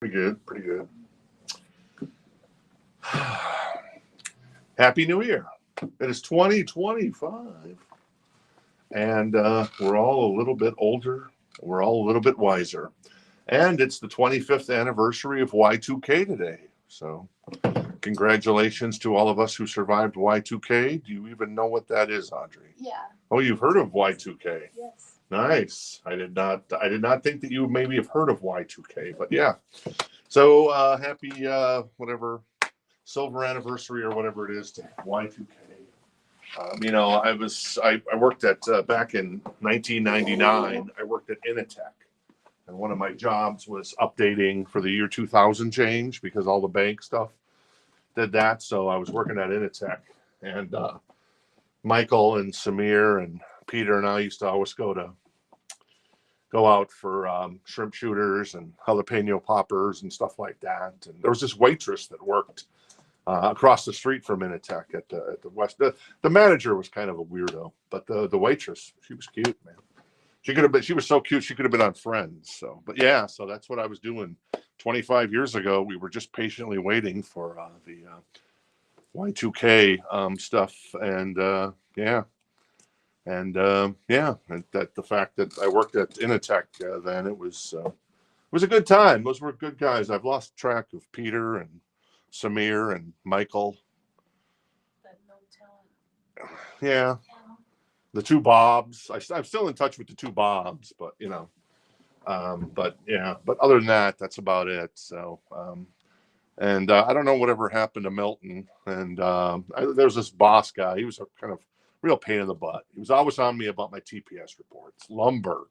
Pretty good, pretty good. Happy New Year. It is 2025. And we're all a little bit older. We're all a little bit wiser. And it's the 25th anniversary of Y2K today. So, congratulations to all of us who survived Y2K. Do you even know what that is, Audrey? Yeah. Oh, you've heard of Y2K? Yes. Nice. I did not think that you maybe have heard of Y2K, but yeah. So happy whatever silver anniversary or whatever it is to Y2K. I worked at back in 1999. I worked at Initech, and one of my jobs was updating for the year 2000 change because all the bank stuff did that. So I was working at Initech, and Michael and Samir and Peter and I used to always go out for shrimp shooters and jalapeno poppers and stuff like that. And there was this waitress that worked across the street from Minitech at the West. The manager was kind of a weirdo, but the waitress, she was cute, man. She was so cute, she could have been on Friends. So, but yeah, so that's what I was doing 25 years ago. We were just patiently waiting for the Y2K stuff, and yeah. And that the fact that I worked at Initech then it was a good time. Those were good guys. I've lost track of Peter and Samir and Michael. That no talent. Yeah, the two Bobs. I'm still in touch with the two Bobs, but but other than that, that's about it. So, and I don't know whatever happened to Milton. And there was this boss guy. He was a kind of real pain in the butt. He was always on me about my TPS reports. Lumberg.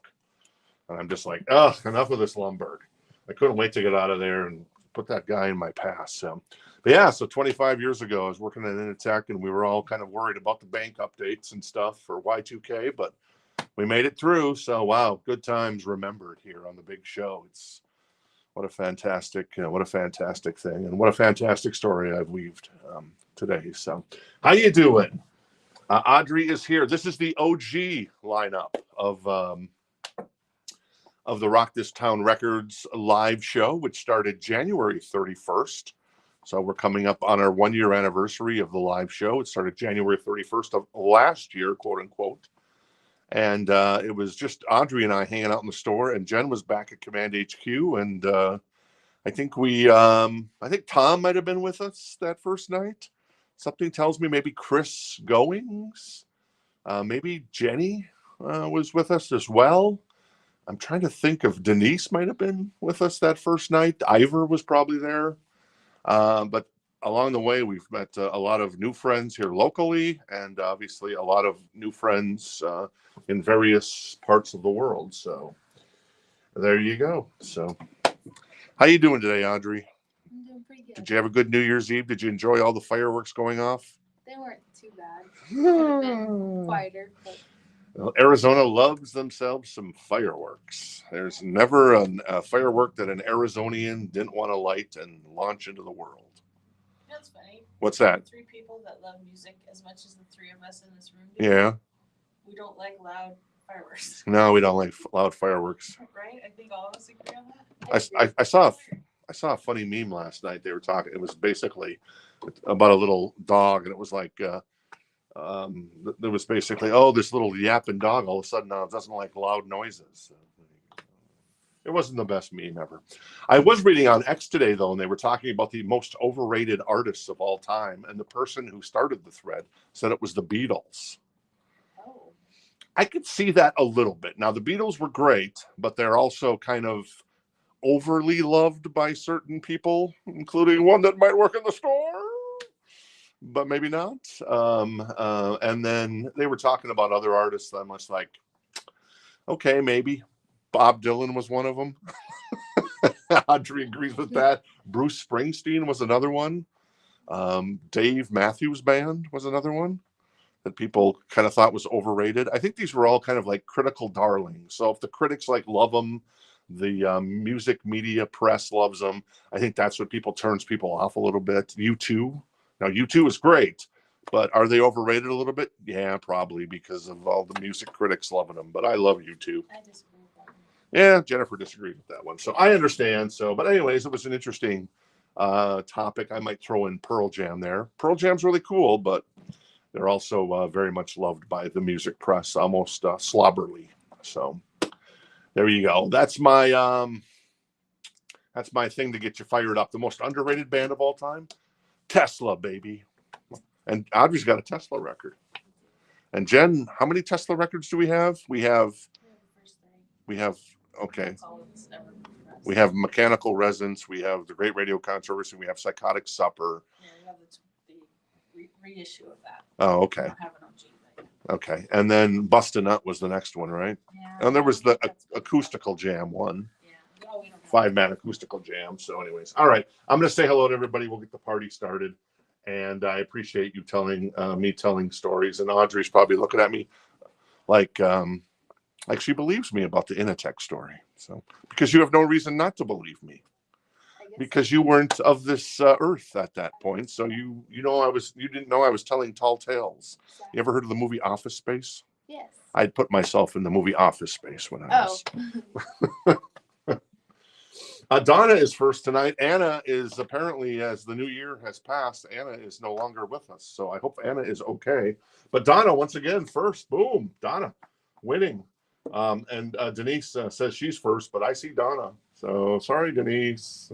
And I'm just like, ugh, enough of this Lumberg. I couldn't wait to get out of there and put that guy in my past. So, but yeah, so 25 years ago, I was working at Initech, and we were all kind of worried about the bank updates and stuff for Y2K, but we made it through. So, wow, good times remembered here on the big show. It's what a fantastic thing, and what a fantastic story I've weaved today. So, how you doing? Audrey is here. This is the OG lineup of the Rock This Town Records live show, which started January 31st. So we're coming up on our 1-year anniversary of the live show. It started January 31st of last year, quote unquote. And it was just Audrey and I hanging out in the store, and Jen was back at Command HQ. And I think I think Tom might have been with us that first night. Something tells me maybe Chris Goings, maybe Jenny was with us as well. I'm trying to think if Denise might have been with us that first night. Ivor was probably there. But along the way, we've met a lot of new friends here locally, and obviously a lot of new friends in various parts of the world. So there you go. So how you doing today, Audrey? I'm doing pretty good. Did you have a good New Year's Eve? Did you enjoy all the fireworks going off? They weren't too bad. Could have been quieter, but Well, Arizona loves themselves some fireworks. There's never a firework that an Arizonian didn't want to light and launch into the world. that's funny. What's that? 3 people that love music as much as the 3 of us in this room do. Yeah. We don't like loud fireworks. No, we don't like loud fireworks. Right? I think all of us agree on that. I saw a funny meme last night. They were talking. It was basically about a little dog, and it was like there was basically, oh, this little yapping dog all of a sudden now doesn't like loud noises. It wasn't the best meme ever. I was reading on X today though, and they were talking about the most overrated artists of all time, and the person who started the thread said it was the Beatles. Oh. I could see that a little bit. Now the Beatles were great, but they're also kind of overly loved by certain people, including one that might work in the store, but maybe not. And then they were talking about other artists. I'm just like, okay, maybe Bob Dylan was one of them. Audrey agrees with that. Bruce Springsteen was another one. Dave Matthews Band was another one that people kind of thought was overrated. I think these were all kind of like critical darlings. So if the critics like love them, the music media press loves them. I think that's what turns people off a little bit. U2. Now U2 is great, but are they overrated a little bit? Yeah, probably because of all the music critics loving them. But I love U2. I disagree with that. Yeah, Jennifer disagreed with that one. So I understand. So, but anyways, it was an interesting topic. I might throw in Pearl Jam there. Pearl Jam's really cool, but they're also very much loved by the music press, almost slobberly. So there you go. That's my thing to get you fired up. The most underrated band of all time, Tesla, baby. And Audrey's got a Tesla record. And Jen, how many Tesla records do we have? We have okay. We have Mechanical Resonance. We have The Great Radio Controversy. We have Psychotic Supper. Yeah, we have the reissue of that. Oh, okay. I don't have it on G. Okay. And then Bust a Nut was the next one, right? Yeah. And there was the acoustical jam one. Yeah. Oh, we don't have 5-man acoustical jam. So anyways, all right. I'm going to say hello to everybody. We'll get the party started. And I appreciate you telling me telling stories. And Audrey's probably looking at me like she believes me about the Initech story. So because you have no reason not to believe me, because you weren't of this earth at that point. So you didn't know I was telling tall tales. You ever heard of the movie Office Space? Yes. I'd put myself in the movie Office Space when I was. Donna is first tonight. Anna is apparently, as the new year has passed, Anna is no longer with us. So I hope Anna is okay. But Donna, once again, first. Boom. Donna winning. And Denise says she's first, but I see Donna. So sorry, Denise.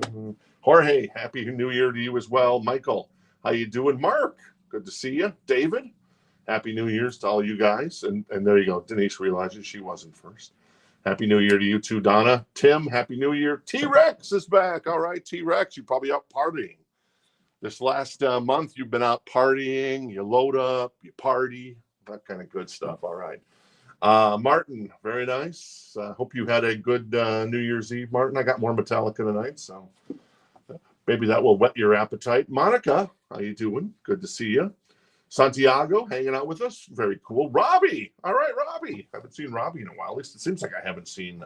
Jorge, happy New Year to you as well. Michael, how you doing? Mark, good to see you. David, happy New Year's to all you guys. And there you go. Denise realizes she wasn't first. Happy New Year to you too, Donna. Tim, happy New Year. T-Rex is back. All right, T-Rex, you're probably out partying. This last month, you've been out partying. You load up, you party, that kind of good stuff. All right. Martin, very nice. Hope you had a good New Year's Eve, Martin. I got more Metallica tonight, so maybe that will whet your appetite. Monica, how you doing? Good to see you. Santiago, hanging out with us. Very cool. Robbie. All right, Robbie. Haven't seen Robbie in a while. At least it seems like I haven't seen.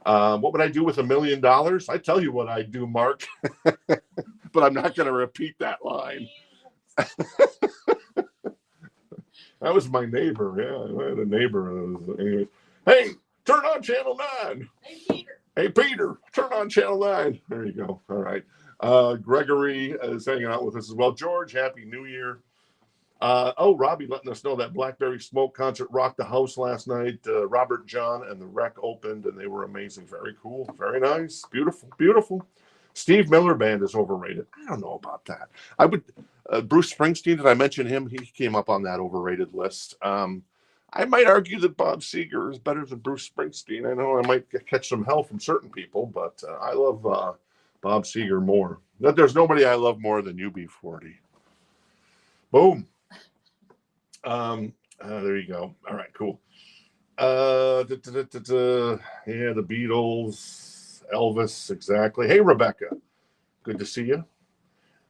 What would I do with $1 million? I tell you what I do, Mark. But I'm not going to repeat that line. That was my neighbor. Yeah, I had a neighbor. Anyways. Hey, turn on channel 9. Hey, Peter. Hey, Peter, turn on channel 9. There you go. All right. Gregory is hanging out with us as well. George, happy New Year. Robbie letting us know that Blackberry Smoke concert rocked the house last night. Robert John and the Wreck opened, and they were amazing. Very cool. Very nice. Beautiful. Beautiful. Steve Miller Band is overrated. I don't know about that. I would. Bruce Springsteen, did I mention him? He came up on that overrated list. I might argue that Bob Seger is better than Bruce Springsteen. I know I might catch some hell from certain people, but I love Bob Seger more. There's nobody I love more than UB40. Boom. There you go. All right, cool. Yeah, the Beatles, Elvis, exactly. Hey, Rebecca, good to see you.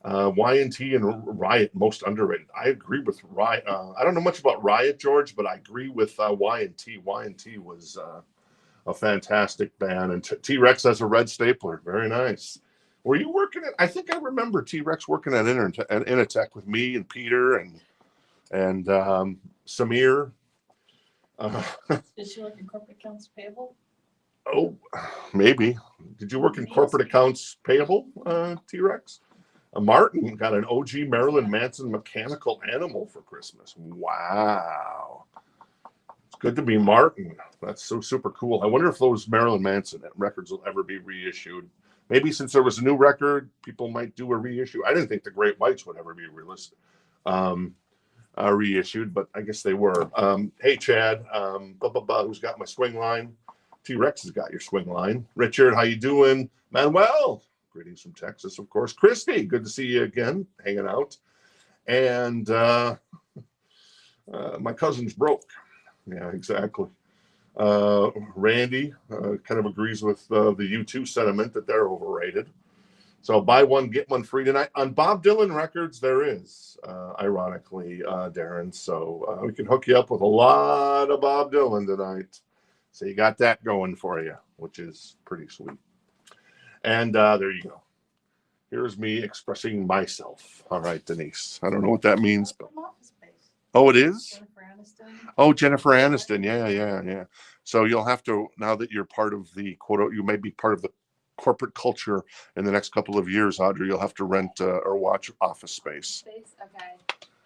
Y&T and Riot, most underrated. I agree with Riot. I don't know much about Riot, George, but I agree with Y&T. Y&T was a fantastic band, and T-Rex has a red stapler. Very nice. Were you working at? I think I remember T-Rex working at Initech with me and Peter and Samir. Did she work in corporate accounts payable? Oh, maybe. Did you work in corporate accounts payable, T-Rex? Martin got an OG Marilyn Manson mechanical animal for Christmas. Wow. It's good to be Martin. That's so super cool. I wonder if those Marilyn Manson records will ever be reissued. Maybe since there was a new record, people might do a reissue. I didn't think the Great Whites would ever be reissued, but I guess they were. Hey, Chad, who's got my swing line? T-Rex has got your swing line. Richard, how you doing? Manuel, greetings from Texas, of course. Christy, good to see you again, hanging out. And my cousin's broke. Yeah, exactly. Randy kind of agrees with the U2 sentiment that they're overrated. So buy one, get one free tonight. On Bob Dylan records, there is, ironically, Darren. So we can hook you up with a lot of Bob Dylan tonight. So you got that going for you, which is pretty sweet. And there you go. Here's me expressing myself. All right, Denise. I don't know what that means, but oh, it is? Jennifer Aniston. Oh, Jennifer Aniston. Yeah. So you'll have to, now that you're part of the quote, you may be part of the corporate culture in the next couple of years, Audrey, you'll have to rent or watch Office Space. Okay.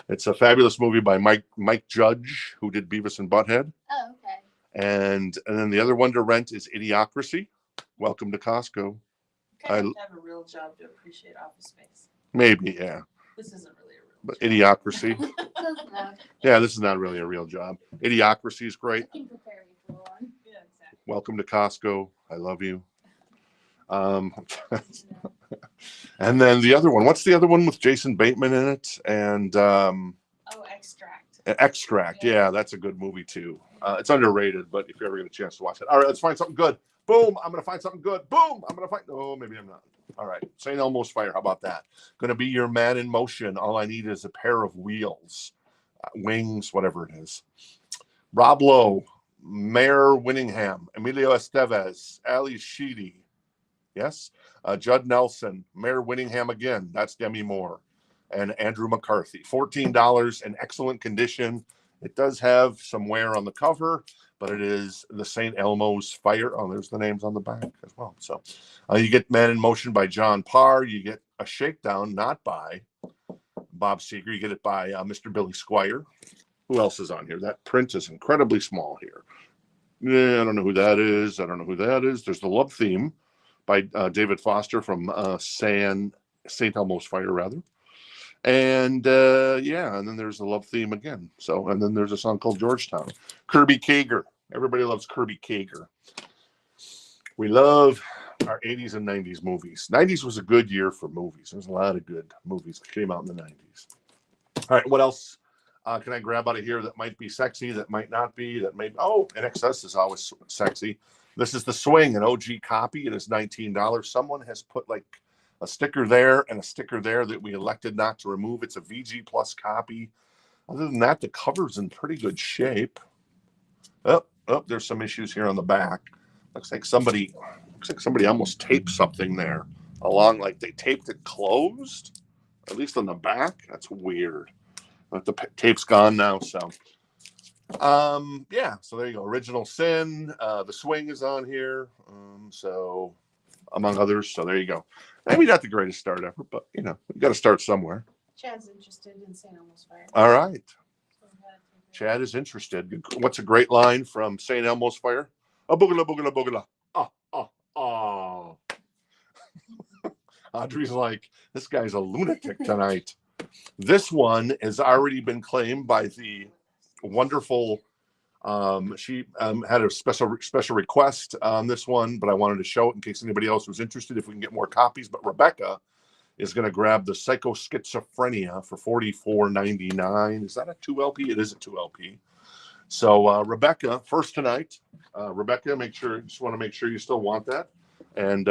It's a fabulous movie by Mike Judge, who did Beavis and Butthead. Oh, okay. And then the other one to rent is Idiocracy. Welcome to Costco. You kind of have a real job to appreciate Office Space. Maybe, yeah. This isn't really a real But job. Idiocracy. No, Yeah, this is not really a real job. Idiocracy is great. you can prepare me for one. Yeah, exactly. Welcome to Costco. I love you. No. And then the other one. What's the other one with Jason Bateman in it? And Oh, Extract. Extract. Yeah, that's a good movie too. It's underrated, but if you ever get a chance to watch it. All right, let's find something good. Boom, I'm going to find something good. Boom, I'm going to find. Oh, maybe I'm not. All right, St. Elmo's Fire. How about that? Going to be your man in motion. All I need is a pair of wheels, wings, whatever it is. Rob Lowe, Mayor Winningham, Emilio Estevez, Ali Sheedy. Yes. Judd Nelson, Mayor Winningham again. That's Demi Moore. And Andrew McCarthy. $14 in excellent condition. It does have some wear on the cover, but it is the St. Elmo's Fire. Oh, there's the names on the back as well. So you get Man in Motion by John Parr. You get a Shakedown, not by Bob Seger. You get it by Mr. Billy Squire. Who else is on here? That print is incredibly small here. Yeah, I don't know who that is. I don't know who that is. There's the Love Theme by David Foster from St. Elmo's Fire, rather. And yeah, and then there's the Love Theme again. So, and then there's a song called Georgetown. Kirby Kager. Everybody loves Kirby Kager. We love our 80s and 90s movies. 90s was a good year for movies. There's a lot of good movies that came out in the 90s. All right, what else can I grab out of here that might be sexy, that might not be, that may... Oh, NXS is always sexy. This is The Swing, an OG copy. It is $19. Someone has put like a sticker there and a sticker there that we elected not to remove. It's a VG Plus copy. Other than that, the cover's in pretty good shape. Oh, there's some issues here on the back. Looks like somebody almost taped something there along, like they taped it closed, at least on the back. That's weird. But the tape's gone now, so yeah, so there you go. Original Sin, The Swing is on here, so among others. So there you go. Maybe not the greatest start ever, but you know, you got to start somewhere. Chad's interested in St. Elmo's Fire. All right, Chad is interested. What's a great line from St. Elmo's Fire? A boogala boogala boogala. Oh. Audrey's like, this guy's a lunatic tonight. This one has already been claimed by the wonderful. She had a special request on this one, but I wanted to show it in case anybody else was interested. If we can get more copies, but Rebecca is going to grab the Psychoschizophrenia for $44.99. Is that a 2LP? It is a 2LP. So Rebecca, first tonight. Rebecca, just want to make sure you still want that, and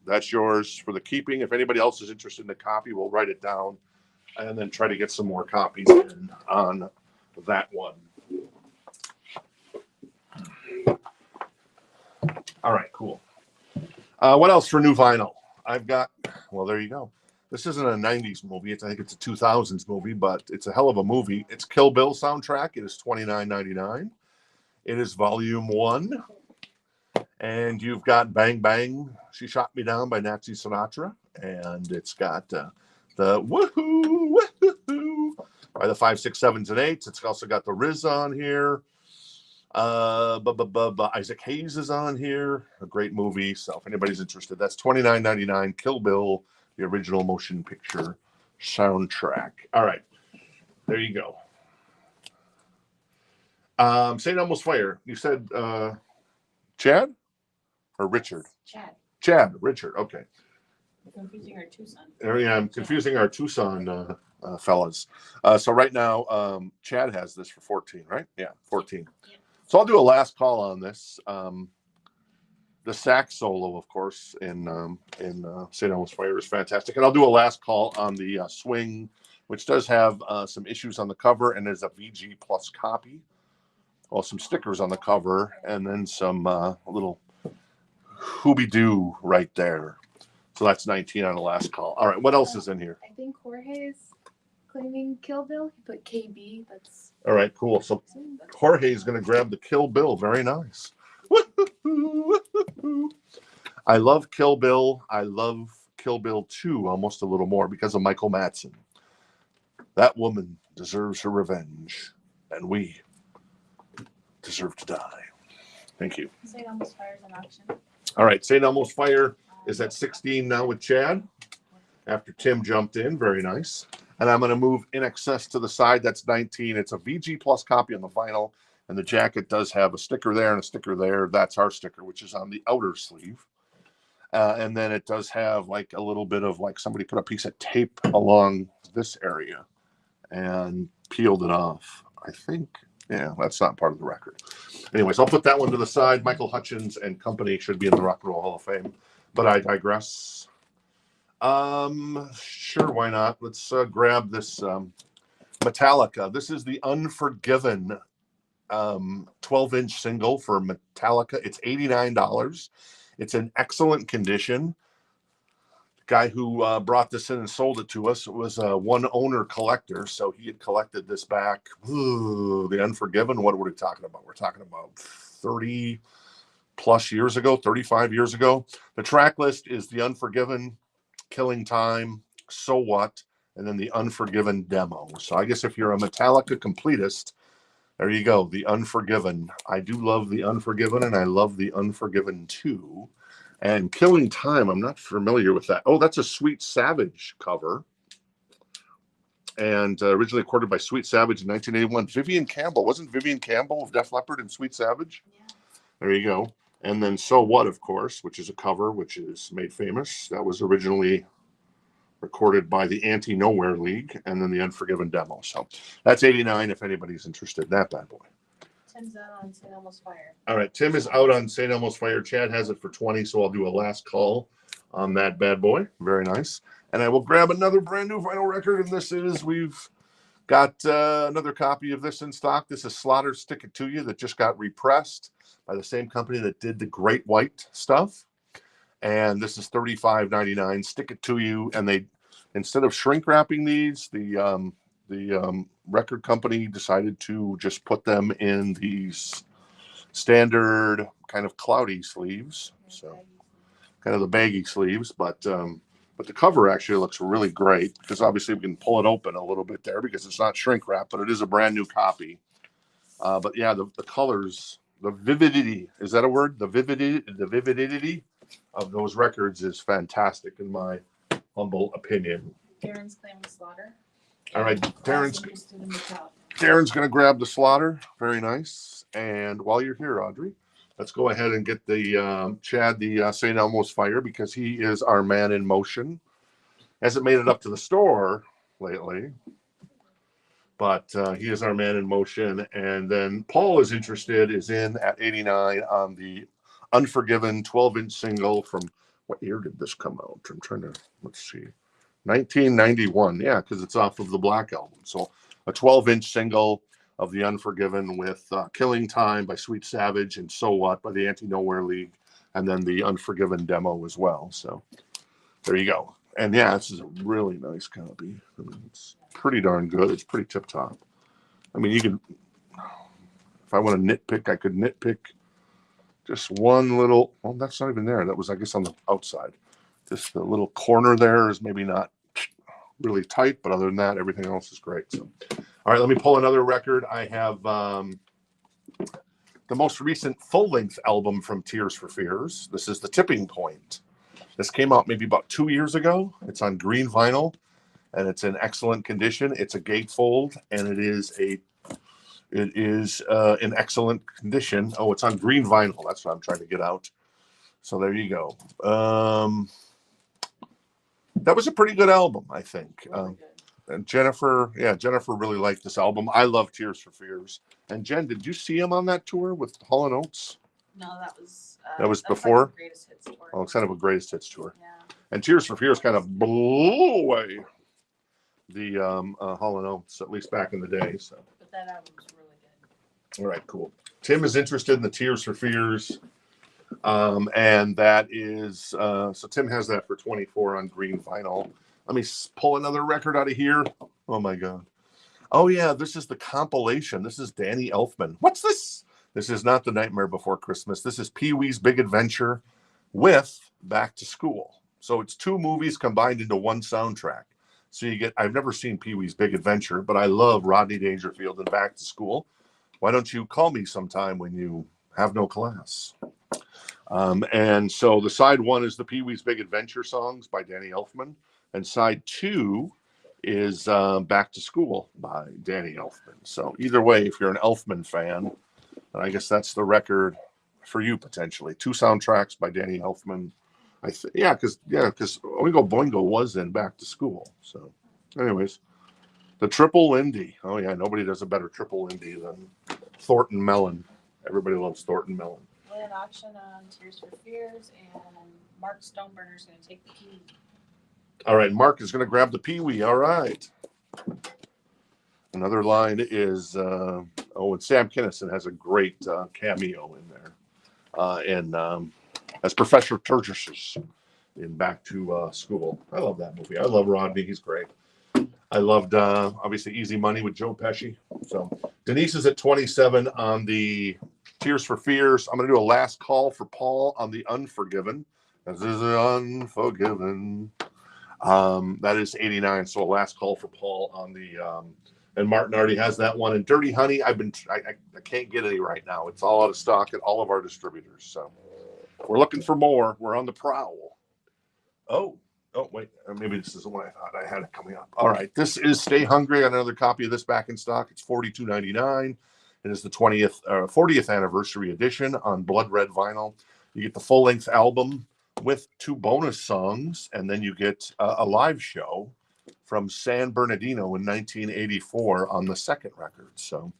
that's yours for the keeping. If anybody else is interested in a copy, we'll write it down and then try to get some more copies in on that one. All right, cool. What else for new vinyl? I've got, well, there you go. This isn't a 90s movie. I think it's a 2000s movie, but it's a hell of a movie. It's Kill Bill soundtrack. It is $29.99. It is volume 1. And you've got Bang Bang, She Shot Me Down by Nancy Sinatra. And it's got the Woohoo, Woohoo by the 5, 6, 7s, and 8s. It's also got the Riz on here. Isaac Hayes is on here. A great movie. So if anybody's interested, that's $29.99. Kill Bill, the original motion picture soundtrack. All right, there you go. St. Elmo's Fire. You said Chad or Richard? Chad, Richard. Okay. Confusing our Tucson. Yeah, I'm confusing our Tucson fellas. So right now, Chad has this for 14, right? Yeah, 14. Yeah. So I'll do a last call on this. The sax solo, of course, in St. Elmo's Fire is fantastic. And I'll do a last call on the Swing, which does have some issues on the cover, and there's a VG Plus copy. Well, some stickers on the cover, and then some little Hooby-Doo right there. So that's 19 on the last call. All right, what else is in here? I think Jorge's claiming Kill Bill. He put KB. That's all right, cool. So Jorge is going to grab the Kill Bill. Very nice. I love Kill Bill. I love Kill Bill 2 almost a little more because of Michael Madsen. That woman deserves her revenge, and we deserve to die. Thank you. St. Elmo's Fire's in auction. All right, St. Elmo's Fire is at 16 now with Chad. After Tim jumped in, very nice. And I'm going to move In Excess to the side. That's 19. It's a VG Plus copy on the vinyl, and the jacket does have a sticker there and a sticker there. That's our sticker, which is on the outer sleeve. And then it does have like a little bit of like somebody put a piece of tape along this area and peeled it off. I think, yeah, that's not part of the record. Anyways, I'll put that one to the side. Michael Hutchins and Company should be in the Rock and Roll Hall of Fame, but I digress. Sure, why not? Let's grab this Metallica. This is the Unforgiven 12-inch single for Metallica. It's $89. It's in excellent condition. The guy who brought this in and sold it to us was a one-owner collector, so he had collected this back. Ooh, the Unforgiven, what are we talking about? We're talking about 30-plus years ago, 35 years ago. The track list is The Unforgiven, Killing Time, So What, and then the Unforgiven demo. So I guess if you're a Metallica completist, there you go, the Unforgiven. I do love the Unforgiven, and I love the Unforgiven 2. And Killing Time, I'm not familiar with that. Oh, that's a Sweet Savage cover. And originally recorded by Sweet Savage in 1981. Vivian Campbell. Wasn't Vivian Campbell of Def Leppard and Sweet Savage? Yeah. There you go. And then So What, of course, which is a cover, which is made famous. That was originally recorded by the Anti-Nowhere League, and then the Unforgiven demo. So that's 89 if anybody's interested in that bad boy. Tim's out on St. Elmo's Fire. All right, Tim is out on St. Elmo's Fire. Chad has it for 20, so I'll do a last call on that bad boy. Very nice. And I will grab another brand new vinyl record, and this is, we've got another copy of this in stock. This is Slaughter Stick It To You that just got repressed by the same company that did the Great White stuff. And this is $35.99. Stick It To You. And they, instead of shrink wrapping these, the record company decided to just put them in these standard kind of cloudy sleeves. So kind of the baggy sleeves, but the cover actually looks really great because obviously we can pull it open a little bit there because it's not shrink wrap, but it is a brand new copy. But yeah, the colors, the vividity, is that a word? The vividity of those records is fantastic in my humble opinion. Darren's claiming Slaughter. All right, Darren's interested in Metallica. going to grab the Slaughter. Very nice. And while you're here, Audrey, let's go ahead and get the Chad the St. Elmo's Fire because he is our man in motion. Hasn't made it up to the store lately, but he is our man in motion. And then Paul is in at 89 on the Unforgiven 12-inch single from, what year did this come out? I'm trying to, let's see, 1991. Yeah, because it's off of the Black Album. So a 12-inch single of the Unforgiven with Killing Time by Sweet Savage and So What by the Anti-Nowhere League, and then the Unforgiven demo as well. So there you go. And yeah, this is a really nice copy. I mean, it's pretty darn good. It's pretty tip-top. I mean, you can, if I want to nitpick, I could nitpick just one little, well, that's not even there. That was, I guess, on the outside. Just the little corner there is maybe not really tight, but other than that, everything else is great. So, all right, let me pull another record. I have the most recent full-length album from Tears for Fears. This is The Tipping Point. This came out maybe about 2 years ago. It's on green vinyl, and it's in excellent condition. It's a gatefold, and it is in excellent condition. Oh, it's on green vinyl. That's what I'm trying to get out. So there you go. That was a pretty good album, I think. Really good. And Jennifer really liked this album. I love Tears for Fears. And Jen, did you see him on that tour with Hall & Oates? No, that was That's Like before? the greatest hits tour. Oh, it's kind of a greatest hits tour. Yeah. And Tears for Fears kind of blew away the Hall & Oates, at least back in the day. So, But that album was really good. all right, cool. Tim is interested in the Tears for Fears. And that is, so Tim has that for 24 on green vinyl. Let me pull another record out of here. Oh my God. Oh yeah, this is the compilation. This is Danny Elfman. What's this? This is not The Nightmare Before Christmas. This is Pee-wee's Big Adventure with Back to School. So it's two movies combined into one soundtrack. So you get, I've never seen Pee-wee's Big Adventure, but I love Rodney Dangerfield and Back to School. Why don't you call me sometime when you have no class? And so the side one is the Pee-wee's Big Adventure songs by Danny Elfman. And side two is Back to School by Danny Elfman. So either way, if you're an Elfman fan, I guess that's the record for you potentially. Two soundtracks by Danny Elfman. Because Oingo Boingo was in Back to School. So, anyways, the Triple Lindy. Oh yeah, nobody does a better Triple Lindy than Thornton Mellon. Everybody loves Thornton Mellon. Land auction on Tears for Fears, and Mark Stoneburner is going to take the key. All right, Mark is going to grab the Pee-wee. All right. Another line is, and Sam Kinison has a great cameo in there. And as Professor Turgis in Back to School. I love that movie. I love Rodney. He's great. I loved, obviously, Easy Money with Joe Pesci. So Denise is at 27 on the Tears for Fears. I'm going to do a last call for Paul on the Unforgiven. This is Unforgiven. That is 89. So a last call for Paul on the, and Martin already has that one. And Dirty Honey, I can't get any right now. It's all out of stock at all of our distributors. So we're looking for more. We're on the prowl. Oh, wait. Maybe this isn't what I thought. I had it coming up. All right. This is Stay Hungry. I got another copy of this back in stock. It's $42.99. It is the 40th anniversary edition on blood red vinyl. You get the full-length album with 2 bonus songs, and then you get a live show from San Bernardino in 1984 on the second record. So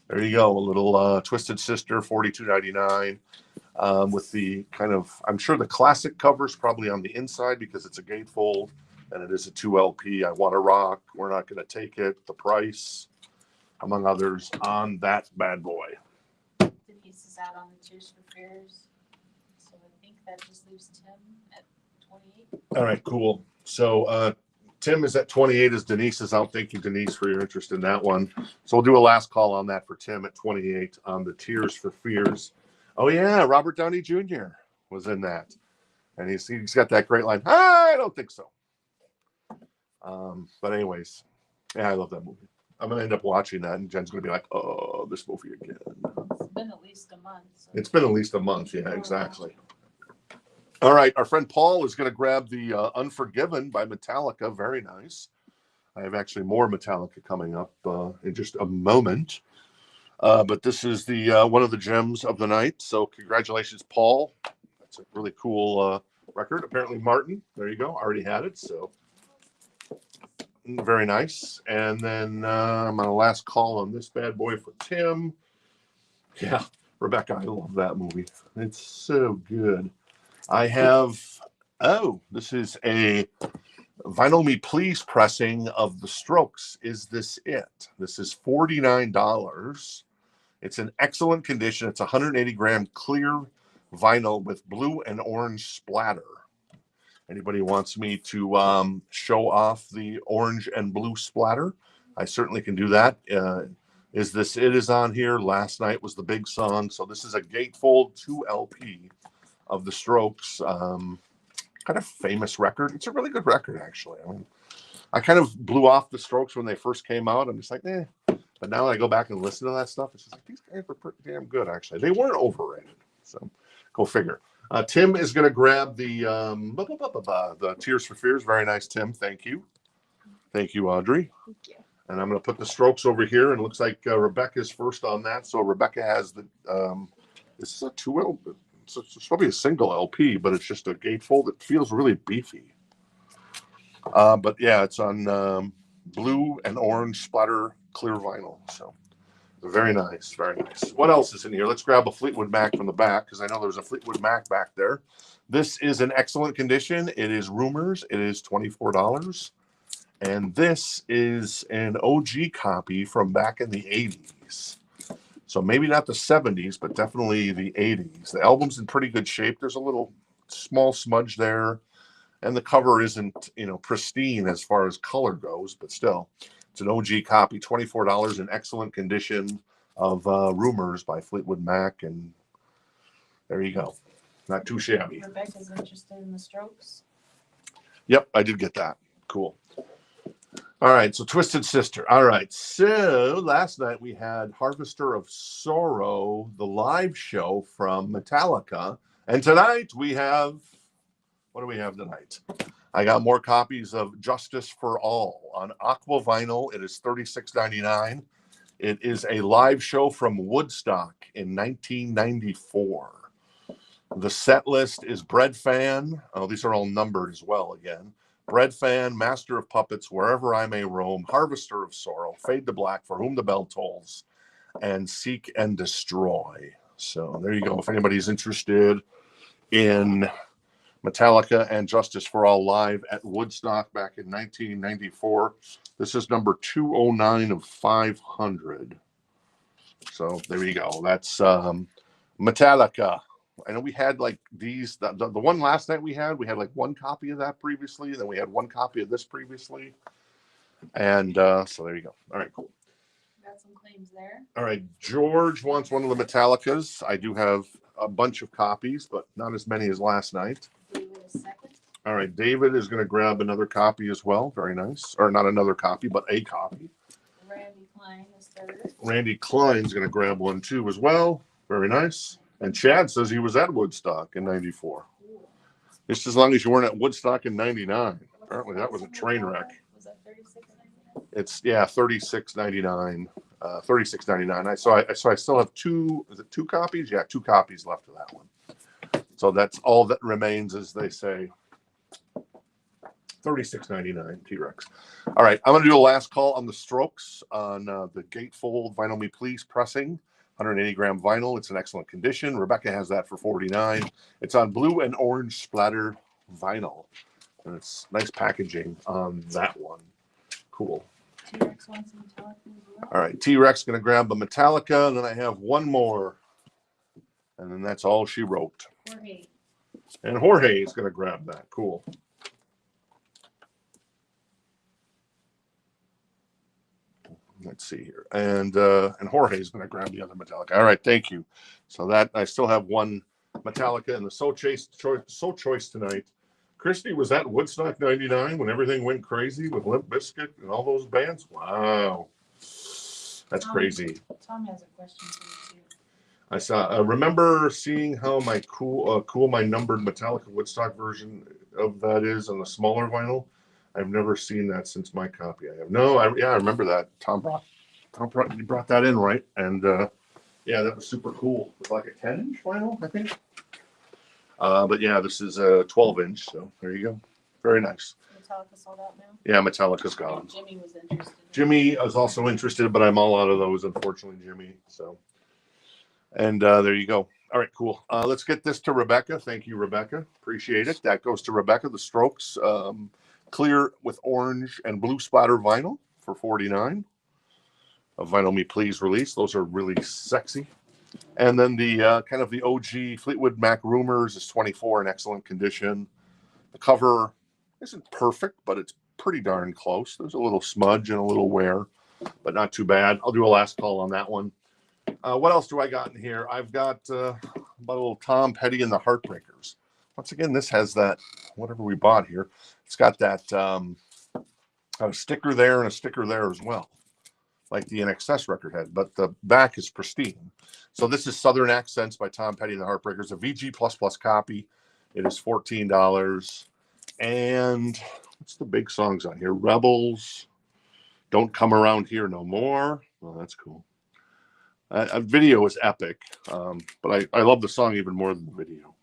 there you go. A little Twisted Sister, $42.99. With the kind of, I'm sure the classic cover's probably on the inside because it's a gatefold and it is a 2 LP. I Want to Rock, We're Not Gonna Take It, The Price, among others, on that bad boy. Denise is out on the Tears for Fears, so I think that just leaves Tim at 28. All right, cool. So Tim is at 28 as Denise is out. Thank you, Denise, for your interest in that one. So we'll do a last call on that for Tim at 28 on the Tears for Fears. Oh yeah, Robert Downey Jr. was in that, and he's got that great line. I don't think so. But anyways, yeah, I love that movie. I'm gonna end up watching that, and Jen's gonna be like, "Oh, this movie again." It's been at least a month. So. It's been at least a month. Yeah, exactly. All right, our friend Paul is gonna grab the Unforgiven by Metallica. Very nice. I have actually more Metallica coming up in just a moment. But this is the one of the gems of the night. So congratulations, Paul. That's a really cool record. Apparently, Martin, there you go, already had it. So very nice. And then I'm on a last call on this bad boy for Tim. Yeah, Rebecca, I love that movie. It's so good. I have, this is a Vinyl Me Please pressing of The Strokes. Is This It? This is $49. It's in excellent condition. It's 180-gram clear vinyl with blue and orange splatter. Anybody wants me to show off the orange and blue splatter, I certainly can do that. Is This It is on here. Last Night was the big song. So this is a gatefold 2 LP of The Strokes. Kind of famous record. It's a really good record, actually. I mean, I kind of blew off The Strokes when they first came out. I'm just like, eh. But now that I go back and listen to that stuff, it's just like, these guys were pretty damn good, actually. They weren't overrated. So go figure. Tim is going to grab the Tears for Fears. Very nice, Tim. Thank you. Thank you, Audrey. Thank you. And I'm going to put the Strokes over here. And it looks like Rebecca's first on that. So Rebecca has the, this is a 2 LP. It's probably a single LP, but it's just a gatefold. It feels really beefy. But yeah, it's on blue and orange splatter clear vinyl. So very nice, very nice. What else is in here? Let's grab a Fleetwood Mac from the back because I know there's a Fleetwood Mac back there. This is in excellent condition. It is Rumors. It is $24. And this is an OG copy from back in the 80s. So maybe not the 70s, but definitely the 80s. The album's in pretty good shape. There's a little small smudge there. And the cover isn't, pristine as far as color goes, but still. It's an OG copy, $24 in excellent condition. of Rumors by Fleetwood Mac, and there you go. Not too shabby. Rebecca's interested in the Strokes. Yep, I did get that. Cool. All right, so Twisted Sister. All right, so last night we had Harvester of Sorrow, the live show from Metallica, and tonight we have, what do we have tonight? I got more copies of Justice for All on Aqua Vinyl. It is $36.99. It is a live show from Woodstock in 1994. The set list is Bread Fan. Oh, these are all numbered as well again. Bread Fan, Master of Puppets, Wherever I May Roam, Harvester of Sorrow, Fade to Black, For Whom the Bell Tolls, and Seek and Destroy. So there you go. If anybody's interested in Metallica and Justice for All live at Woodstock back in 1994, this is number 209 of 500. So there you go. That's Metallica. I know we had like these, the one last night we had like one copy of that previously. Then we had one copy of this previously. And so there you go. All right, cool. Got some claims there. All right, George wants one of the Metallicas. I do have a bunch of copies, but not as many as last night. David is second. All right, David is going to grab another copy as well. Very nice. Or not another copy, but a copy. Randy Klein is third. Randy Klein's going to grab one too as well. Very nice. And Chad says he was at Woodstock in 94. Just as long as you weren't at Woodstock in 99. Apparently that was a train wreck. Was that $36.99? It's, yeah, $36.99. $36.99. So I still have two, is it two copies? Yeah, two copies left of that one. So that's all that remains, as they say. $36.99 T-Rex. All right, I'm going to do a last call on the Strokes on the Gatefold Vinyl Me Please pressing. 180 gram vinyl. It's in excellent condition. Rebecca has that for $49. It's on blue and orange splatter vinyl. And it's nice packaging on that one. Cool. T-Rex wants some Metallica as well. All right, T-Rex going to grab the Metallica, and then I have one more. And then that's all she wrote. Jorge. And Jorge is going to grab that. Cool. Let's see here. And Jorge is going to grab the other Metallica. All right, thank you. So that I still have one Metallica in the So Choice tonight. Christy was at Woodstock 99 when everything went crazy with Limp Bizkit and all those bands. Wow. That's crazy. Tom has a question for you too. I saw remember seeing how my cool my numbered Metallica Woodstock version of that is on the smaller vinyl. I've never seen that since my copy. I remember that. Tom brought that in, right? And yeah, that was super cool. It was like a 10-inch vinyl, I think. But yeah, this is a 12-inch, so there you go. Very nice. Metallica sold out now? Yeah, Metallica's gone. Jimmy was interested. Jimmy is also interested, but I'm all out of those, unfortunately, Jimmy. So, and there you go. All right, cool. Let's get this to Rebecca. Thank you, Rebecca. Appreciate it. That goes to Rebecca. The Strokes. Clear with orange and blue splatter vinyl for $49. A Vinyl Me Please release. Those are really sexy. And then the kind of the OG Fleetwood Mac Rumors is $24 in excellent condition. The cover isn't perfect, but it's pretty darn close. There's a little smudge and a little wear, but not too bad. I'll do a last call on that one. What else do I got in here? I've got about a little Tom Petty and the Heartbreakers. Once again, this has that, whatever we bought here. It's got that a sticker there and a sticker there as well, like the NXS record had, but the back is pristine. So this is Southern Accents by Tom Petty and the Heartbreakers, a VG++ copy. It is $14. And what's the big songs on here? Rebels, Don't Come Around Here No More. Well, that's cool. A video is epic, but I love the song even more than the video.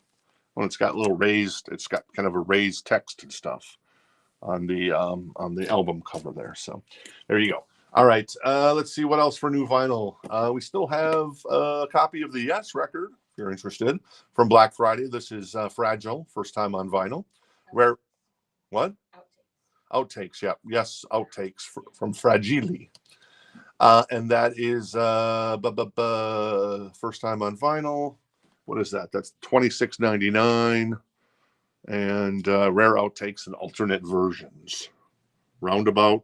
When it's got it's got kind of a raised text and stuff on the album cover there. So there you go. All right, let's see what else for new vinyl. We still have a copy of the Yes record, if you're interested, from Black Friday. This is Fragile, first time on vinyl. What? Outtakes, yeah. Yes, outtakes from Fragile. And that is first time on vinyl. What is that? That's $26.99. And rare outtakes and alternate versions. Roundabout.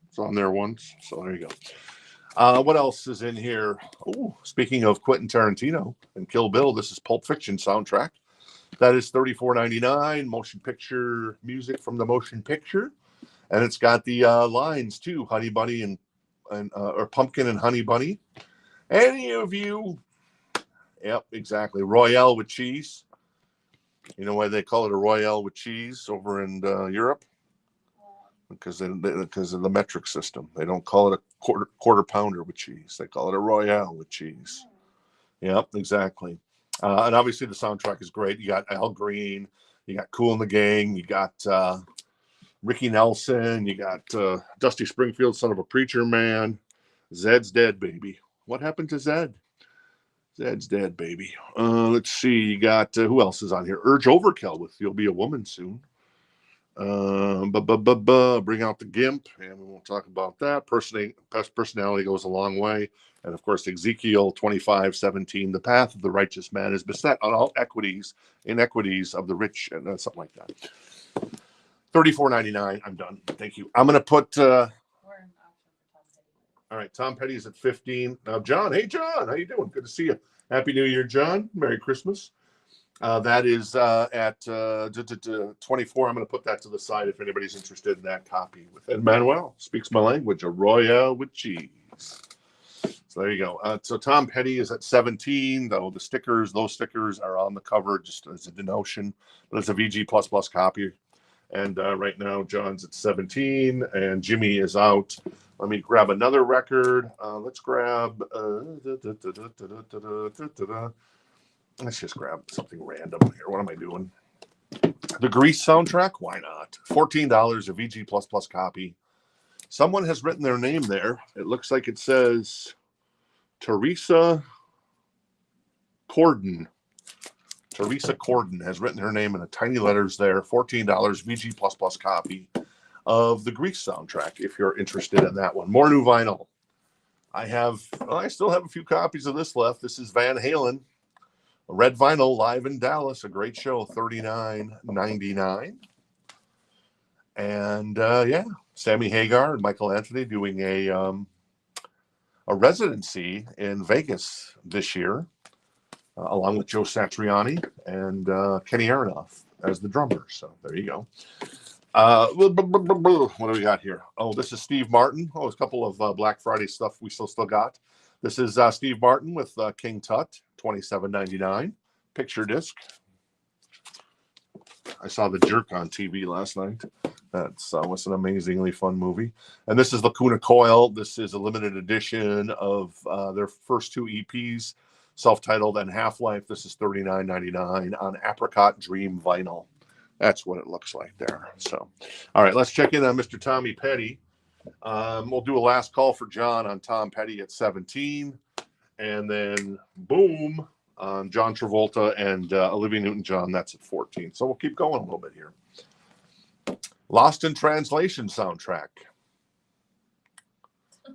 It's on there once. So there you go. What else is in here? Oh, speaking of Quentin Tarantino and Kill Bill, this is Pulp Fiction soundtrack. That is $34.99. Motion picture music from the motion picture, and it's got the lines too: Honey Bunny and or Pumpkin and Honey Bunny. Any of you? Yep, exactly. Royale with cheese. You know why they call it a Royale with cheese over in Europe? Because of the metric system. They don't call it a quarter pounder with cheese. They call it a Royale with cheese. Yep, exactly. And obviously the soundtrack is great. You got Al Green, you got Kool and the Gang, you got Ricky Nelson, you got Dusty Springfield, Son of a Preacher Man. Zed's dead, baby. What happened to Zed? Zed's dead, baby. Let's see. You got who else is on here? Urge Overkill with You'll Be a Woman Soon. Bring out the Gimp, and we won't talk about that. Personality goes a long way. And of course, Ezekiel 25:17, the path of the righteous man is beset on all inequities of the rich, and something like that. $34.99. I'm done. Thank you. I'm going to put. All right, Tom Petty is at 15. Now, John. Hey, John. How you doing? Good to see you. Happy New Year, John. Merry Christmas. That is at 24. I'm going to put that to the side if anybody's interested in that copy. With Ed Manuel, speaks my language, a Royale with cheese. So there you go. So Tom Petty is at 17, though those stickers are on the cover just as a denotion, but it's a VG++ copy. And right now, John's at 17, and Jimmy is out. Let me grab another record. Let's grab. Let's just grab something random here. What am I doing? The Grease soundtrack? Why not? $14, a VG++ copy. Someone has written their name there. It looks like it says Teresa Corden. Teresa Corden has written her name in tiny letters there. $14 VG++ copy of the Grease soundtrack if you're interested in that one. More new vinyl. I still have a few copies of this left. This is Van Halen. Red vinyl live in Dallas, a great show, $39.99. And yeah, Sammy Hagar and Michael Anthony doing a residency in Vegas this year, along with Joe Satriani and Kenny Aronoff as the drummer. So there you go. What do we got here? Oh, this is Steve Martin. Oh, a couple of Black Friday stuff we still got. This is Steve Martin with King Tut, $27.99. Picture disc. I saw The Jerk on TV last night. That was an amazingly fun movie. And this is Lacuna Coil. This is a limited edition of their first two EPs, self-titled and Half-Life. This is $39.99 on Apricot Dream vinyl. That's what it looks like there. So, all right, let's check in on Mr. Tommy Petty. We'll do a last call for John on Tom Petty at 17. And then, boom, on John Travolta and Olivia Newton-John, that's at 14. So we'll keep going a little bit here. Lost in Translation soundtrack.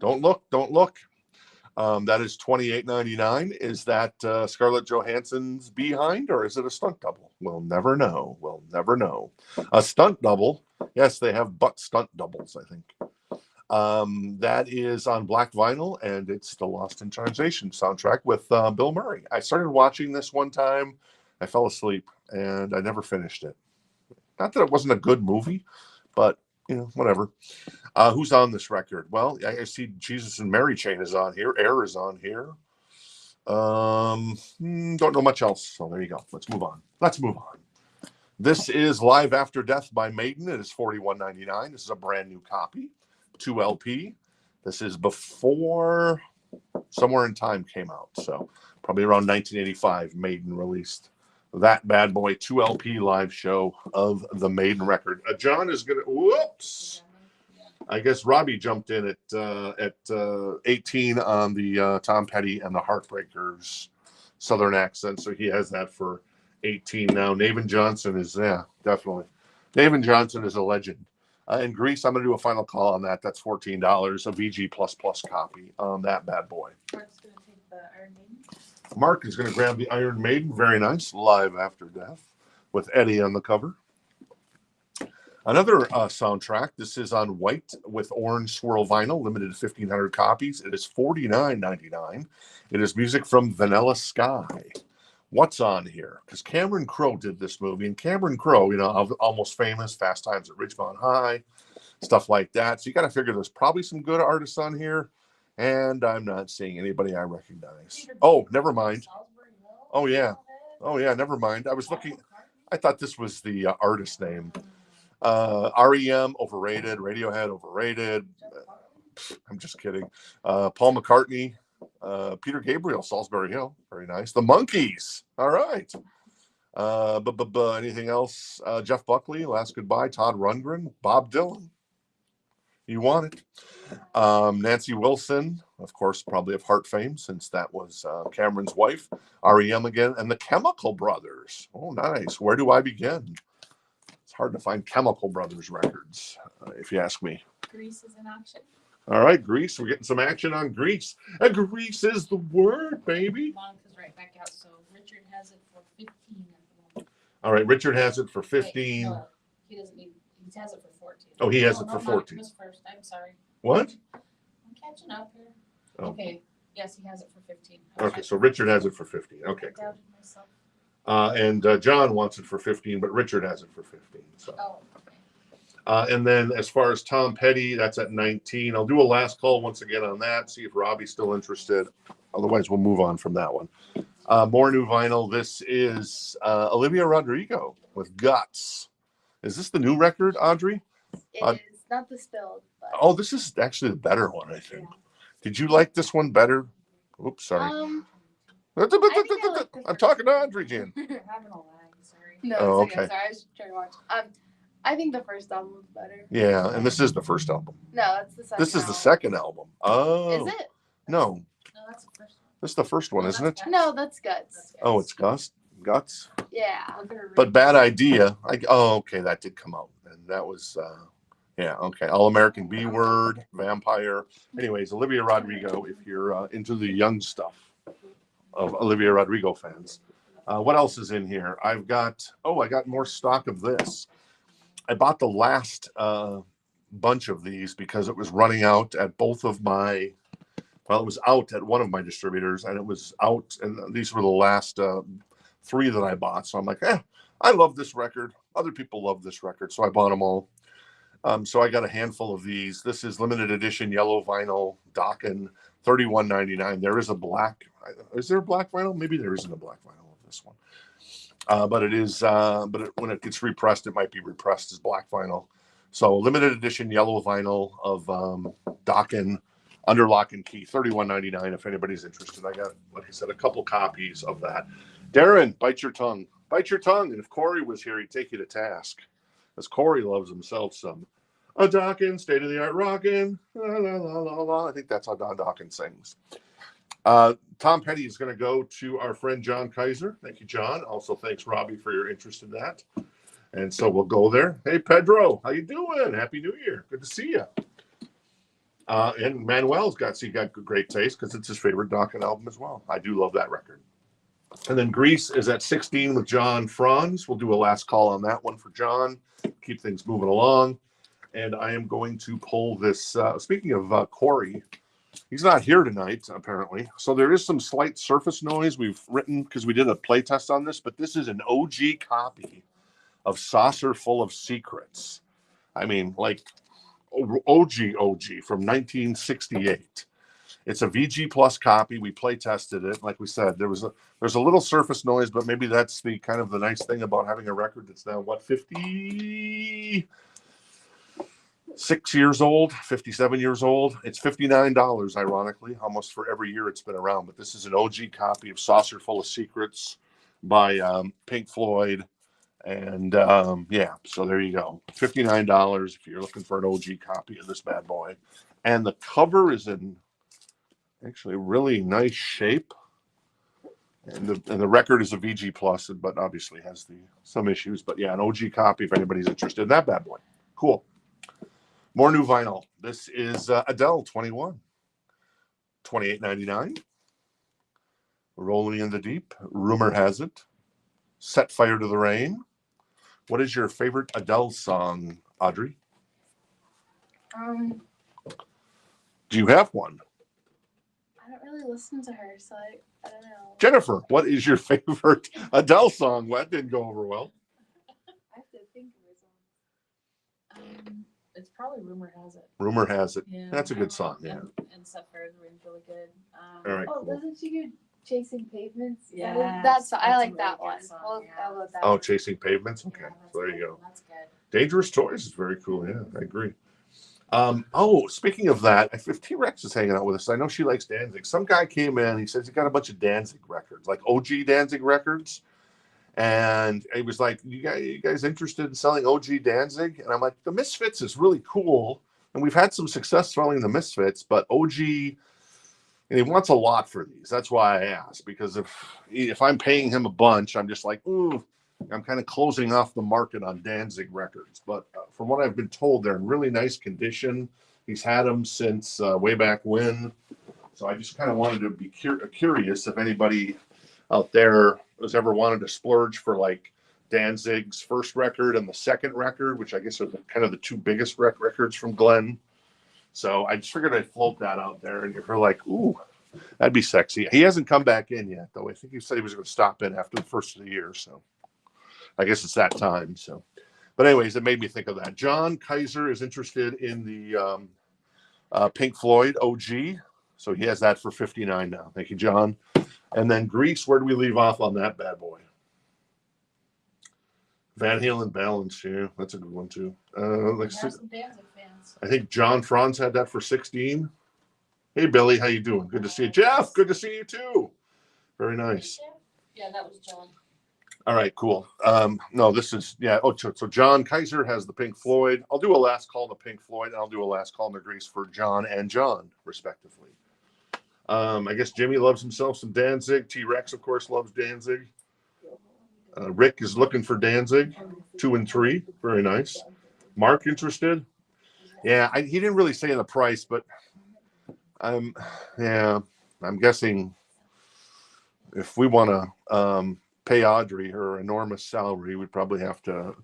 Don't look. That is $28.99. Is that Scarlett Johansson's behind, or is it a stunt double? We'll never know. A stunt double. Yes, they have butt stunt doubles, I think. That is on black vinyl, and it's the Lost in Translation soundtrack with Bill Murray. I started watching this one time. I fell asleep, and I never finished it. Not that it wasn't a good movie, but, whatever. Who's on this record? Well, I see Jesus and Mary Chain is on here. Air is on here. Don't know much else. So there you go. Let's move on. This is Live After Death by Maiden. It is $41.99. This is a brand new copy. 2 LP. This is before Somewhere in Time came out. So probably around 1985, Maiden released that bad boy 2 LP live show of the Maiden record. John is going to, whoops. I guess Robbie jumped in at 18 on the Tom Petty and the Heartbreakers Southern accent. So he has that for 18 now. Navin Johnson is, definitely. Navin Johnson is a legend. In Greece, I'm going to do a final call on that. That's $14, a VG++ copy on that bad boy. Mark's going to take the Iron Maiden. Mark is going to grab the Iron Maiden. Very nice. Live After Death with Eddie on the cover. Another soundtrack. This is on white with orange swirl vinyl, limited to 1,500 copies. It is $49.99. It is music from Vanilla Sky. What's on here? Because Cameron Crowe did this movie, and Cameron Crowe, you know, Almost Famous, Fast Times at Ridgemont High, stuff like that. So you got to figure there's probably some good artists on here, and I'm not seeing anybody I recognize. Oh, never mind. Oh yeah, never mind. I was looking. I thought this was the artist name. REM overrated, Radiohead overrated. I'm just kidding. Paul McCartney, Peter Gabriel, Salisbury Hill, very nice. The Monkees, all right. Anything else? Jeff Buckley, Last Goodbye. Todd Rundgren, Bob Dylan. You want it? Nancy Wilson, of course, probably of Heart fame, since that was Cameron's wife. REM again, and the Chemical Brothers. Oh, nice. Where do I begin? It's hard to find Chemical Brothers records, if you ask me. Grease is in auction. All right, Grease. We're getting some action on Grease. Grease is the word, baby. Monica's right back out, so Richard has it for 15 at the moment. All right, Richard has it for 15. Wait, no, he doesn't need. He has it for 14. Oh, he has it for 14. Monica was first. I'm sorry. What? I'm catching up here. Oh. Okay. Yes, he has it for 15. Okay, so Richard has it for 15. Okay. I doubted myself. And John wants it for 15, but Richard has it for 15. So. Oh, okay. And then as far as Tom Petty, that's at 19. I'll do a last call once again on that, see if Robbie's still interested. Otherwise, we'll move on from that one. More new vinyl. This is Olivia Rodrigo with Guts. Is this the new record, Audrey? It is not the spilled. But... Oh, this is actually the better one, I think. Yeah. Did you like this one better? Oops, sorry. I'm talking to Audrey, Jan. I'm having a lag. Sorry. No, Oh, it's okay. okay. Sorry, I was trying to watch. I think the first album was better. Yeah, and this is the first album. No, that's the second. This is the second album. Oh. Is it? No, No, that's the first one. this is the first one, No, isn't it? that's No, that's Guts. Oh, it's Guts. Yeah. But Bad Idea. Okay, that did come out, and that was okay. All American B Word, Vampire. Anyways, Olivia Rodrigo. If you're into the young stuff of Olivia Rodrigo fans, what else is in here? I got more stock of this. I bought the last bunch of these because it was running out at both of my. Well, it was out at one of my distributors, and it was out, and these were the last 3 that I bought. So I'm like, I love this record. Other people love this record, so I bought them all. So I got a handful of these. This is limited edition yellow vinyl, Dokken, $31.99. There is a black. Is there a black vinyl? Maybe there isn't a black vinyl of this one. But it is. When it gets repressed, it might be repressed as black vinyl. So limited edition yellow vinyl of Dokken, under lock and key, $31.99. If anybody's interested, I got, like I said, a couple copies of that. Darren, bite your tongue. Bite your tongue. And if Corey was here, he'd take you to task, as Corey loves himself some. A Dokken, state of the art rockin'. La, la, la, la, la. I think that's how Don Dokken sings. Tom Petty is going to go to our friend John Kaiser. Thank you, John. Also, thanks, Robbie, for your interest in that. And so we'll go there. Hey, Pedro, how you doing? Happy New Year. Good to see you. And Manuel's got great taste because it's his favorite Dokken album as well. I do love that record. And then Grease is at 16 with John Franz. We'll do a last call on that one for John. Keep things moving along. And I am going to pull this. Speaking of Corey, he's not here tonight, apparently. So there is some slight surface noise we've written because we did a play test on this. But this is an OG copy of Saucer Full of Secrets. I mean, like OG from 1968. It's a VG Plus copy. We play tested it. Like we said, there's a little surface noise, but maybe that's the kind of the nice thing about having a record that's now 56 years old, 57 years old. It's $59, ironically, almost for every year it's been around. But this is an OG copy of Saucer Full of Secrets by Pink Floyd. And so there you go. $59 if you're looking for an OG copy of this bad boy. And the cover is in actually really nice shape. And the record is a VG Plus, but obviously has some issues. But yeah, an OG copy if anybody's interested in that bad boy. Cool. More new vinyl. This is Adele 21. $28.99. Rolling in the Deep. Rumor Has It. Set Fire to the Rain. What is your favorite Adele song, Audrey, Um, do you have one? I don't really listen to her, so I don't know. Jennifer, what is your favorite Adele song? Well, that didn't go over well. I have to think of her song. It's probably Rumor Has It. Rumor Has It. Yeah. That's a good song, yeah. And Set Fire to the Rain's really good. All right, Oh, cool. doesn't she do Chasing Pavements? Yeah, that's I a like really that good one. song, I'll yeah. go with that Oh, one. Chasing Pavements? Okay, Yeah, so there you good. go. That's good. Dangerous Toys is very cool, yeah, I agree. Speaking of that, if T-Rex is hanging out with us, I know she likes Danzig. Some guy came in, he says he got a bunch of Danzig records, like OG Danzig records. And he was like, you guys interested in selling OG Danzig? And I'm like, the Misfits is really cool. And we've had some success selling the Misfits, but OG, and he wants a lot for these. That's why I asked, because if I'm paying him a bunch, I'm just like, ooh, I'm kind of closing off the market on Danzig records. But from what I've been told, they're in really nice condition. He's had them since way back when. So I just kind of wanted to be curious if anybody out there has ever wanted to splurge for like Danzig's first record and the second record, which I guess are kind of the two biggest records from Glenn. So I just figured I'd float that out there, and you're like, ooh, that'd be sexy. He hasn't come back in yet, though. I think he said he was going to stop in after the first of the year. So I guess it's that time. So, but anyways, it made me think of that. John Kaiser is interested in the Pink Floyd OG. So he has that for $59 now. Thank you, John. And then Greece, where do we leave off on that bad boy? Van Halen Balance, yeah, that's a good one too. Let's have some Danzig fans. I think John Franz had that for 16. Hey Billy, how you doing? Good to see you. Jeff, good to see you too. Very nice. Yeah, that was John. All right, cool. No, this is so John Kaiser has the Pink Floyd. I'll do a last call to Pink Floyd, and I'll do a last call to Greece for John and John, respectively. I guess Jimmy loves himself some Danzig. T-Rex, of course, loves Danzig. Rick is looking for Danzig, 2 and 3. Very nice. Mark interested? Yeah, he didn't really say the price, but I'm guessing if we want to pay Audrey her enormous salary, we'd probably have to.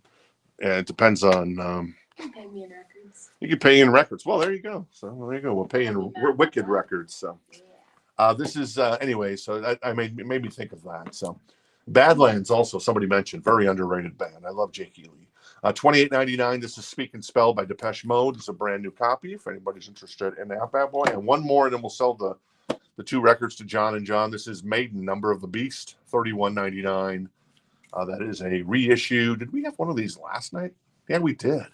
It depends on. Pay me in records. You could pay in records. Well, there you go. So there you go. We'll pay in Wicked records. So this is anyway. So I made me think of that. So Badlands also somebody mentioned, very underrated band. I love Jake Ely. $28.99. This is Speak and Spell by Depeche Mode. It's a brand new copy if anybody's interested in that bad boy. And one more, and then we'll sell the 2 records to John and John. This is Maiden, Number of the Beast, $31.99. That is a reissue. Did we have one of these last night? Yeah, we did.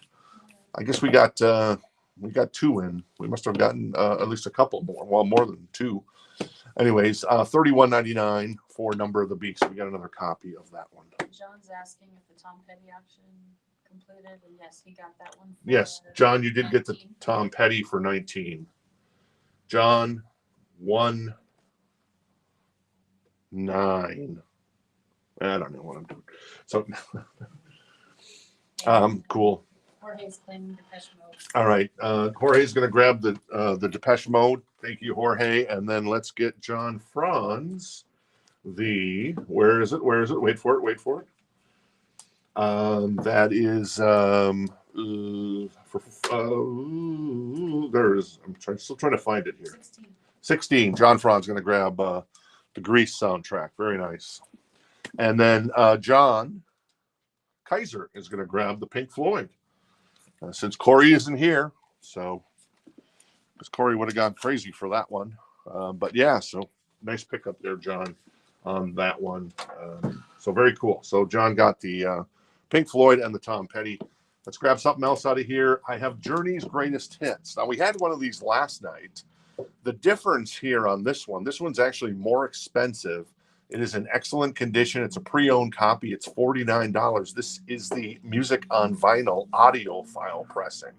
I guess we got 2 in. We must have gotten at least a couple more. Well, more than 2. Anyways, $31.99 for Number of the Beast. We got another copy of that one. John's asking if the Tom Petty auction completed, and yes, he got that one. Yes, John, you did get the Tom Petty for 19. John, 1, 9. I don't know what I'm doing. So, cool. Jorge's claiming Depeche Mode. All right, Jorge's going to grab the Depeche Mode. Thank you, Jorge. And then let's get John Franz. Where is it? Wait for it. That is still trying to find it here. 16. John Franz going to grab the Grease soundtrack. Very nice. And then John Kaiser is going to grab the Pink Floyd. Since Corey isn't here, so because Corey would have gone crazy for that one. But yeah, so nice pickup there, John, on that one. So very cool. So John got the Pink Floyd and the Tom Petty. Let's grab something else out of here. I have Journey's Greatest Hits. Now, we had one of these last night. The difference here on this one's actually more expensive. It is in excellent condition. It's a pre-owned copy. It's $49. This is the Music on Vinyl audio file pressing.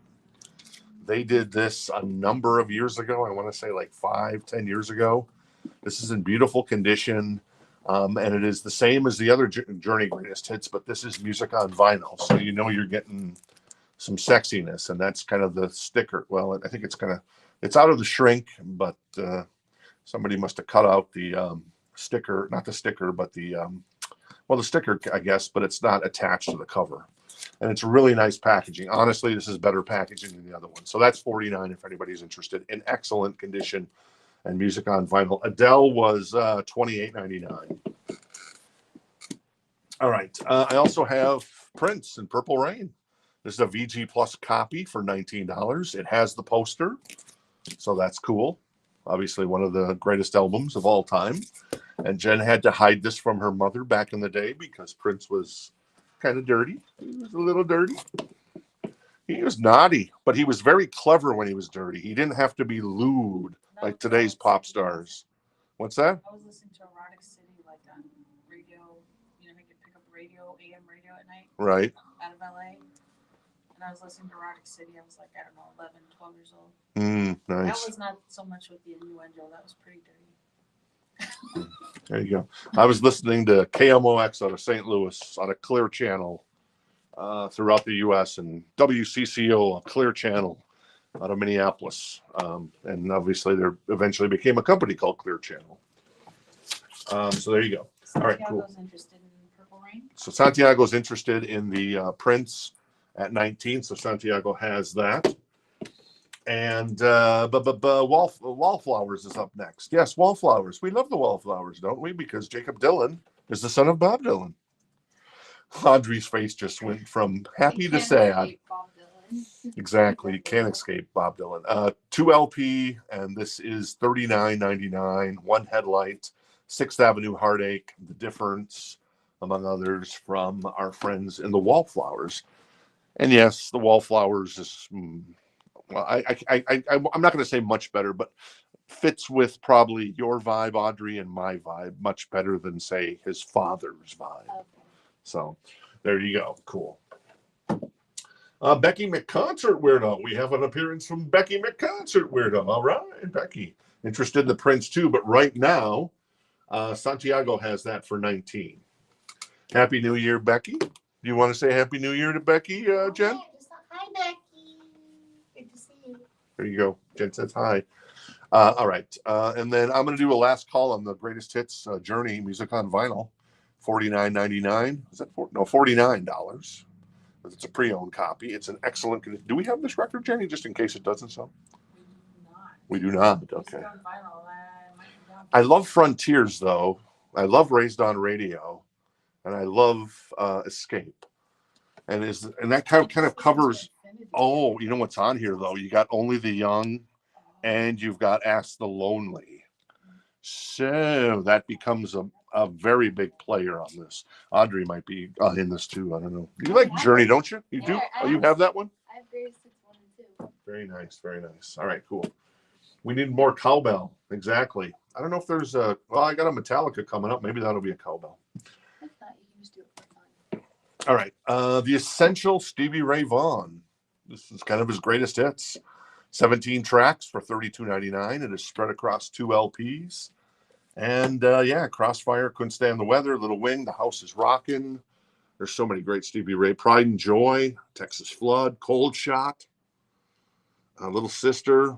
They did this a number of years ago. I want to say like 5-10 years ago. This is in beautiful condition. And it is the same as the other Journey Greatest Hits, but this is Music on Vinyl. So you know you're getting some sexiness, and that's kind of the sticker. Well, I think it's out of the shrink, but somebody must have cut out the sticker, not the sticker, but the Well, the sticker, I guess, but it's not attached to the cover. And it's really nice packaging. Honestly, this is better packaging than the other one. So that's $49 if anybody's interested. In excellent condition and music on vinyl. Adele was $28.99. All right. I also have Prince in Purple Rain. This is a VG Plus copy for $19. It has the poster, so that's cool. Obviously, one of the greatest albums of all time. And Jen had to hide this from her mother back in the day because Prince was kind of dirty. He was a little dirty. He was naughty, but he was very clever when he was dirty. He didn't have to be lewd like today's pop stars. What's that? I was listening to Erotic City like on radio. You know, I could pick up radio, AM radio at night. Right. Out of LA. And I was listening to Erotic City. I was like, I don't know, 11, 12 years old. Nice. That was not so much with the innuendo. That was pretty dirty. There you go. I was listening to KMOX out of St. Louis on a clear channel throughout the U.S. and WCCO, a clear channel out of Minneapolis. And obviously there eventually became a company called Clear Channel. So there you go. All right, cool. Santiago's interested in Purple Rain. So Santiago's interested in the Prince at 19. So Santiago has that. And Wallflowers is up next. Yes, Wallflowers. We love the Wallflowers, don't we? Because Jacob Dylan is the son of Bob Dylan. Audrey's face just went from happy to sad. Exactly. You can't escape Bob Dylan. 2 LP, and this is $39.99. One headlight, 6th Avenue Heartache, The Difference, among others, from our friends in the Wallflowers. And yes, the Wallflowers is, well, I'm not going to say much better, but fits with probably your vibe, Audrey, and my vibe much better than, say, his father's vibe. Okay. So there you go. Cool. Becky McConcert Weirdo. We have an appearance from Becky McConcert Weirdo. All right, Becky. Interested in the Prince too, but right now, Santiago has that for 19. Happy New Year, Becky. Do you want to say Happy New Year to Becky, Jen? Hi, Becky. Good to see you. There you go. Jen says hi. All right. And then I'm going to do a last call on the greatest hits Journey music on vinyl. $49.99. Is that $49? It's a pre-owned copy. It's an excellent condition. Do we have this record, Jenny, just in case it doesn't sell? We do not. Okay. I love Frontiers, though. I love Raised on Radio, and I love Escape. And that kind of covers. Oh, you know what's on here though? You got Only the Young, and you've got Ask the Lonely. So that becomes a very big player on this. Audrey might be in this too. I don't know. You like Journey, don't you? You do? Oh, you have that one? I have Greatest Hits 1 and 2. Very nice. Very nice. All right, cool. We need more cowbell. Exactly. I don't know if there's a. Well, I got a Metallica coming up. Maybe that'll be a cowbell. If not, you can just do it for fun. All right. The Essential Stevie Ray Vaughan. This is kind of his greatest hits. 17 tracks for $32.99. It is spread across 2 LPs. And yeah, Crossfire, Couldn't Stand the Weather, Little Wing, The House is Rockin'. There's so many great Stevie Ray. Pride and Joy, Texas Flood, Cold Shot, Little Sister,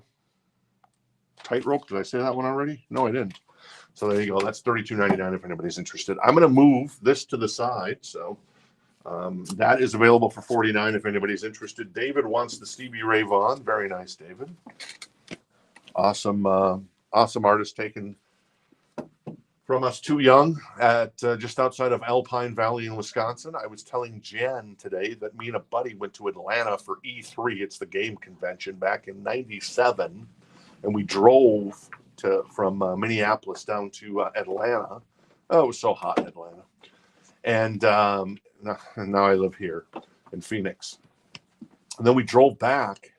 Tightrope. Did I say that one already? No, I didn't. So there you go. That's $32.99 if anybody's interested. I'm going to move this to the side. So that is available for $49 if anybody's interested. David wants the Stevie Ray Vaughan. Very nice, David. Awesome, awesome artist taken from us too young at just outside of Alpine Valley in Wisconsin. I was telling Jen today that me and a buddy went to Atlanta for E3. It's the game convention back in '97, and we drove from Minneapolis down to Atlanta. Oh, it was so hot in Atlanta. And now I live here in Phoenix. And then we drove back,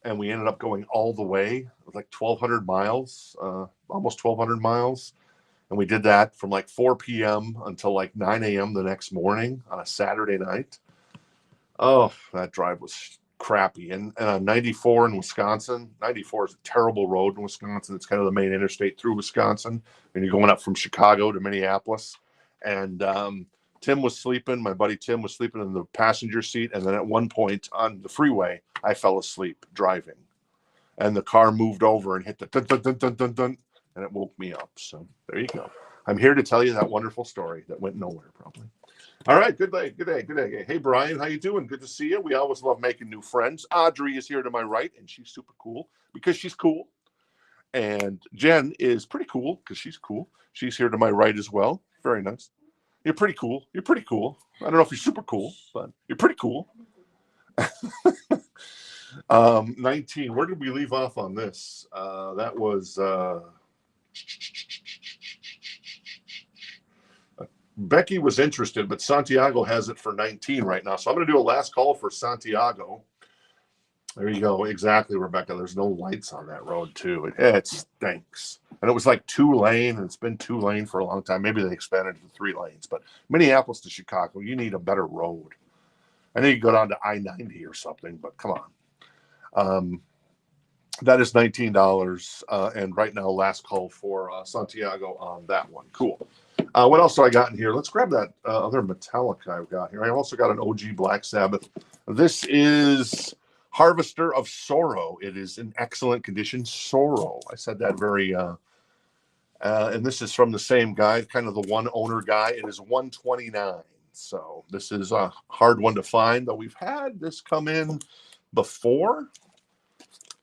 and we ended up going all the way, like 1,200 miles, almost 1,200 miles. And we did that from like 4 p.m. until like 9 a.m. the next morning on a Saturday night. Oh, that drive was crappy. And on 94 in Wisconsin, 94 is a terrible road in Wisconsin. It's kind of the main interstate through Wisconsin. And you're going up from Chicago to Minneapolis. And Tim was sleeping. My buddy Tim was sleeping in the passenger seat. And then at one point on the freeway, I fell asleep driving. And the car moved over and hit the dun, dun, dun, dun, dun, dun, and it woke me up. So there you go. I'm here to tell you that wonderful story that went nowhere, probably. All right, good day, good day, good day. Hey, Brian, how you doing? Good to see you. We always love making new friends. Audrey is here to my right, and she's super cool because she's cool. And Jen is pretty cool because she's cool. She's here to my right as well. Very nice. You're pretty cool. You're pretty cool. I don't know if you're super cool, but you're pretty cool. 19. Where did we leave off on this? That was Becky was interested, but Santiago has it for 19 right now. So I'm going to do a last call for Santiago. There you go. Exactly, Rebecca. There's no lights on that road, too. It stinks. And it was like 2-lane, and it's been 2-lane for a long time. Maybe they expanded to 3 lanes. But Minneapolis to Chicago, you need a better road. I know you go down to I-90 or something, but come on. That is $19. And right now, last call for Santiago on that one. Cool. What else do I got in here? Let's grab that other Metallica I've got here. I also got an OG Black Sabbath. This is Harvester of Sorrow. It is in excellent condition. Sorrow. I said that very, and this is from the same guy, kind of the one owner guy. It is $129. So this is a hard one to find, but we've had this come in before.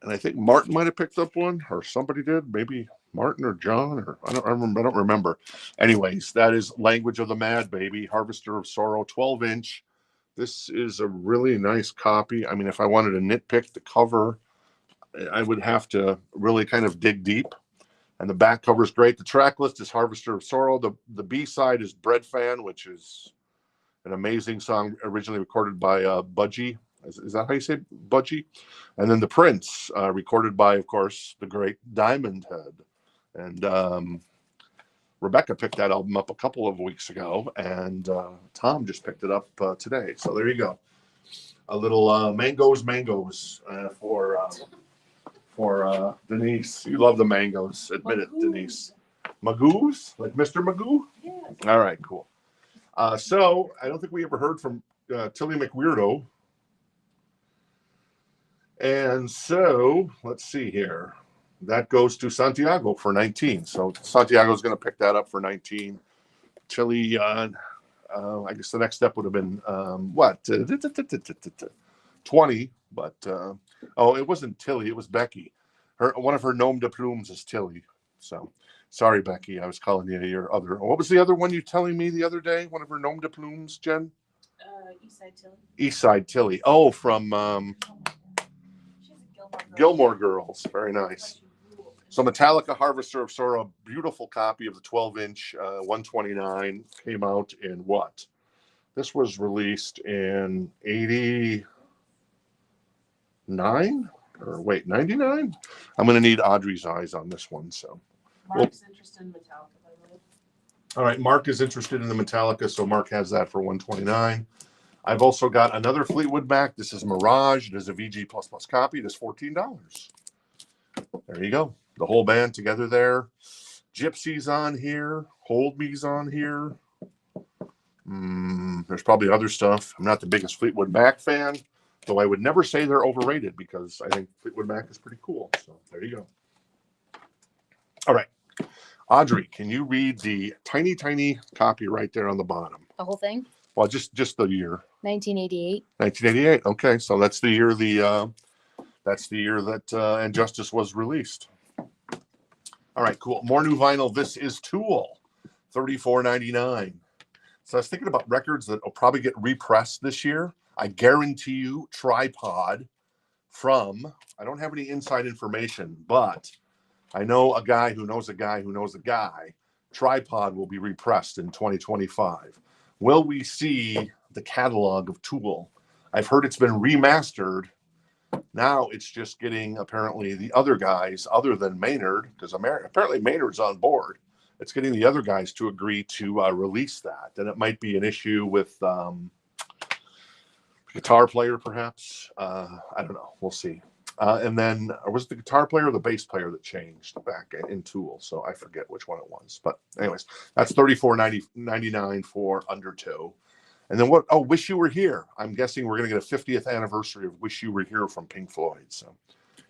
And I think Martin might have picked up one, or somebody did. Maybe Martin or John, or I don't remember. Anyways, that is Language of the Mad Baby, Harvester of Sorrow, 12-inch. This is a really nice copy. I mean, if I wanted to nitpick the cover, I would have to really kind of dig deep. And the back cover is great. The track list is Harvester of Sorrow. The B-side is Bread Fan, which is an amazing song originally recorded by Budgie. Is that how you say Budgie? And then The Prince, recorded by, of course, the great Diamond Head. And Rebecca picked that album up a couple of weeks ago, and Tom just picked it up today. So there you go. A little mangoes for Denise. You love the mangoes. Admit it, Denise. Magoos? Like Mr. Magoo? Yeah. All right, cool. So I don't think we ever heard from Tilly McWeirdo. And so let's see here. That goes to Santiago for 19. So Santiago's going to pick that up for 19. Tilly, I guess the next step would have been what? 20. But it wasn't Tilly. It was Becky. One of her nom de plumes is Tilly. So sorry, Becky. I was calling you your other. What was the other one you telling me the other day? One of her nom de plumes, Jen? Eastside Tilly. Eastside Tilly. Oh, from She's a Gilmore Girls. Very nice. So Metallica Harvester of Sorrow, beautiful copy of the 12-inch 129, came out in what? This was released in 89? Or wait, 99? I'm going to need Audrey's eyes on this one. So Mark's interested in Metallica, by the way. All right, Mark is interested in the Metallica, so Mark has that for 129. I've also got another Fleetwood Mac. This is Mirage. It is a VG++ copy. It is $14. There you go. The whole band together there. Gypsy's on here. Hold Me's on here. There's probably other stuff. I'm not the biggest Fleetwood Mac fan, though I would never say they're overrated because I think Fleetwood Mac is pretty cool. So there you go. All right. Audrey, can you read the tiny, tiny copy right there on the bottom? The whole thing? Well, just the year. 1988. 1988. Okay, so that's the year that Injustice was released. All right, cool. More new vinyl. This is Tool, $34.99. So I was thinking about records that will probably get repressed this year. I guarantee you, Tripod from, I don't have any inside information, but I know a guy who knows a guy who knows a guy. Tripod will be repressed in 2025. Will we see the catalog of Tool? I've heard it's been remastered. Now it's just getting apparently the other guys, other than Maynard, because apparently Maynard's on board. It's getting the other guys to agree to release that. And it might be an issue with guitar player, perhaps. I don't know. We'll see. And then, or was it the guitar player or the bass player that changed back in Tool? So I forget which one it was. But anyways, that's $34.99 for Under Two. And then what? Oh, Wish You Were Here. I'm guessing we're going to get a 50th anniversary of Wish You Were Here from Pink Floyd. So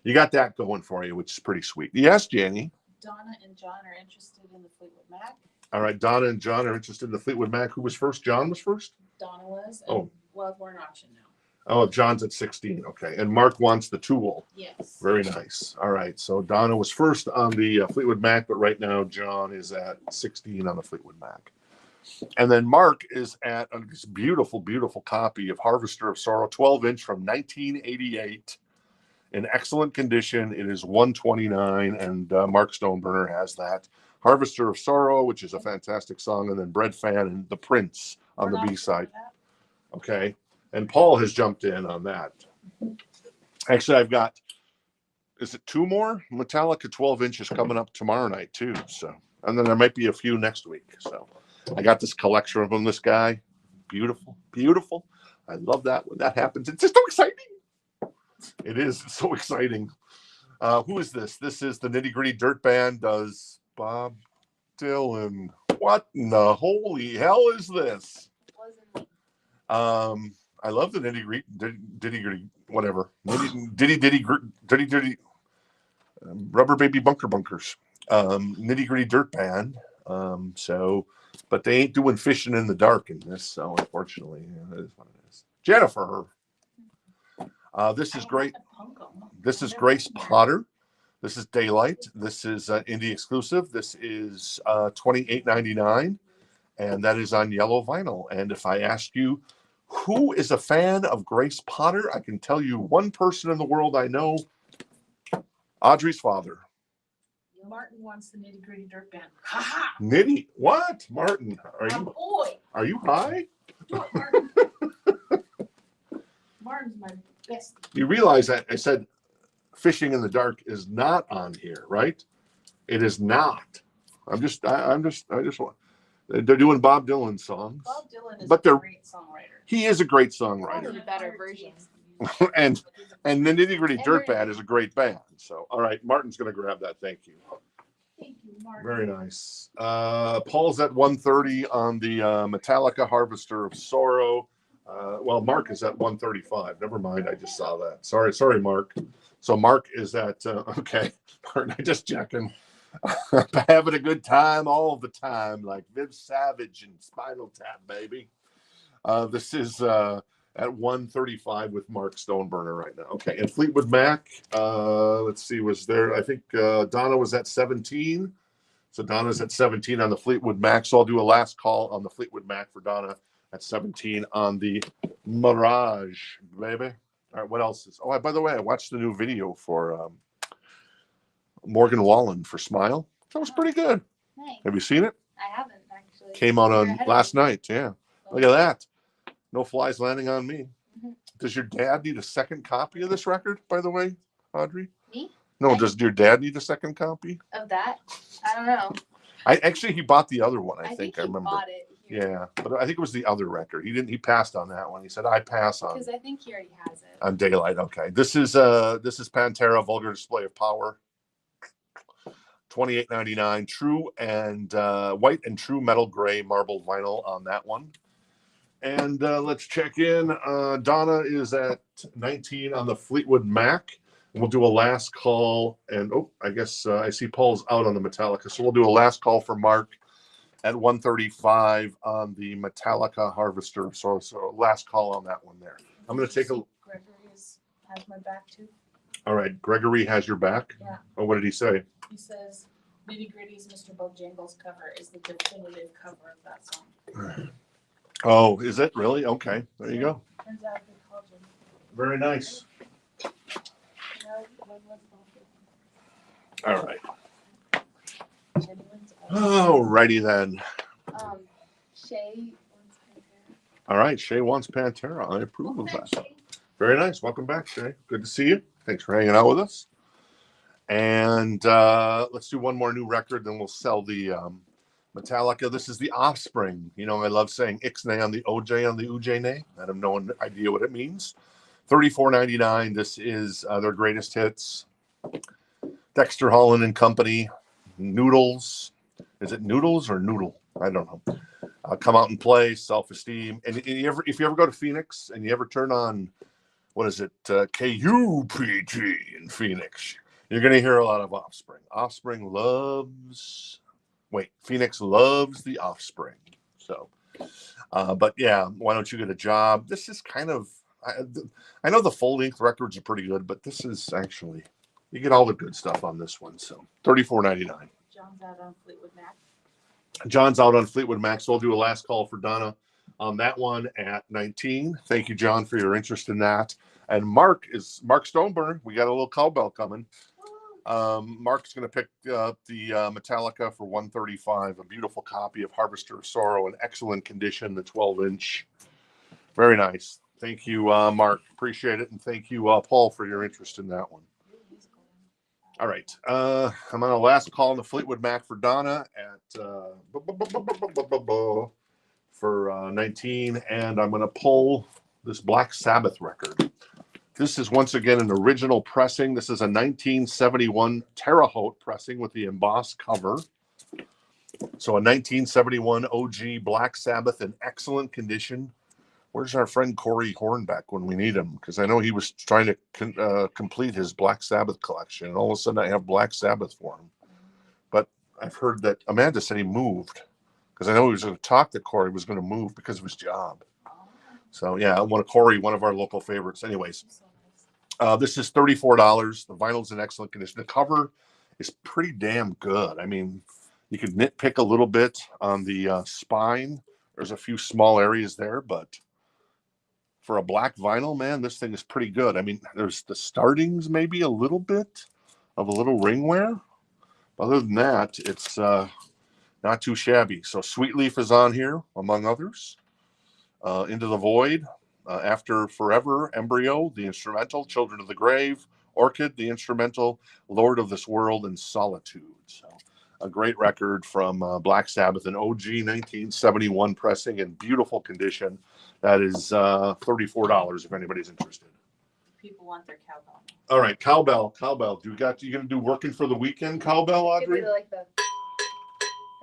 you got that going for you, which is pretty sweet. Yes, Jenny? Donna and John are interested in the Fleetwood Mac. All right, Donna and John are interested in the Fleetwood Mac. Who was first? John was first? Donna was. Oh. And well, we're an auction now. Oh, John's at 16. Okay. And Mark wants the Tool. Yes. Very nice. All right. So Donna was first on the Fleetwood Mac, but right now John is at 16 on the Fleetwood Mac. And then Mark is at this beautiful, beautiful copy of Harvester of Sorrow, 12-inch from 1988. In excellent condition. It is 129, and Mark Stoneburner has that. Harvester of Sorrow, which is a fantastic song, and then Bread Fan and The Prince on the B side. Okay. And Paul has jumped in on that. Actually, I've got, is it 2 more? Metallica 12-inch is coming up tomorrow night, too. So, and then there might be a few next week. So I got this collection of them, this guy. Beautiful, beautiful. I love that when that happens. It's just so exciting. It is so exciting. Who is this? This is the Nitty Gritty Dirt Band. Does Bob Dylan. What in the holy hell is this? I love the Nitty Gritty, whatever. Ditty, Rubber Baby Bunker Bunkers. Nitty Gritty Dirt Band. So, but they ain't doing fishing in the dark in this. So, unfortunately, that is what it is. Jennifer. This is great. This is Grace Potter. This is Daylight. This is indie exclusive. This is $28.99, and that is on yellow vinyl. And if I ask you, who is a fan of Grace Potter, I can tell you one person in the world I know, Audrey's father. Martin wants the Nitty Gritty Dirt Band. Ha ha! Nitty? What? Martin, are you high? Martin. Martin's my bestie. You realize that I said fishing in the dark is not on here, right? It is not. I just want. They're doing Bob Dylan songs. Bob Dylan is but a great songwriter. He is a great One songwriter. of the better versions. and the Nitty Gritty Dirt Band is a great band. So, all right, Martin's going to grab that. Thank you. Thank you, Martin. Very nice. Paul's at 130 on the Metallica Harvester of Sorrow. Well, Mark is at 135. Never mind. I just saw that. Sorry, Mark. So Mark is at, okay. Martin, I just checking. Having a good time all the time, like Viv Savage and Spinal Tap, baby. This is at 135 with Mark Stoneburner right now. Okay, and Fleetwood Mac, let's see, was there, I think Donna was at 17. So Donna's at 17 on the Fleetwood Mac. So I'll do a last call on the Fleetwood Mac for Donna at 17 on the Mirage, baby. All right, what else is, oh, by the way, I watched the new video for Morgan Wallen for Smile. That was pretty good. Nice. Have you seen it? I haven't actually. Came out You're on ahead of last me. night. Yeah. Look at that. No flies landing on me. Mhm. Does your dad need a second copy of this record, by the way, Audrey? Me? No, does your dad need a second copy? Of that? I don't know. He bought the other one, I think I he remember. bought it here. Yeah, but I think it was the other record. He passed on that one. He said, I pass on Because I think he already has it. on Daylight. Okay. This is Pantera Vulgar Display of Power. $28.99, true and white and true metal gray marbled vinyl on that one. And let's check in. Donna is at 19 on the Fleetwood Mac. And we'll do a last call. And I guess I see Paul's out on the Metallica. So we'll do a last call for Mark at 135 on the Metallica Harvester. So last call on that one there. I'm going to take a. Gregory has my back too. All right. Gregory has your back? Yeah. Oh, what did he say? He says Nitty Gritty's Mr. Bojangles cover is the definitive cover of that song. Oh, is it really? Okay. There you go. Turns out they called him. Very nice. All right. All righty then. Shay wants Pantera. All right. Shay wants Pantera. I approve of that. Very nice. Welcome back, Shay. Good to see you. Thanks for hanging out with us. And let's do one more new record, then we'll sell the Metallica. This is The Offspring. You know, I love saying Ixnay on the OJ on the Ujene. I have no idea what it means. $34.99. This is their greatest hits. Dexter Holland and Company. Noodles. Is it Noodles or Noodle? I don't know. Come out and play. Self-Esteem. And if you ever go to Phoenix and you ever turn on, what is it? KUPT in Phoenix. You're going to hear a lot of Offspring. Offspring loves Wait, Phoenix loves the Offspring. So, but yeah, why don't you get a job? This is kind of, I know the full length records are pretty good, but this is actually, you get all the good stuff on this one. So $34.99. John's out on Fleetwood Mac. John's out on Fleetwood Mac, so I'll do a last call for Donna on that one at 19. Thank you, John, for your interest in that. And Mark Stoneburn. We got a little cowbell coming. Mark's going to pick up the Metallica for $135. A beautiful copy of Harvester of Sorrow in excellent condition, the 12-inch. Very nice. Thank you, Mark. Appreciate it, and thank you, Paul, for your interest in that one. All right. I'm on a last call on the Fleetwood Mac for Donna at for 19, and I'm going to pull this Black Sabbath record. This is once again an original pressing. This is a 1971 Terre Haute pressing with the embossed cover. So a 1971 OG Black Sabbath in excellent condition. Where's our friend Corey Hornbeck when we need him? Because I know he was trying to complete his Black Sabbath collection, and all of a sudden I have Black Sabbath for him. But I've heard that Amanda said he moved, because I know he was going to talk that Corey was going to move because of his job. So yeah, one of our local favorites. Anyways, this is $34. The vinyl's in excellent condition. The cover is pretty damn good. I mean, you could nitpick a little bit on the spine. There's a few small areas there, but for a black vinyl, man, this thing is pretty good. I mean, there's the startings, maybe a little bit of a little ring wear. Other than that, it's not too shabby. So Sweet Leaf is on here, among others. Into the Void, After Forever, Embryo, the instrumental, Children of the Grave, Orchid, the instrumental, Lord of this World, and Solitude. So a great record from Black Sabbath, an OG 1971 pressing in beautiful condition. That is $34 if anybody's interested. People want their cowbell. All right, cowbell. You gonna do Working for the Weekend cowbell, Audrey? Like the.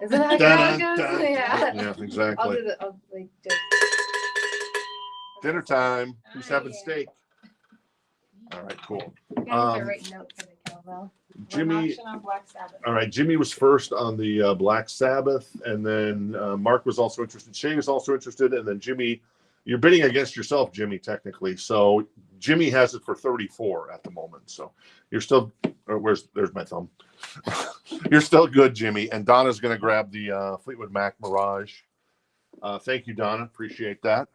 Isn't that how it goes? Yeah. Yeah, exactly. I'll like just. Dinner time. Who's having steak? All right, cool. You gotta get the right note for the cowbell. Jimmy. On Black Sabbath. All right, Jimmy was first on the Black Sabbath, and then Mark was also interested. Shay was also interested, and then Jimmy, you're bidding against yourself, Jimmy, technically. So Jimmy has it for 34 at the moment. So you're still. There's my thumb. You're still good, Jimmy. And Donna's going to grab the Fleetwood Mac Mirage. Thank you, Donna. Appreciate that.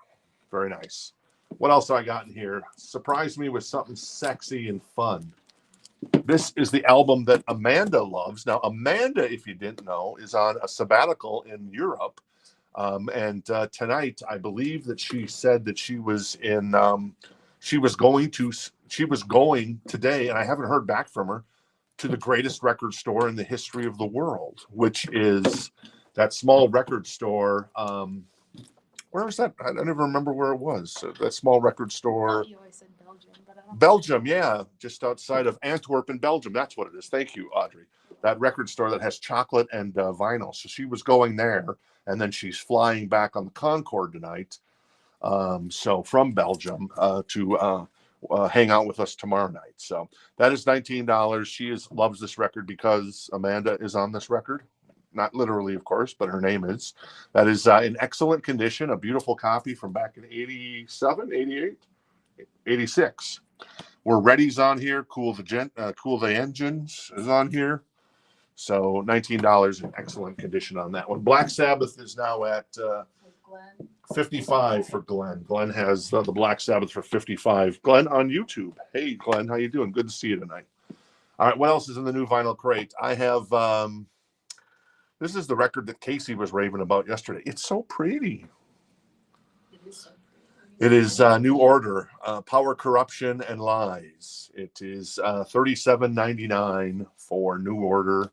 Very nice. What else I got in here? Surprised me with something sexy and fun. This is the album that Amanda loves. Now, Amanda, if you didn't know, is on a sabbatical in Europe. And tonight, I believe that she said that she was in, she was going today, and I haven't heard back from her, to the greatest record store in the history of the world, which is that small record store. Where was that? I don't even remember where it was. That small record store. You always said Belgium, but I don't Belgium, yeah, just outside of Antwerp in Belgium. That's what it is. Thank you, Audrey. That record store that has chocolate and vinyl. So she was going there, and then she's flying back on the Concorde tonight. So from Belgium to hang out with us tomorrow night. So that is $19. She loves this record because Amanda is on this record. Not literally, of course, but her name is. That is in excellent condition, a beautiful copy from back in 87, 88, 86. We're Ready's on here. Cool the Engines is on here. So $19 in excellent condition on that one. Black Sabbath is now at 55 for Glenn. Glenn has the Black Sabbath for 55. Glenn on YouTube. Hey, Glenn, how you doing? Good to see you tonight. All right, what else is in the new vinyl crate? I have... this is the record that Casey was raving about yesterday. It's so pretty. It is New Order, Power, Corruption, and Lies. It is $37.99 for New Order.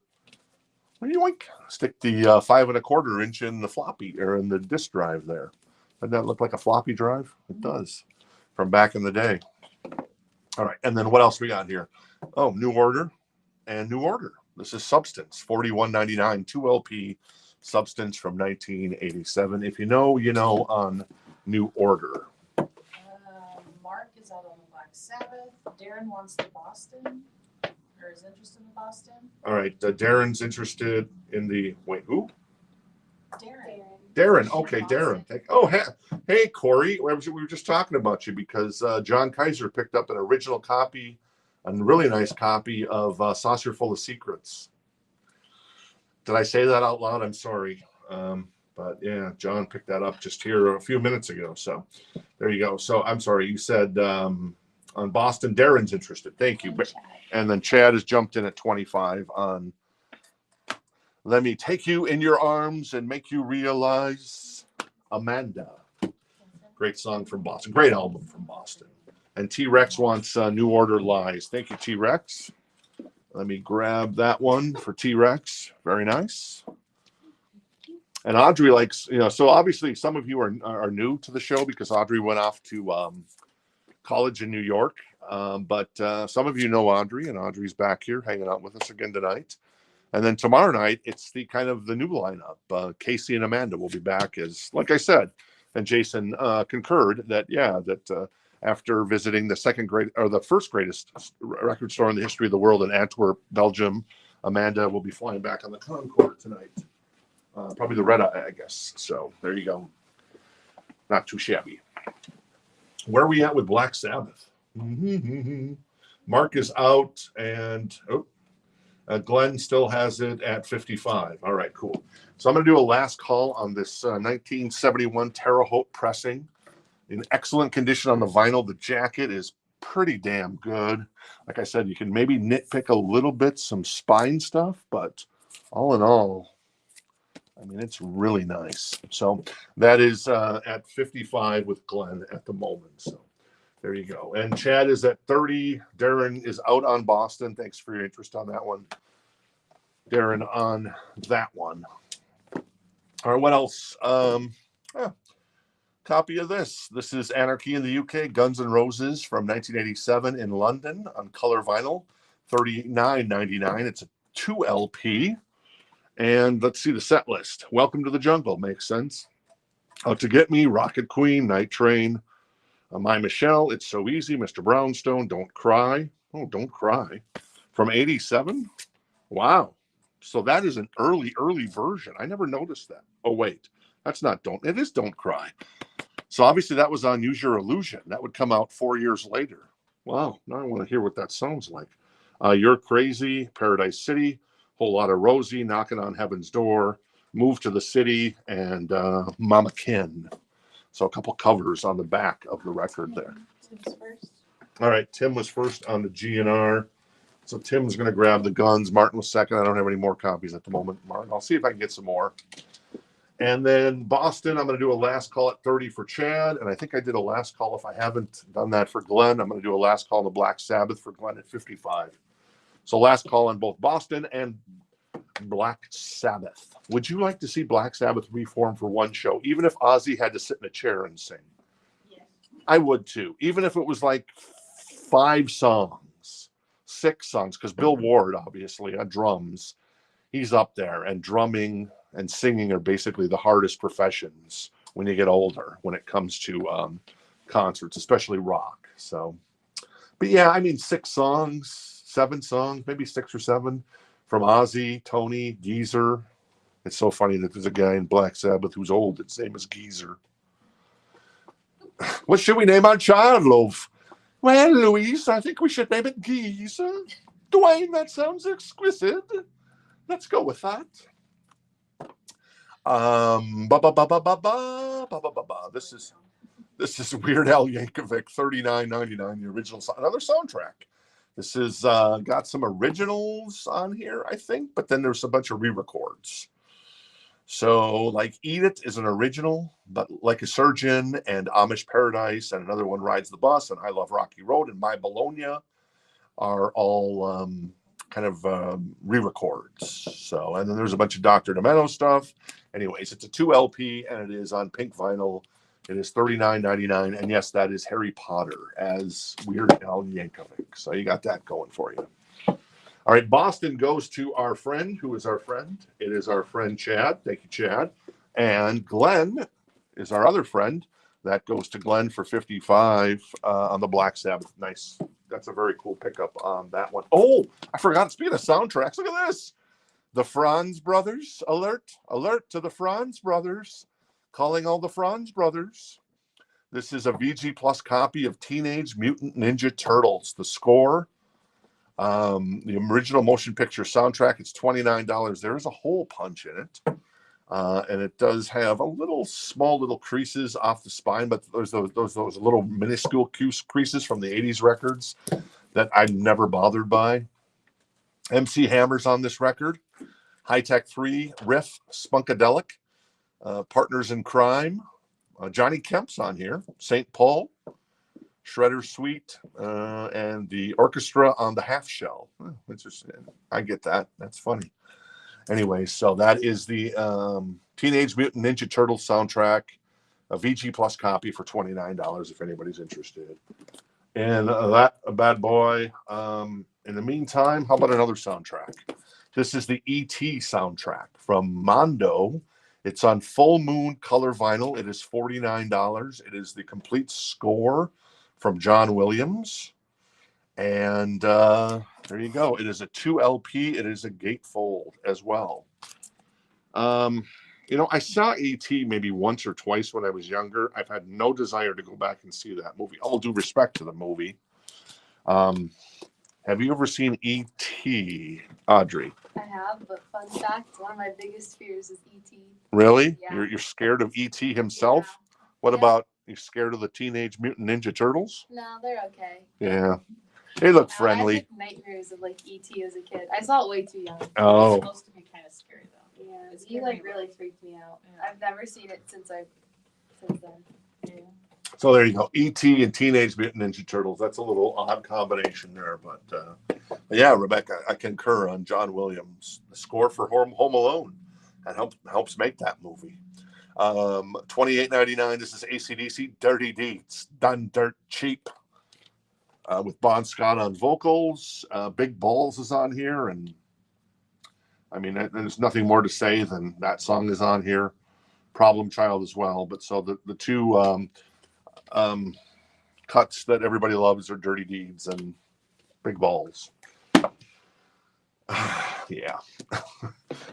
Yoink. Stick the 5 1/4 inch in the floppy or in the disk drive there. Doesn't that look like a floppy drive? It does. From back in the day. All right, and then what else we got here? Oh, New Order and New Order. This is Substance, $41.99, 2 LP Substance from 1987. If you know, you know on New Order. Mark is out on the Black Sabbath. Darren wants the Boston. or is interested in Boston. All right. Darren's interested in the, wait, who? Darren. Darren. Okay, Darren. Oh, hey, Corey. We were just talking about you because John Kaiser picked up an original copy, a really nice copy of Saucer Full of Secrets. Did I say that out loud? I'm sorry. But yeah, John picked that up just here a few minutes ago. So there you go. So I'm sorry. You said on Boston, Darren's interested. Thank you. And then Chad has jumped in at 25 on Let Me Take You in Your Arms and Make You Realize, Amanda. Great song from Boston. Great album from Boston. And T-Rex wants New Order Lies. Thank you, T-Rex. Let me grab that one for T-Rex. Very nice. And Audrey likes, so obviously some of you are new to the show because Audrey went off to college in New York. But some of you know Audrey, and Audrey's back here hanging out with us again tonight. And then tomorrow night, it's the new lineup. Casey and Amanda will be back as, like I said, and Jason concurred that after visiting the first greatest record store in the history of the world in Antwerp, Belgium, Amanda will be flying back on the Concorde tonight. Probably the red eye, I guess. So there you go. Not too shabby. Where are we at with Black Sabbath? Mark is out, and Glenn still has it at 55. All right, cool. So I'm going to do a last call on this 1971 Terre Haute pressing. In excellent condition on the vinyl. The jacket is pretty damn good. Like I said, you can maybe nitpick a little bit, some spine stuff, but all in all, I mean, it's really nice. So that is at 55 with Glenn at the moment. So there you go. And Chad is at 30. Darren is out on Boston. Thanks for your interest on that one. Darren on that one. All right, what else? Copy of this. This is Anarchy in the UK, Guns N' Roses from 1987 in London on color vinyl, $39.99. It's a 2 LP. And let's see the set list. Welcome to the Jungle, makes sense. Out to Get Me, Rocket Queen, Night Train, My Michelle, It's So Easy, Mr. Brownstone, Don't Cry. Oh, Don't Cry. From 87? Wow. So that is an early version. I never noticed that. Oh, wait. That's not it is Don't Cry. So obviously that was on Use Your Illusion. That would come out 4 years later. Wow. Now I want to hear what that sounds like. You're Crazy, Paradise City, Whole Lot of Rosie, Knocking on Heaven's Door, Move to the City, and Mama Ken. So a couple covers on the back of the record there. Tim's first. All right, Tim was first on the GNR. So Tim's going to grab the guns. Martin was second. I don't have any more copies at the moment, Martin. I'll see if I can get some more. And then Boston, I'm going to do a last call at 30 for Chad. And I think I did a last call. If I haven't done that for Glenn, I'm going to do a last call on the Black Sabbath for Glenn at 55. So last call on both Boston and Black Sabbath. Would you like to see Black Sabbath reform for one show, even if Ozzy had to sit in a chair and sing? Yes. I would too, even if it was like 5 songs, 6 songs, because Bill Ward, obviously, on drums, he's up there, and drumming and singing are basically the hardest professions when you get older, when it comes to concerts, especially rock. So, but yeah, I mean, 6 songs, 7 songs, maybe 6 or 7 from Ozzy, Tony, Geezer. It's so funny that there's a guy in Black Sabbath who's old. His name is Geezer. What should we name our child, love? Well, Louise, I think we should name it Geezer. Dwayne, that sounds exquisite. Let's go with that. This is Weird Al Yankovic, $39.99, the original, another soundtrack. This is got some originals on here, I think, but then there's a bunch of re-records. So, like Eat It is an original, but Like a Surgeon and Amish Paradise and another one, Rides the Bus, and I Love Rocky Road and My Bologna are all kind of re-records. So, and then there's a bunch of Dr. Demento stuff. Anyways, it's a 2 LP and it is on pink vinyl. It is $39.99, and yes, that is Harry Potter as Weird Al Yankovic. So you got that going for you. All right, Boston goes to our friend. Who is our friend? It is our friend Chad. Thank you, Chad. And Glenn is our other friend. That goes to Glenn for 55 on the Black Sabbath. Nice that's a very cool pickup on that one. Oh, I forgot. Speaking of soundtracks, look at this. The Franz Brothers. Alert to the Franz Brothers. Calling all the Franz Brothers. This is a VG Plus copy of Teenage Mutant Ninja Turtles. The score, the original motion picture soundtrack, it's $29. There is a hole punch in it. And it does have a small little creases off the spine, but there's those little minuscule creases from the 80s records that I'm never bothered by. MC Hammer's on this record. High Tech 3, Riff, Spunkadelic, Partners in Crime. Johnny Kemp's on here. St. Paul, Shredder Suite, and the orchestra on the half shell. Interesting. I get that. That's funny. Anyway, so that is the Teenage Mutant Ninja Turtles soundtrack, a VG Plus copy for $29 if anybody's interested. And that a bad boy. In the meantime, how about another soundtrack? This is the E.T. soundtrack from Mondo. It's on full moon color vinyl. It is $49. It is the complete score from John Williams. And there you go. It is a 2 LP. It is a gatefold as well. I saw E.T. maybe once or twice when I was younger. I've had no desire to go back and see that movie. All due respect to the movie. Have you ever seen E.T., Audrey? I have, but fun fact, one of my biggest fears is E.T. Really? Yeah. You're scared of E.T. himself? Yeah. What Yeah. about, you scared of the Teenage Mutant Ninja Turtles? No, they're okay. Yeah. They look I friendly. had nightmares of E.T. as a kid. I saw it way too young. Oh. It's supposed to be kind of scary though. Yeah, It's he scary. really freaked me out. Yeah. I've never seen it since then. Yeah. So there you go. E.T. and Teenage Mutant Ninja Turtles. That's a little odd combination there. But yeah, Rebecca, I concur on John Williams. The score for Home Alone. That helps make that movie. $28.99. This is AC/DC. Dirty Deeds. Done dirt cheap. With Bon Scott on vocals. Big Balls is on here. And I mean, there's nothing more to say than that song is on here. Problem Child as well. But so the two cuts that everybody loves are Dirty Deeds and Big Balls. Yeah.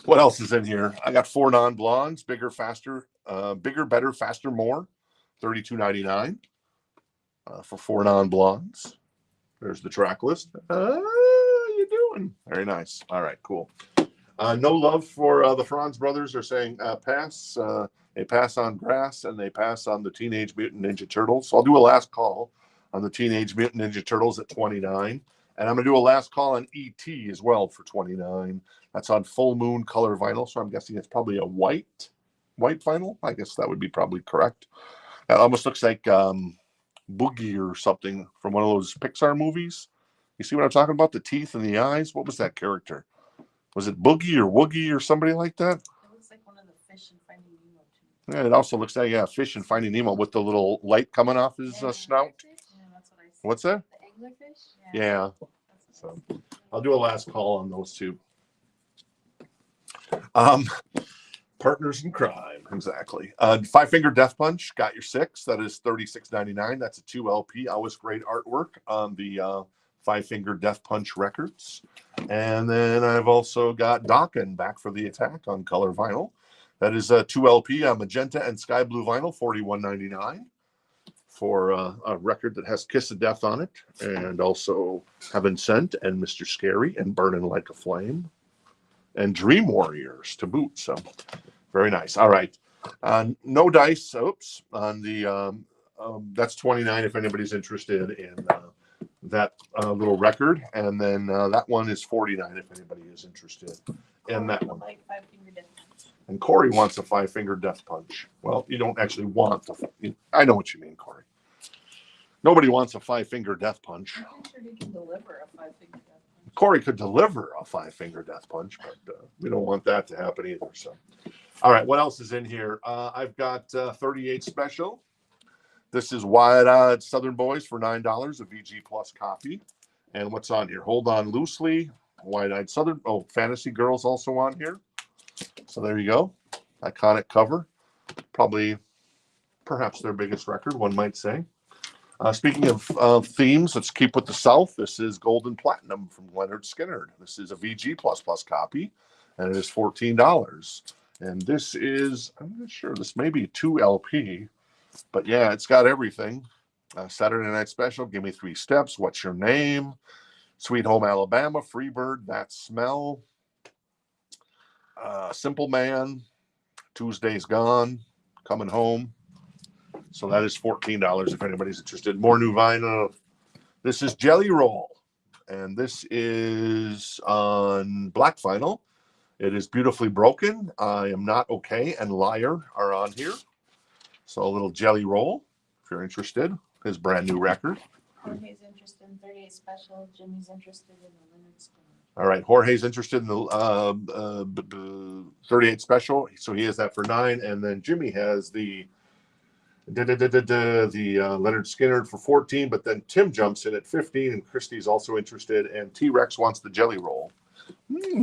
What else is in here? I got 4 non-blondes, bigger, better, faster, more. $32.99 for 4 non-blondes. There's the track list. How you doing? Very nice. All right, cool. No love for the Franz brothers. Are saying pass. They pass on Grass and they pass on the Teenage Mutant Ninja Turtles. So I'll do a last call on the Teenage Mutant Ninja Turtles at $29. And I'm going to do a last call on E.T. as well for $29. That's on full moon color vinyl. So I'm guessing it's probably a white vinyl. I guess that would be probably correct. It almost looks like Boogie or something from one of those Pixar movies. You see what I'm talking about? The teeth and the eyes. What was that character? Was it Boogie or Woogie or somebody like that? It looks like one of the fish in Finding Nemo too. Yeah, it also looks like fish in Finding Nemo with the little light coming off his snout. Yeah, that's what I see. What's that? The anglerfish? Yeah. So I'll do a last call on those two. Partners in Crime, exactly. 5 Finger Death Punch, got your 6. That is $36.99. That's a 2 LP. Always great artwork on the 5 Finger Death Punch records. And then I've also got Dokken back for the attack on color vinyl. That is a 2 LP on magenta and sky blue vinyl, $41.99 for a record that has Kiss of Death on it, and also Heaven Sent and Mr. Scary and Burning Like a Flame and Dream Warriors to boot. So very nice. All right. No dice. Oops. On the that's $29 if anybody's interested in that little record, and then that one is $49 if anybody is interested in that one. Like 5 Finger Death Punch. And Corey wants a 5 Finger Death Punch. Well, you don't actually want I know what you mean, Corey. Nobody wants a 5 Finger Death Punch. I'm pretty sure he can deliver a 5 Finger Death Punch. Corey could deliver a 5 Finger Death Punch, but we don't want that to happen either. So, all right, what else is in here? I've got 38 Special. This is Wide Eyed Southern Boys for $9, a VG Plus copy. And what's on here? Hold On Loosely, Wide Eyed Southern. Oh, Fantasy Girls also on here. So there you go. Iconic cover. Probably, perhaps their biggest record, one might say. Speaking of themes, let's keep with the South. This is Golden Platinum from Leonard Skinner. This is a VG++ copy, and it is $14. And this is, I'm not sure, this may be 2 LP, but yeah, it's got everything. Saturday Night Special, Give Me 3 Steps, What's Your Name, Sweet Home Alabama, Freebird, That Smell, Simple Man, Tuesday's Gone, Coming Home. So that is $14 if anybody's interested. More new vinyl. This is Jelly Roll, and this is on black vinyl. It is Beautifully Broken, I Am Not Okay, and Liar are on here. So a little Jelly Roll, if you're interested. His brand new record. Jorge's interested in 38 Special. Jimmy's interested in the Leonard Skinner. All right, Jorge's interested in the 38 Special, so he has that for $9, and then Jimmy has the Leonard Skinner for $14, but then Tim jumps in at $15, and Christy's also interested, and T-Rex wants the Jelly Roll.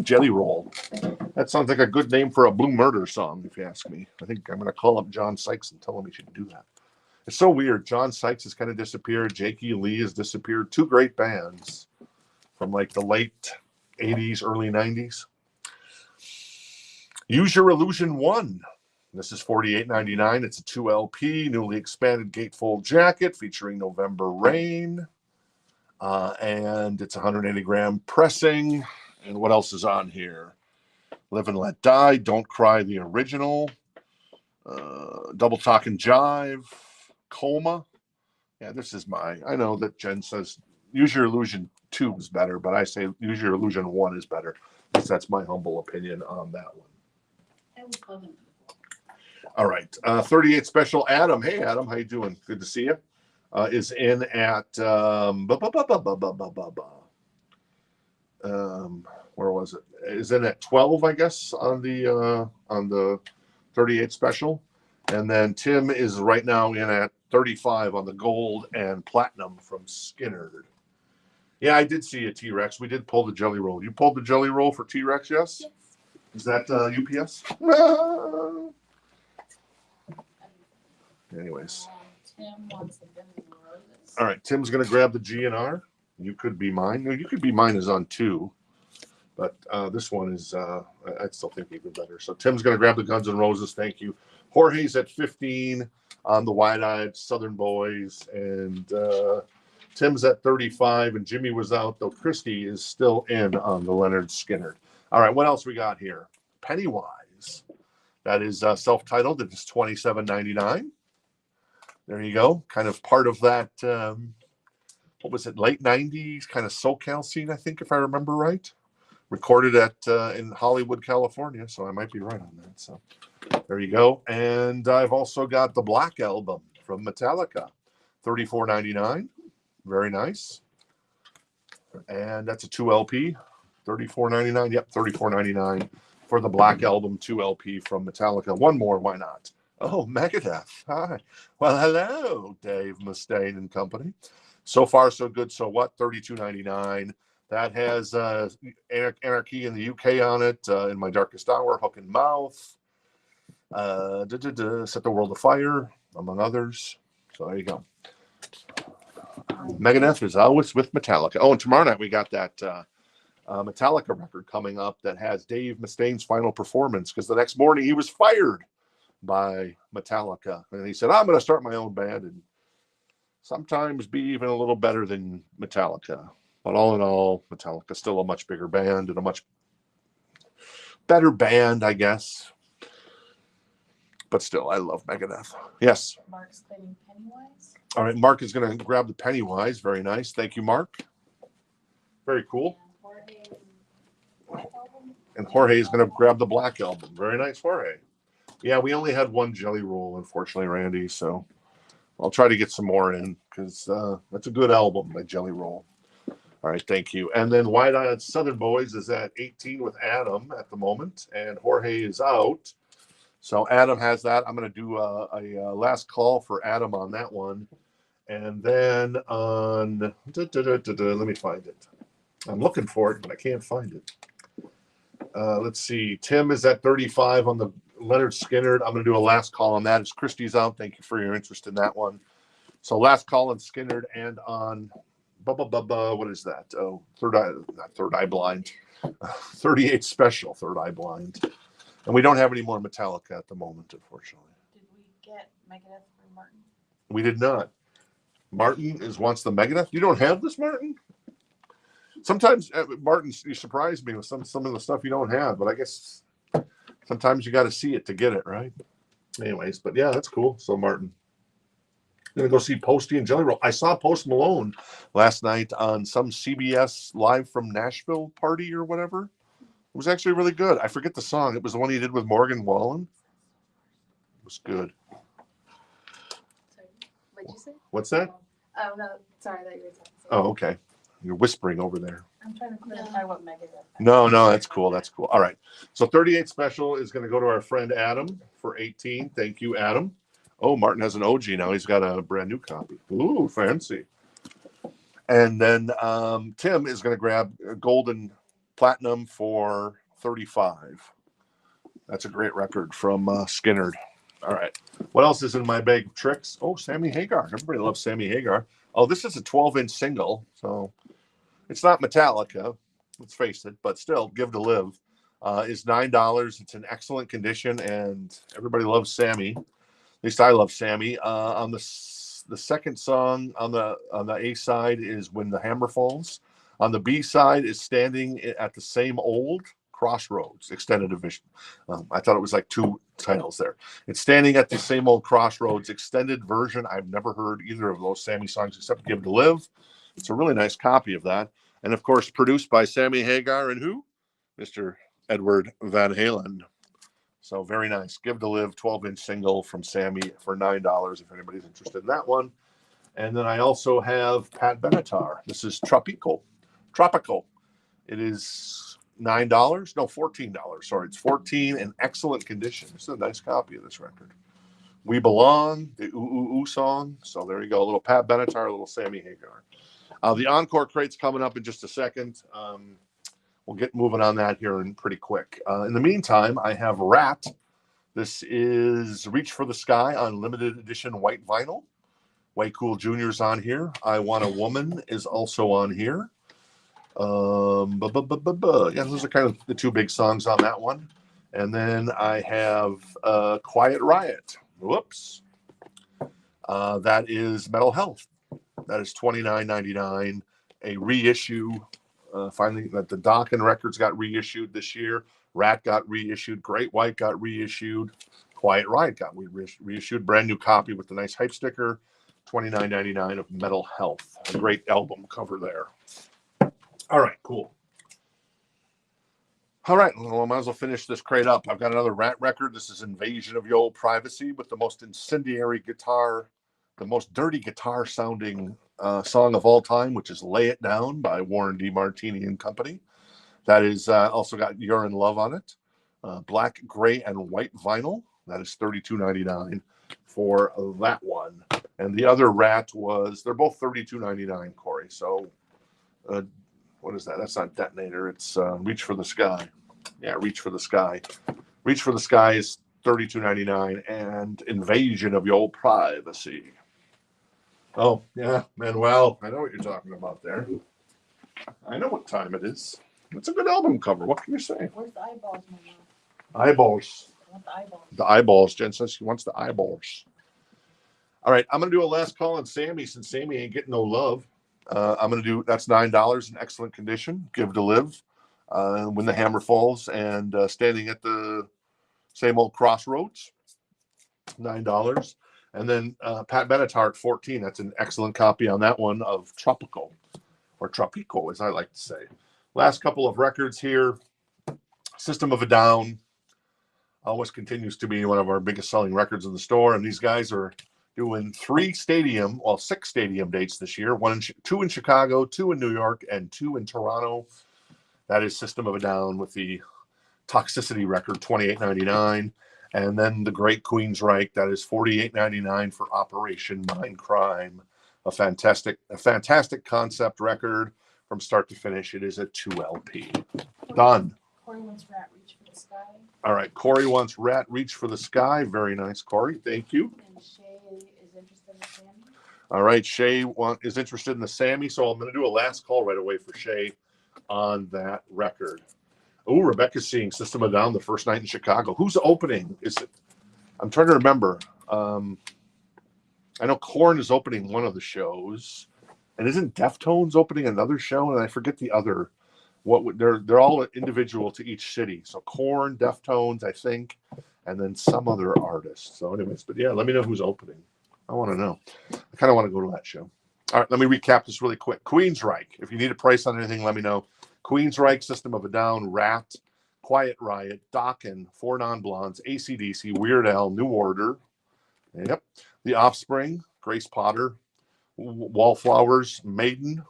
Jelly Roll. That sounds like a good name for a Blue Murder song, if you ask me. I think I'm going to call up John Sykes and tell him he should do that. It's so weird. John Sykes has kind of disappeared. Jakey Lee has disappeared. 2 great bands from like the late 80s, early 90s. Use Your Illusion 1. This is $48.99. It's a 2 LP, newly expanded gatefold jacket featuring November Rain. And it's 180 gram pressing. And what else is on here? Live and Let Die, Don't Cry, the original. Double Talk and Jive. Coma. Yeah, this is I know that Jen says Use Your Illusion 2 is better, but I say Use Your Illusion 1 is better. That's my humble opinion on that one. I would call him. All right. 38 Special Adam. Hey, Adam. How you doing? Good to see you. Is in at where was it? Is in at 12, I guess, on the 38 Special. And then Tim is right now in at 35 on the gold and platinum from Skinner. Yeah, I did see a T-Rex. We did pull the Jelly Roll. You pulled the Jelly Roll for T-Rex, yes? Yes. Is that UPS? Anyways. Tim wants the Guns N' Roses. All right, Tim's going to grab the GNR. You could be mine. No, You Could Be Mine is on 2. But this one is, I still think even better. So Tim's going to grab the Guns N' Roses. Thank you. Jorge's at 15 on the Wide-Eyed Southern Boys. And Tim's at 35. And Jimmy was out, though Christy is still in on the Leonard Skinner. All right, what else we got here? Pennywise. That is self-titled. It is $27.99. There you go. Kind of part of that, what was it, late 90s kind of SoCal scene, I think, if I remember right. Recorded at in Hollywood, California, so I might be right on that. So there you go. And I've also got the Black Album from Metallica, $34.99. Very nice. And that's a 2 LP, $34.99. Yep, $34.99 for the Black Album 2 LP from Metallica. One more, why not? Oh, Megadeth. Hi. Well, hello, Dave Mustaine and company. So far, so good. So what? $32.99. That has Anarchy in the UK on it. In My Darkest Hour, Hook and Mouth. Set the World afire, among others. So there you go. Megadeth is always with Metallica. Oh, and tomorrow night we got that Metallica record coming up that has Dave Mustaine's final performance, because the next morning he was fired by Metallica. And he said, I'm going to start my own band and sometimes be even a little better than Metallica. But all in all, Metallica's still a much bigger band and a much better band, I guess. But still, I love Megadeth. Yes. Mark's claiming Pennywise. All right, Mark is going to grab the Pennywise. Very nice. Thank you, Mark. Very cool. And Jorge is going to grab the Black Album. Very nice, Jorge. Yeah, we only had one Jelly Roll, unfortunately, Randy. So I'll try to get some more in, because that's a good album by Jelly Roll. All right, thank you. And then Wide-Eyed Southern Boys is at 18 with Adam at the moment, and Jorge is out. So Adam has that. I'm going to do a last call for Adam on that one. And then on, let me find it. I'm looking for it, but I can't find it. Let's see. Tim is at 35 on the Leonard Skinner. I'm going to do a last call on that. As Christy's out, thank you for your interest in that one. So last call on Skinner and on what is that? Oh, not third eye blind. 38 special, third eye blind. And we don't have any more Metallica at the moment, unfortunately. Did we get Megadeth for Martin? We did not. Martin wants the Megadeth. You don't have this, Martin? Sometimes, Martin, you surprise me with some of the stuff you don't have, but I guess sometimes you got to see it to get it, right? Anyways, but yeah, that's cool. So Martin. Gonna go see Posty and Jelly Roll. I saw Post Malone last night on some CBS Live from Nashville party or whatever. It was actually really good. I forget the song. It was the one he did with Morgan Wallen. It was good. Sorry. What'd you say? What's that? Oh, no. Sorry, I thought you were talking. Oh, okay. You're whispering over there. I'm trying to clarify what Megadeth. No, that's cool. That's cool. All right. So 38 special is going to go to our friend Adam for 18. Thank you, Adam. Oh, Martin has an OG now. He's got a brand new copy. Ooh, fancy. And then Tim is going to grab a golden platinum for 35. That's a great record from Skinner. All right. What else is in my bag of tricks? Oh, Sammy Hagar. Everybody loves Sammy Hagar. Oh, this is a 12-inch single. So it's not Metallica, let's face it, but still, Give to Live is $9. It's in excellent condition, and everybody loves Sammy. At least I love Sammy. On the second song on the A side is When the Hammer Falls. On the B side is Standing at the Same Old Crossroads, extended edition. I thought it was like two titles there. It's Standing at the Same Old Crossroads, extended version. I've never heard either of those Sammy songs except Give to Live. It's a really nice copy of that. And of course, produced by Sammy Hagar and who? Mr. Edward Van Halen. So very nice. Give to Live, 12-inch single from Sammy for $9 if anybody's interested in that one. And then I also have Pat Benatar. This is Tropical. It is $9. No, $14. Sorry, it's $14 in excellent condition. This is a nice copy of this record. We Belong, the Ooh Ooh Ooh song. So there you go. A little Pat Benatar, a little Sammy Hagar. The Encore crate's coming up in just a second. We'll get moving on that here and pretty quick. In the meantime, I have Rat. This is Reach for the Sky on limited edition white vinyl. Way Cool Jr.'s on here. I Want a Woman is also on here. Yeah, those are kind of the two big songs on that one. And then I have Quiet Riot. Whoops. That is Metal Health. That is $29.99. A reissue. Finally, that the Dokken records got reissued this year. Rat got reissued. Great White got reissued. Quiet Riot got reissued. Brand new copy with the nice hype sticker. $29.99 of Metal Health. A great album cover there. All right, cool. All right, well, I might as well finish this crate up. I've got another Rat record. This is Invasion of Your Old Privacy with the most incendiary guitar, the most dirty guitar sounding song of all time, which is Lay It Down by Warren D. Martini and Company. That is also got You're in Love on it. Black, gray, and white vinyl. That is $32.99 for that one. And the other Rat was, they're both $32.99, Corey. So what is that? That's not Detonator. It's Reach for the Sky. Yeah, Reach for the Sky. Reach for the Sky is $32.99, and Invasion of Your Old Privacy. Oh, yeah, Manuel. I know what you're talking about there. I know what time it is. It's a good album cover. What can you say? Where's the eyeballs, Manuel? Eyeballs. I want the eyeballs. The eyeballs. Jen says she wants the eyeballs. All right, I'm going to do a last call on Sammy since Sammy ain't getting no love. I'm going to do, that's $9 in excellent condition. Give to Live. When the Hammer Falls and Standing at the Same Old Crossroads. $9. And then Pat Benatar at 14. That's an excellent copy on that one of Tropical, or Tropico, as I like to say. Last couple of records here. System of a Down always continues to be one of our biggest selling records in the store. And these guys are doing 6 stadium dates this year. 2 in Chicago, 2 in New York, and 2 in Toronto. That is System of a Down with the Toxicity record, $28.99. And then the Great Queensryche, that is $48.99 for Operation Mindcrime. A fantastic concept record from start to finish. It is a 2 LP. Done. Corey wants Rat Reach for the Sky. All right. Corey wants Rat Reach for the Sky. Very nice, Corey. Thank you. And Shay is interested in Sammy. All right, Shay is interested in the Sammy, so I'm going to do a last call right away for Shay on that record. Oh, Rebecca's seeing System of a Down the first night in Chicago. Who's opening? Is it? I'm trying to remember. I know Korn is opening one of the shows, and isn't Deftones opening another show? And I forget the other. They're all individual to each city. So Korn, Deftones, I think, and then some other artist. So, anyways, but yeah, let me know who's opening. I want to know. I kind of want to go to that show. All right, let me recap this really quick. Queensryche. If you need a price on anything, let me know. Queensryche, System of a Down, Rat, Quiet Riot, Dokken, Four Non-Blondes, AC/DC, Weird Al, New Order. Yep. The Offspring, Grace Potter, Wallflowers, Maiden,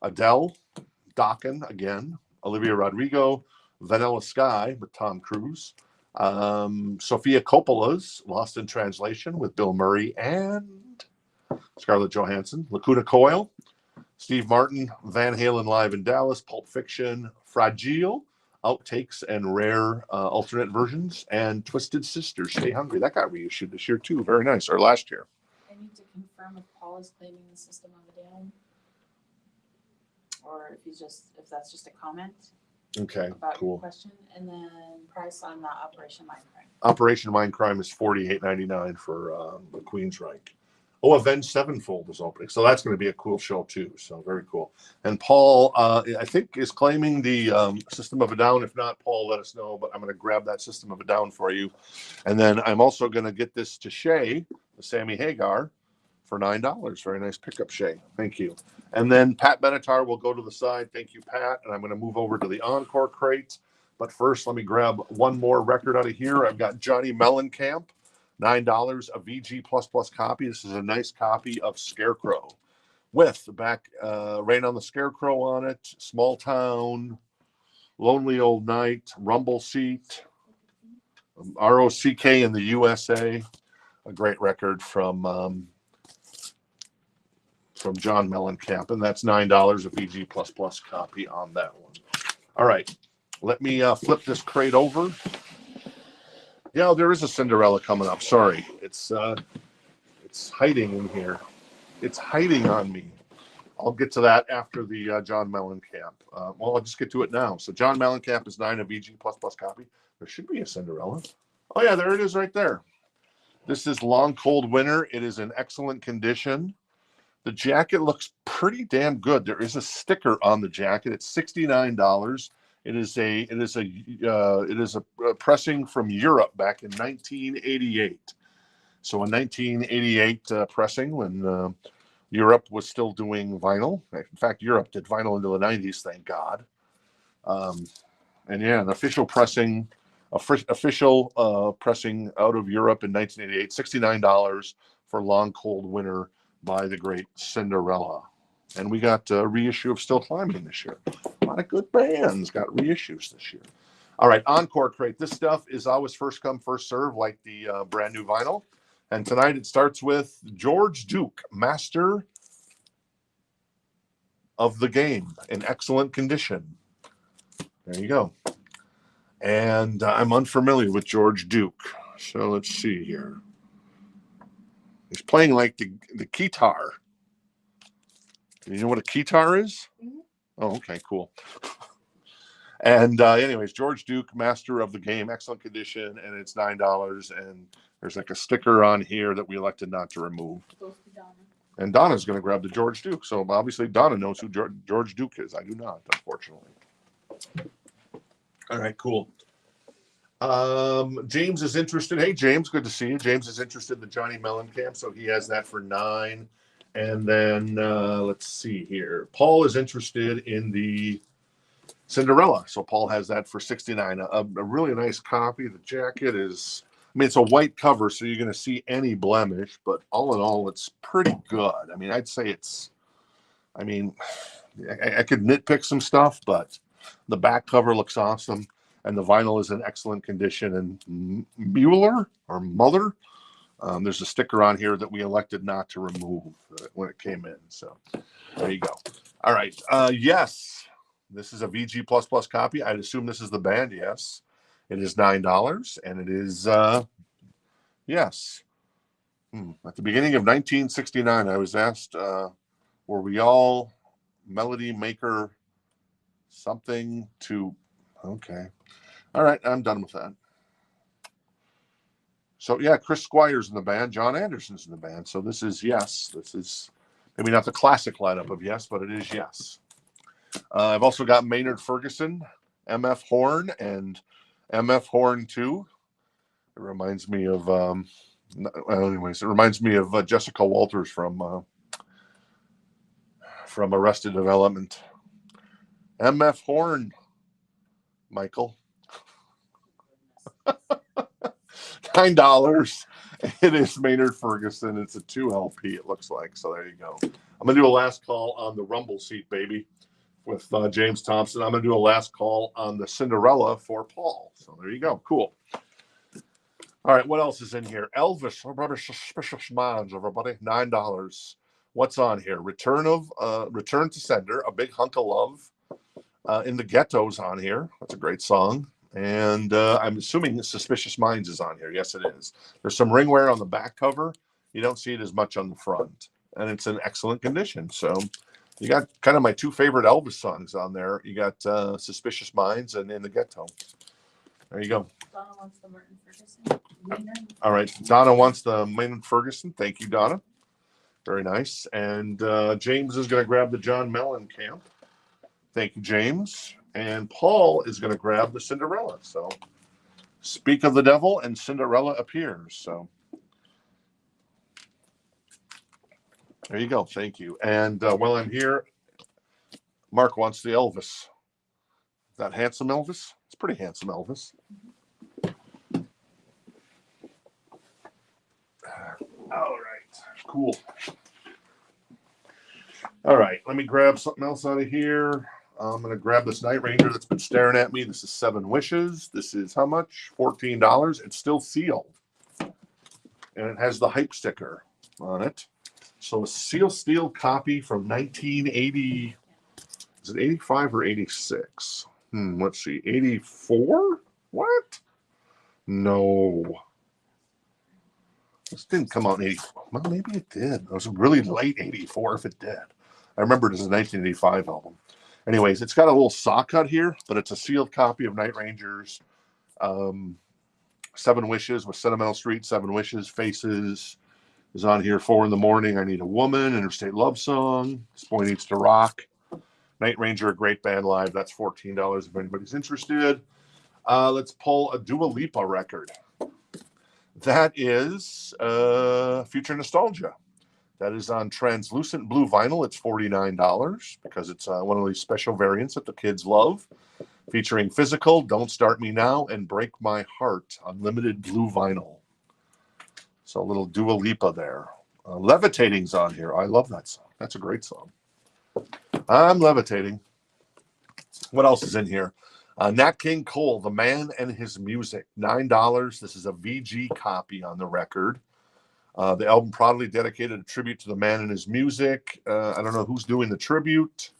Adele, Dokken again, Olivia Rodrigo, Vanilla Sky with Tom Cruise, Sofia Coppola's Lost in Translation with Bill Murray and Scarlett Johansson, Lacuna Coil, Steve Martin, Van Halen Live in Dallas, Pulp Fiction, Fragile, Outtakes and Rare alternate versions, and Twisted Sister, Stay Hungry. That got reissued this year too. Very nice, or last year. I need to confirm if Paul is claiming the System of a Down, or if that's just a comment. Okay, about cool. Your question, and then price on the Operation Mindcrime. Operation Mindcrime is $48.99 for the Queensryche. Oh, Avenged Sevenfold is opening, so that's going to be a cool show too. So very cool. And Paul, I think, is claiming the System of a Down. If not, Paul, let us know. But I'm going to grab that System of a Down for you, and then I'm also going to get this to Shay, the Sammy Hagar, for $9. Very nice pickup, Shay. Thank you. And then Pat Benatar will go to the side. Thank you, Pat. And I'm going to move over to the Encore crate. But first, let me grab one more record out of here. I've got Johnny Mellencamp, $9, a VG++ copy. This is a nice copy of Scarecrow with the back Rain on the Scarecrow on it, Small Town, Lonely Old Night, Rumble Seat, ROCK in the USA. A great record from John Mellencamp, and that's $9, a VG++ copy on that one. All right, let me flip this crate over. Yeah, there is a Cinderella coming up. Sorry, it's hiding in here. It's hiding on me. I'll get to that after the John Mellencamp. Well, I'll just get to it now. So John Mellencamp is $9, a VG++ copy. There should be a Cinderella. Oh yeah, there it is right there. This is Long Cold Winter. It is in excellent condition. The jacket looks pretty damn good. There is a sticker on the jacket. It's $69. It is a pressing from Europe back in 1988. So a 1988 pressing when Europe was still doing vinyl. In fact, Europe did vinyl into the 90s, thank God. And yeah, an official pressing pressing out of Europe in 1988, $69 for Long Cold Winter by the great Cinderella. And we got a reissue of Still Climbing this year. A lot of good bands got reissues this year. All right, Encore crate. This stuff is always first come, first serve, like the brand new vinyl. And tonight it starts with George Duke, Master of the Game, in excellent condition. There you go. And I'm unfamiliar with George Duke. So let's see here. He's playing like the guitar. You know what a guitar is? Mm-hmm. Oh, okay, cool. And anyways, George Duke, Master of the Game, excellent condition, and it's $9. And there's like a sticker on here that we elected not to remove. Goes to Donna. And Donna's going to grab the George Duke. So obviously Donna knows who George Duke is. I do not, unfortunately. All right, cool. James is interested. Hey, James, good to see you. James is interested in the Johnny Mellencamp, so he has that for $9. And then let's see here. Paul is interested in the Cinderella, so Paul has that for $69. A really nice copy. The jacket is, I mean, it's a white cover, so you're going to see any blemish, but all in all, it's pretty good. I mean, I'd say it's, I mean, I could nitpick some stuff, but the back cover looks awesome. And the vinyl is in excellent condition. And Mueller, there's a sticker on here that we elected not to remove when it came in. So there you go. All right. Yes, this is a VG++ copy. I'd assume this is the band. Yes, it is $9, and it is yes, At the beginning of 1969, I was asked, were we all melody maker something to... Okay. All right, I'm done with that. So, yeah, Chris Squire's in the band. John Anderson's in the band. So this is Yes. This is maybe not the classic lineup of Yes, but it is Yes. I've also got Maynard Ferguson, MF Horn, and MF Horn 2. It reminds me of... anyways, it reminds me of Jessica Walters from Arrested Development. MF Horn, Michael. $9. It is Maynard Ferguson. It's a 2 LP, it looks like. So there you go. I'm going to do a last call on the Rumble seat, baby, with James Thompson. I'm going to do a last call on the Cinderella for Paul. So there you go. Cool. All right, what else is in here? Elvis, everybody, Suspicious Minds, everybody, $9. What's on here? Return to Sender, A Big Hunk of Love. In the Ghetto's on here. That's a great song. And I'm assuming Suspicious Minds is on here. Yes, it is. There's some ringware on the back cover. You don't see it as much on the front. And it's in excellent condition. So you got kind of my 2 favorite Elvis songs on there. You got Suspicious Minds and In the Ghetto. There you go. Donna wants the Martin Ferguson. All right. Donna wants the Maynard Ferguson. Thank you, Donna. Very nice. And James is going to grab the John Mellencamp. Thank you, James. And Paul is going to grab the Cinderella. So speak of the devil and Cinderella appears. So there you go. Thank you. And while I'm here, Mark wants the Elvis. Is that handsome Elvis? It's pretty handsome Elvis. All right. Cool. All right. Let me grab something else out of here. I'm going to grab this Night Ranger that's been staring at me. This is 7 Wishes. This is how much? $14. It's still sealed. And it has the hype sticker on it. So a seal steel copy from 1980. Is it 85 or 86? Let's see. 84? What? No. This didn't come out in 84. Well, maybe it did. It was really late 84 if it did. I remember it as a 1985 album. Anyways, it's got a little saw cut here, but it's a sealed copy of Night Rangers. 7 Wishes with Sentimental Street, 7 Wishes, Faces is on here. 4 in the Morning, I Need a Woman, Interstate Love Song, This Boy Needs to Rock. Night Ranger, a great band live. That's $14 if anybody's interested. Let's pull a Dua Lipa record. That is Future Nostalgia. That is on translucent blue vinyl. It's $49 because it's one of these special variants that the kids love. Featuring Physical, Don't Start Me Now, and Break My Heart on limited blue vinyl. So a little Dua Lipa there. Levitating's on here. I love that song. That's a great song. I'm levitating. What else is in here? Nat King Cole, The Man and His Music, $9. This is a VG copy on the record. The album proudly dedicated a tribute to the man and his music. I don't know who's doing the tribute.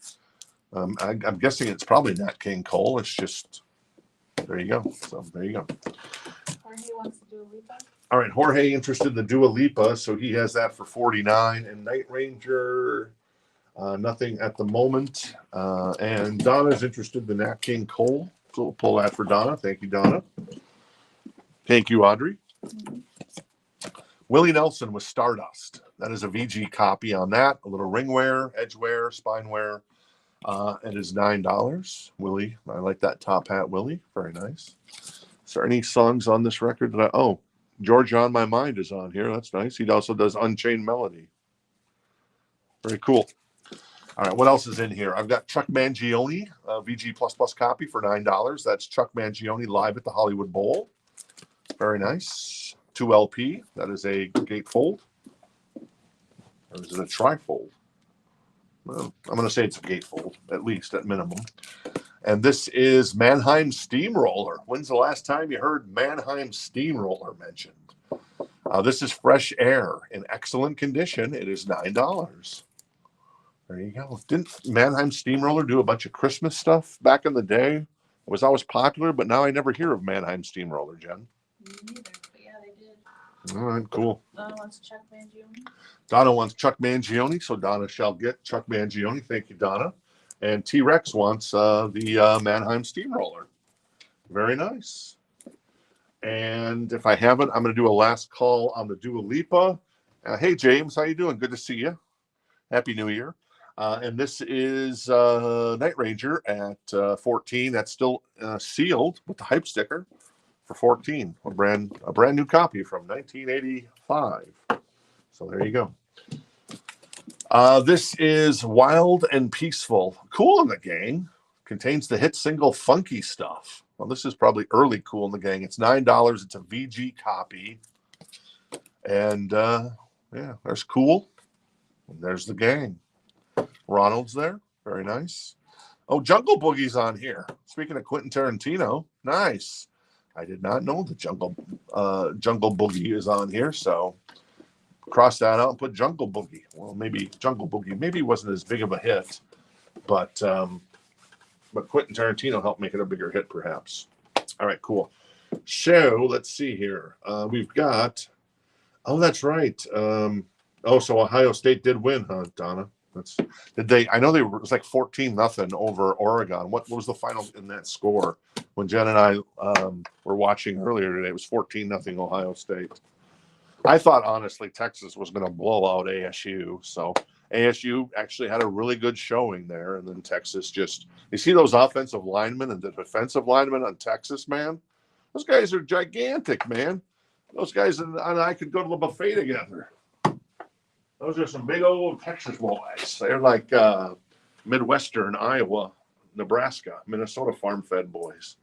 I'm guessing it's probably Nat King Cole. It's just, there you go. So there you go. Jorge wants to do a Lipa. All right, Jorge interested in the Dua Lipa, so he has that for $49. And Night Ranger, nothing at the moment. And Donna's interested in the Nat King Cole. So we'll pull that for Donna. Thank you, Donna. Thank you, Audrey. Willie Nelson with Stardust. That is a VG copy on that. A little ringwear, edgeware, spinewear. It is $9. Willie, I like that top hat, Willie. Very nice. Is there any songs on this record that Georgia on My Mind is on here. That's nice. He also does Unchained Melody. Very cool. All right, what else is in here? I've got Chuck Mangione, VG++ copy for $9. That's Chuck Mangione live at the Hollywood Bowl. Very nice. 2 LP. That is a gatefold. Or is it a trifold? Well, I'm going to say it's a gatefold, at least, at minimum. And this is Mannheim Steamroller. When's the last time you heard Mannheim Steamroller mentioned? This is Fresh Air in excellent condition. It is $9. There you go. Didn't Mannheim Steamroller do a bunch of Christmas stuff back in the day? It was always popular, but now I never hear of Mannheim Steamroller, Jen. Me neither, but yeah, they did. All right, cool. Wants Chuck Mangione. Donna wants Chuck Mangione, so Donna shall get Chuck Mangione. Thank you, Donna. And T-Rex wants the Mannheim Steamroller. Very nice. And if I haven't, I'm going to do a last call on the Dua Lipa. Hey, James, how you doing? Good to see you. Happy New Year. And this is Night Ranger at 14. That's still sealed with the hype sticker for 14. A brand new copy from 1985. So there you go. This is Wild and Peaceful. Cool in the Gang. Contains the hit single Funky Stuff. Well, this is probably early Cool in the Gang. It's $9. It's a VG copy. And yeah, there's Cool. And there's the gang. Ronald's there. Very nice. Oh, Jungle Boogie's on here. Speaking of Quentin Tarantino. Nice. I did not know the Jungle Boogie is on here, so cross that out and put Jungle Boogie. Well, maybe Jungle Boogie maybe wasn't as big of a hit, but Quentin Tarantino helped make it a bigger hit, perhaps. All right, cool. So let's see here. We've got. Oh, that's right. So Ohio State did win, huh, Donna? Did they? I know it was like 14-0 over Oregon. What was the final in that score? When Jen and I were watching earlier today, it was 14-0 Ohio State. I thought honestly Texas was going to blow out ASU. So ASU actually had a really good showing there, and then Texas just. You see those offensive linemen and the defensive linemen on Texas, man? Those guys are gigantic, man. Those guys and I could go to the buffet together. Those are some big old Texas boys. They're like Midwestern, Iowa, Nebraska, Minnesota farm-fed boys.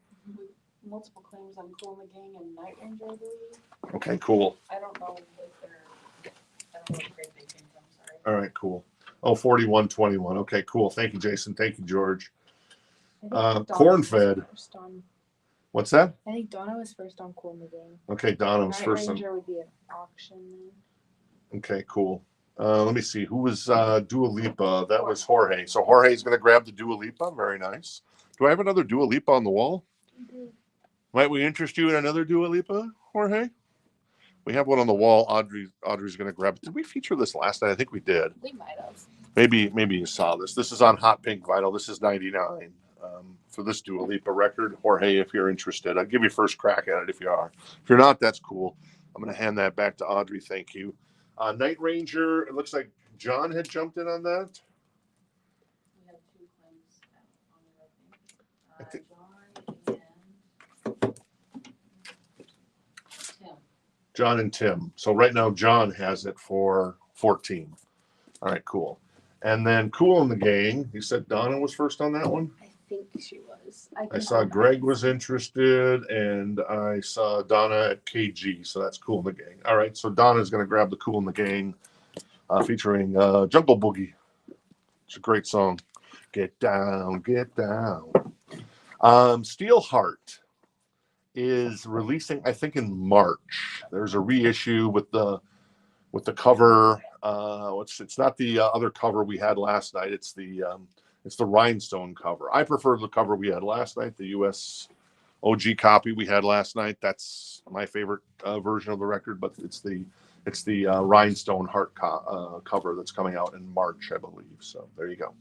Multiple claims on Cool in the Gang and Night Ranger, I believe. Okay, cool. I don't know if they're. I don't know what grade they came from. Sorry. All right, cool. Oh, 41-21. Okay, cool. Thank you, Jason. Thank you, George. Corn-fed. What's that? I think Donna was first on Cool in the Gang. Okay, Donna was Night first. Ranger would be an auction then. Okay, cool. Let me see. Who was Dua Lipa? That was Jorge. So Jorge's going to grab the Dua Lipa. Very nice. Do I have another Dua Lipa on the wall? Mm-hmm. Might we interest you in another Dua Lipa, Jorge? We have one on the wall. Audrey's going to grab it. Did we feature this last night? I think we did. We might have. Maybe you saw this. This is on Hot Pink Vinyl. This is 99 for this Dua Lipa record. Jorge, if you're interested, I'll give you first crack at it if you are. If you're not, that's cool. I'm going to hand that back to Audrey. Thank you. Night Ranger, it looks like John had jumped in on that. We have two claims on it, I think. John and Tim. John and Tim. So right now, John has it for 14. All right, cool. And then Cool in the Gang. You said Donna was first on that one? I think she was. I saw Greg was interested, and I saw Donna at KG. So that's Cool in the Gang. All right, so Donna's going to grab the Cool in the Gang featuring Jungle Boogie. It's a great song. Get down, get down. Steelheart is releasing, I think, in March. There's a reissue with the cover. It's not the other cover we had last night. It's the rhinestone cover. I prefer the cover we had last night, the US OG copy we had last night. That's my favorite version of the record, but it's the rhinestone heart cover that's coming out in March, I believe. So there you go.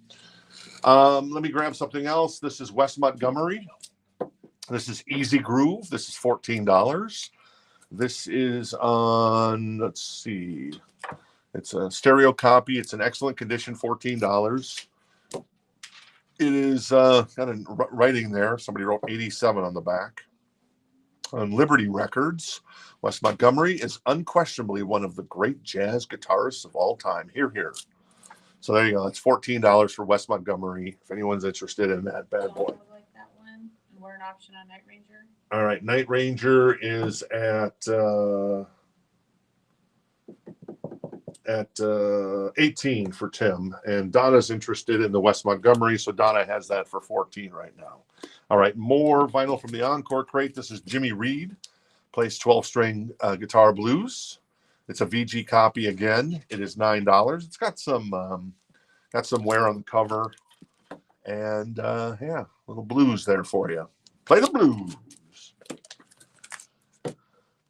Let me grab something else. This is Wes Montgomery. This is Easy Groove. This is $14. This is on, let's see. It's a stereo copy. It's in excellent condition, $14. It is got a writing there. Somebody wrote 87 on the back. On Liberty Records, Wes Montgomery is unquestionably one of the great jazz guitarists of all time. Hear, hear. So there you go. It's $14 for Wes Montgomery. If anyone's interested in that bad boy. I like that one. And we're an option on Night Ranger. All right, Night Ranger is at 18 for Tim, and Donna's interested in the Wes Montgomery, so Donna has that for 14 right now. All right, more vinyl from the Encore crate. This is Jimmy Reed, plays 12-string guitar blues. It's a VG copy again. It is $9. It's got some wear on the cover, and yeah, little blues there for you. Play the blues.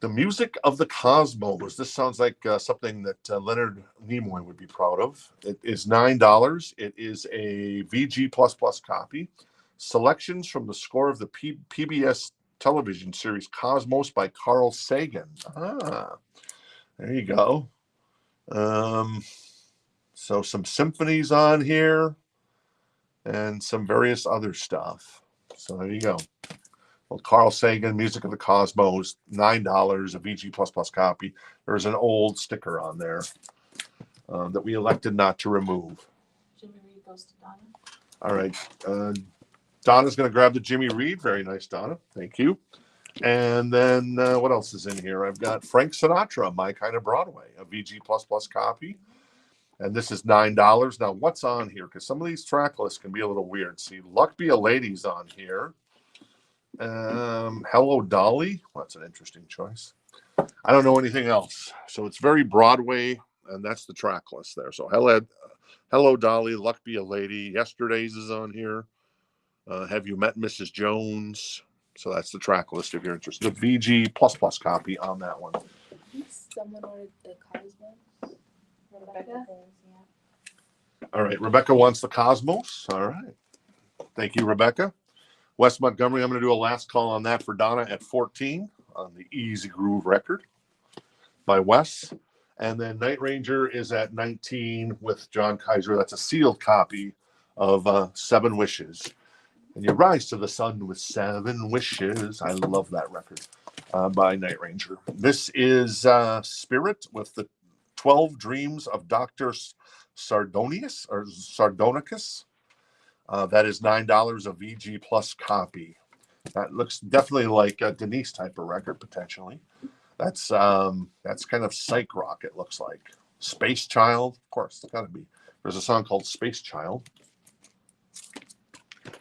The Music of the Cosmos. This sounds like something that Leonard Nimoy would be proud of. It is $9. It is a VG++ copy. Selections from the score of the PBS television series Cosmos by Carl Sagan. Ah, there you go. So some symphonies on here and some various other stuff. So there you go. Well, Carl Sagan, Music of the Cosmos, $9, a VG++ copy. There's an old sticker on there that we elected not to remove. Jimmy Reed goes to Donna. All right. Donna's going to grab the Jimmy Reed. Very nice, Donna. Thank you. And then what else is in here? I've got Frank Sinatra, My Kind of Broadway, a VG++ copy. And this is $9. Now, what's on here? Because some of these track lists can be a little weird. See, Luck Be a Lady's on here. Hello, Dolly. Well, that's an interesting choice. I don't know anything else. So it's very Broadway, and that's the track list there. So Hello, Dolly, Luck Be a Lady. Yesterday's is on here. Have You Met Mrs. Jones? So that's the track list if you're interested. The VG++ copy on that one. I think someone ordered the Cosmos. Rebecca does, yeah. All right, Rebecca wants the Cosmos. All right. Thank you, Rebecca. Wes Montgomery, I'm going to do a last call on that for Donna at 14 on the Easy Groove record by Wes. And then Night Ranger is at 19 with John Kaiser. That's a sealed copy of 7 Wishes. And you rise to the sun with 7 wishes. I love that record by Night Ranger. This is Spirit with the 12 Dreams of Dr. Sardonicus. That is $9, a VG plus copy. That looks definitely like a Denise type of record, potentially. That's kind of psych rock, it looks like. Space Child, of course, it's got to be. There's a song called Space Child.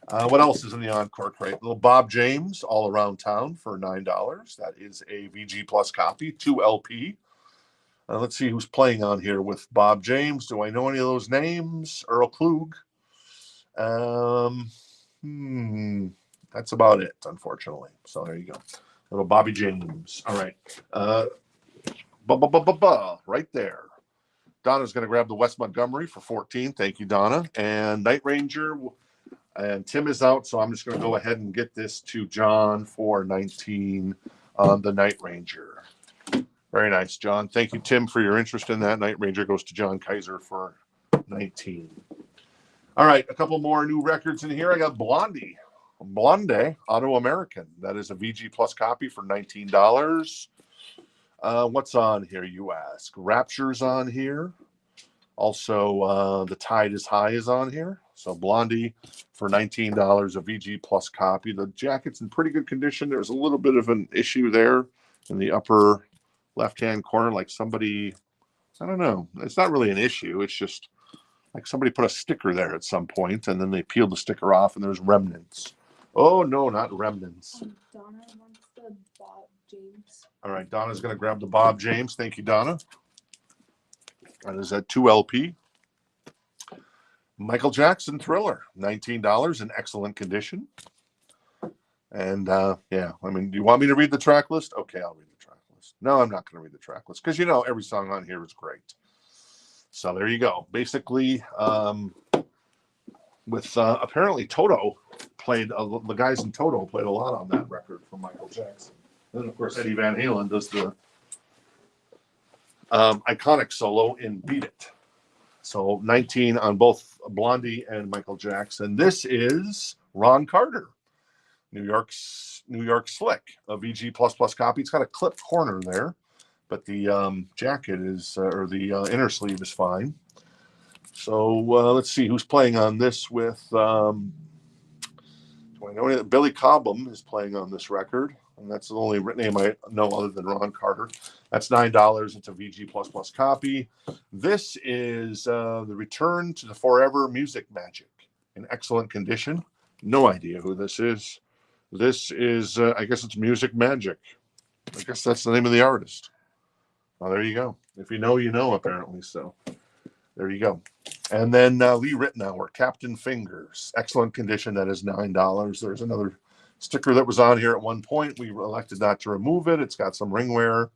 What else is in the Encore crate? Little Bob James, All Around Town for $9. That is a VG plus copy, 2 LP. Let's see who's playing on here with Bob James. Do I know any of those names? Earl Klug. That's about it, unfortunately. So there you go. Little Bobby James. All right. Right there. Donna's going to grab the Wes Montgomery for 14. Thank you, Donna. And Night Ranger. And Tim is out, so I'm just going to go ahead and get this to John for 19 on the Night Ranger. Very nice, John. Thank you, Tim, for your interest in that. Night Ranger goes to John Kaiser for 19. All right, a couple more new records in here. I got Blondie, Auto American. That is a VG plus copy for $19. What's on here, you ask? Rapture's on here. Also, The Tide is High is on here. So Blondie for $19, a VG plus copy. The jacket's in pretty good condition. There's a little bit of an issue there in the upper left-hand corner, like somebody, I don't know. It's not really an issue. It's just like somebody put a sticker there at some point, and then they peeled the sticker off, and there's remnants. Oh, no, not remnants. Donna wants the Bob James. All right, Donna's going to grab the Bob James. Thank you, Donna. That is at 2 LP. Michael Jackson Thriller, $19 in excellent condition. And yeah, I mean, do you want me to read the track list? Okay, I'll read the track list. No, I'm not going to read the track list because, you know, every song on here is great. So there you go. Basically, with apparently Toto played, the guys in Toto played a lot on that record from Michael Jackson. And then, of course, Eddie Van Halen does the iconic solo in Beat It. So 19 on both Blondie and Michael Jackson. This is Ron Carter, New York Slick, a VG plus copy. It's got a clipped corner there, but the jacket is, or the inner sleeve is fine. So let's see who's playing on this with. Do I know Billy Cobham is playing on this record, and that's the only name I know other than Ron Carter. That's $9. It's a VG plus copy. This is the Return to the Forever Music Magic in excellent condition. No idea who this is. This is, I guess it's Music Magic. I guess that's the name of the artist. Well, there you go. If you know, you know, apparently. So there you go. And then Lee Ritenour, Captain Fingers. Excellent condition. That is $9. There's another sticker that was on here at one point. We elected not to remove it. It's got some ring wear.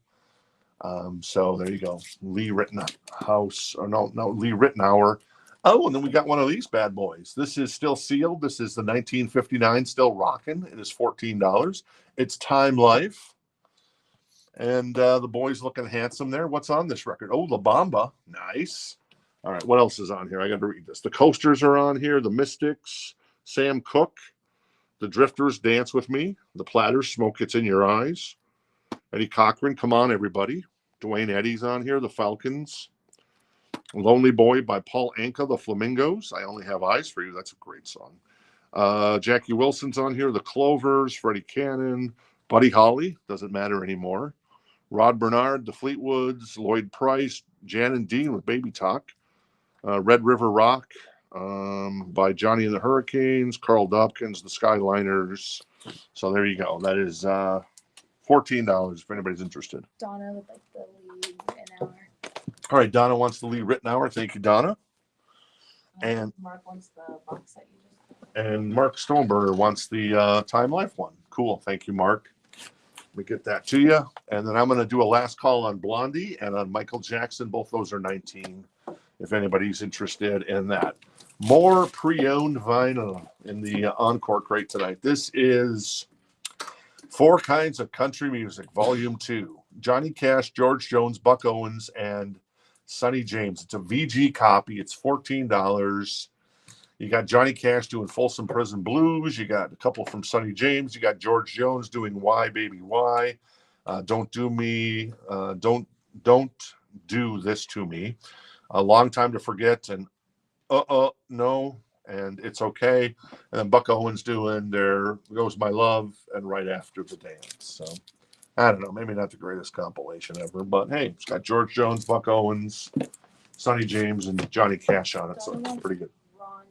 So there you go. Lee Rittenhouse, or no, Lee Rittenhour. Oh, and then we got one of these bad boys. This is still sealed. This is the 1959, still rocking. It is $14. It's Time Life. And the boy's looking handsome there. What's on this record? Oh, La Bamba. Nice. All right, what else is on here? I got to read this. The Coasters are on here. The Mystics, Sam Cooke. The Drifters, Dance With Me. The Platters, Smoke Gets in Your Eyes. Eddie Cochran, Come On Everybody. Dwayne Eddy's on here. The Falcons. Lonely Boy by Paul Anka. The Flamingos. I Only Have Eyes for You. That's a great song. Jackie Wilson's on here. The Clovers. Freddie Cannon. Buddy Holly. Doesn't matter anymore. Rod Bernard. The Fleetwoods. Lloyd Price. Jan and Dean with Baby Talk. Red River Rock by Johnny and the Hurricanes. Carl Dopkins. The Skyliners. So there you go. That is $14 if anybody's interested. Donna would like the lead an hour. All right, Donna wants the Lee Rittenhour. Thank you, Donna. And Mark wants the box that you just. And Mark Stoneberger wants the Time Life one. Cool. Thank you, Mark. Let me get that to you. And then I'm going to do a last call on Blondie and on Michael Jackson. Both those are 19 if anybody's interested in that. More pre-owned vinyl in the Encore crate tonight. This is Four Kinds of Country Music, Volume 2. Johnny Cash, George Jones, Buck Owens, and Sonny James. It's a VG copy. It's $14. You got Johnny Cash doing Folsom Prison Blues. You got a couple from Sonny James. You got George Jones doing Why Baby Why. Don't Do This to Me. A Long Time to Forget and No, and It's Okay. And then Buck Owens doing There Goes My Love and Right After the Dance. So I don't know, maybe not the greatest compilation ever, but hey, it's got George Jones, Buck Owens, Sonny James, and Johnny Cash on it, so it's pretty good. Ron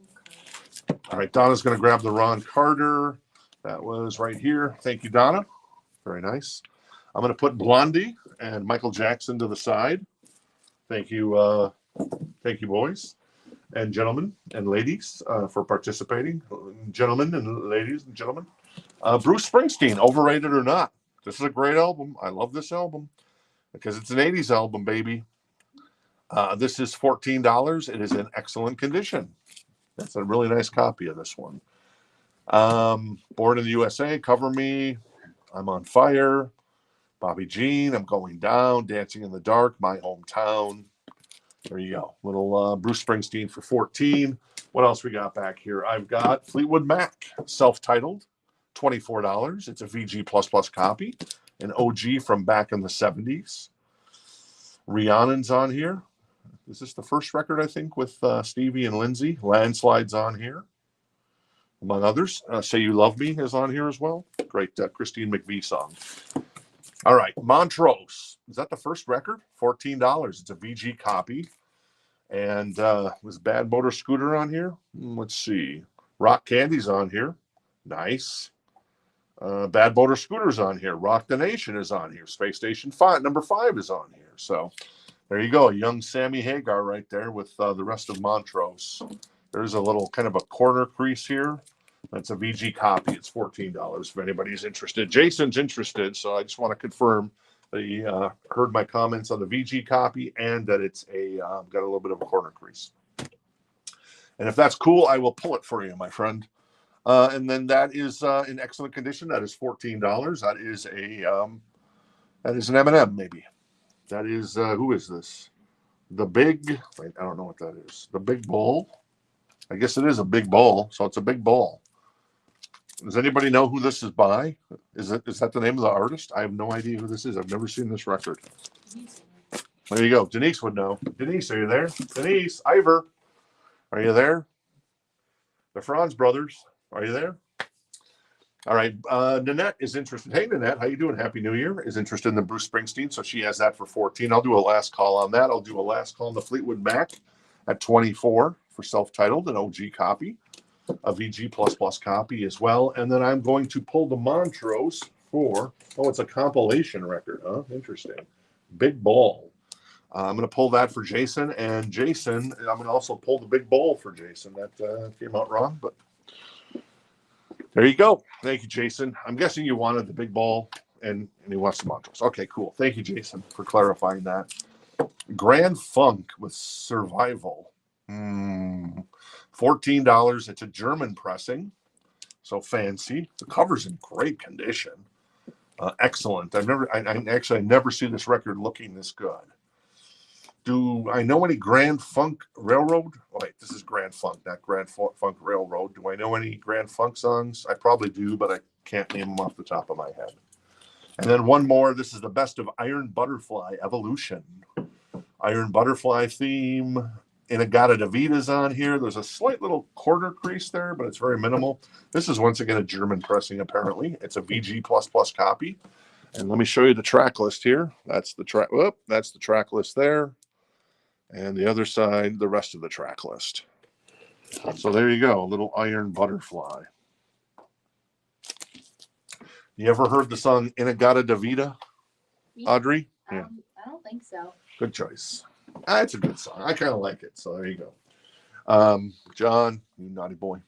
All right, Donna's going to grab the Ron Carter. That was right here. Thank you, Donna. Very nice. I'm going to put Blondie and Michael Jackson to the side. Thank you, boys and gentlemen and ladies for participating. Gentlemen and ladies and gentlemen. Bruce Springsteen, Overrated or Not. This is a great album. I love this album because it's an 80s album, baby. This is $14. It is in excellent condition. That's a really nice copy of this one. Born in the USA, Cover Me, I'm on Fire, Bobby Jean, I'm Going Down, Dancing in the Dark, My Hometown. There you go. Little Bruce Springsteen for 14. What else we got back here? I've got Fleetwood Mac, self-titled, $24. It's a VG++ copy, an OG from back in the 70s. Rhiannon's on here. Is this the first record, I think, with Stevie and Lindsay? Landslide's on here, among others. Say You Love Me is on here as well. Great Christine McVie song. All right, Montrose. Is that the first record? $14. It's a VG copy. And was Bad Motor Scooter on here? Let's see. Rock Candy's on here. Nice. Bad Motor Scooter's on here. Rock the Nation is on here. Space Station 5, number 5 is on here. So there you go. Young Sammy Hagar right there with the rest of Montrose. There's a little kind of a corner crease here. That's a VG copy. It's $14 if anybody's interested. Jason's interested, so I just want to confirm that he heard my comments on the VG copy and that it's got a little bit of a corner crease. And if that's cool, I will pull it for you, my friend. And then that is in excellent condition. That is $14. That is an M&M, maybe. That is who is this? The Big. Wait, I don't know what that is. The Big Ball. I guess it is a big ball, so it's a big ball. Does anybody know who this is by? Is that the name of the artist? I have no idea who this is. I've never seen this record. There you go. Denise would know. Denise, are you there? Denise, Ivor, are you there? The Franz brothers, are you there? All right. Nanette is interested. Hey, Nanette, how you doing? Happy New Year. Is interested in the Bruce Springsteen, so she has that for 14. I'll do a last call on that. I'll do a last call on the Fleetwood Mac at 24 for self-titled, an OG copy, a VG++ copy as well. And then I'm going to pull the Montrose for, it's a compilation record, huh? Interesting. Big Ball. I'm going to pull that for Jason. And Jason, I'm going to also pull the Big Ball for Jason. That came out wrong, but There you go. Thank you, Jason. I'm guessing you wanted the big ball and he wants the Montrose. Okay, cool. Thank you, Jason, for clarifying that. Grand Funk with Survival. $14. It's a German pressing, so fancy. The cover's in great condition. Excellent. I never see this record looking this good. Do I know any Grand Funk Railroad? Oh, wait, this is Grand Funk, not Grand Funk Railroad. Do I know any Grand Funk songs? I probably do, but I can't name them off the top of my head. And then one more. This is the best of Iron Butterfly Evolution. Iron Butterfly theme. In-A-Gadda-Da-Vida's on here. There's a slight little quarter crease there, but it's very minimal. This is once again a German pressing, apparently. It's a VG++ copy. And let me show you the track list here. That's the track. Whoop, that's the track list there. And the other side, the rest of the track list. So there you go, a little Iron Butterfly. You ever heard the song In-A-Gadda-Da-Vida, Audrey? Yeah. I don't think so. Good choice. It's a good song. I kind of like it. So there you go. John, you naughty boy.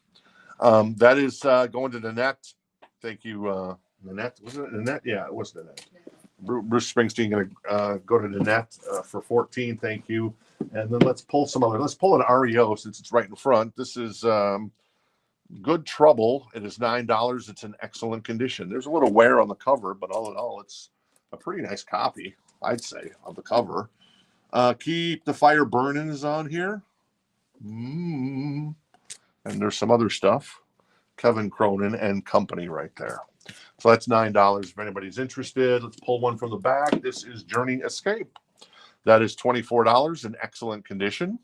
That is going to Nanette. Thank you, Nanette. Was it Nanette? Yeah, it was Nanette. Bruce Springsteen going to go to Nanette for 14. Thank you. And then let's pull some other. Let's pull an REO since it's right in front. This is Good Trouble. It is $9. It's in excellent condition. There's a little wear on the cover, but all in all, it's a pretty nice copy, I'd say, of the cover. Keep the Fire Burning is on here. And there's some other stuff. Kevin Cronin and Company right there. So that's $9 if anybody's interested. Let's pull one from the back. This is Journey Escape. That is $24 in excellent condition.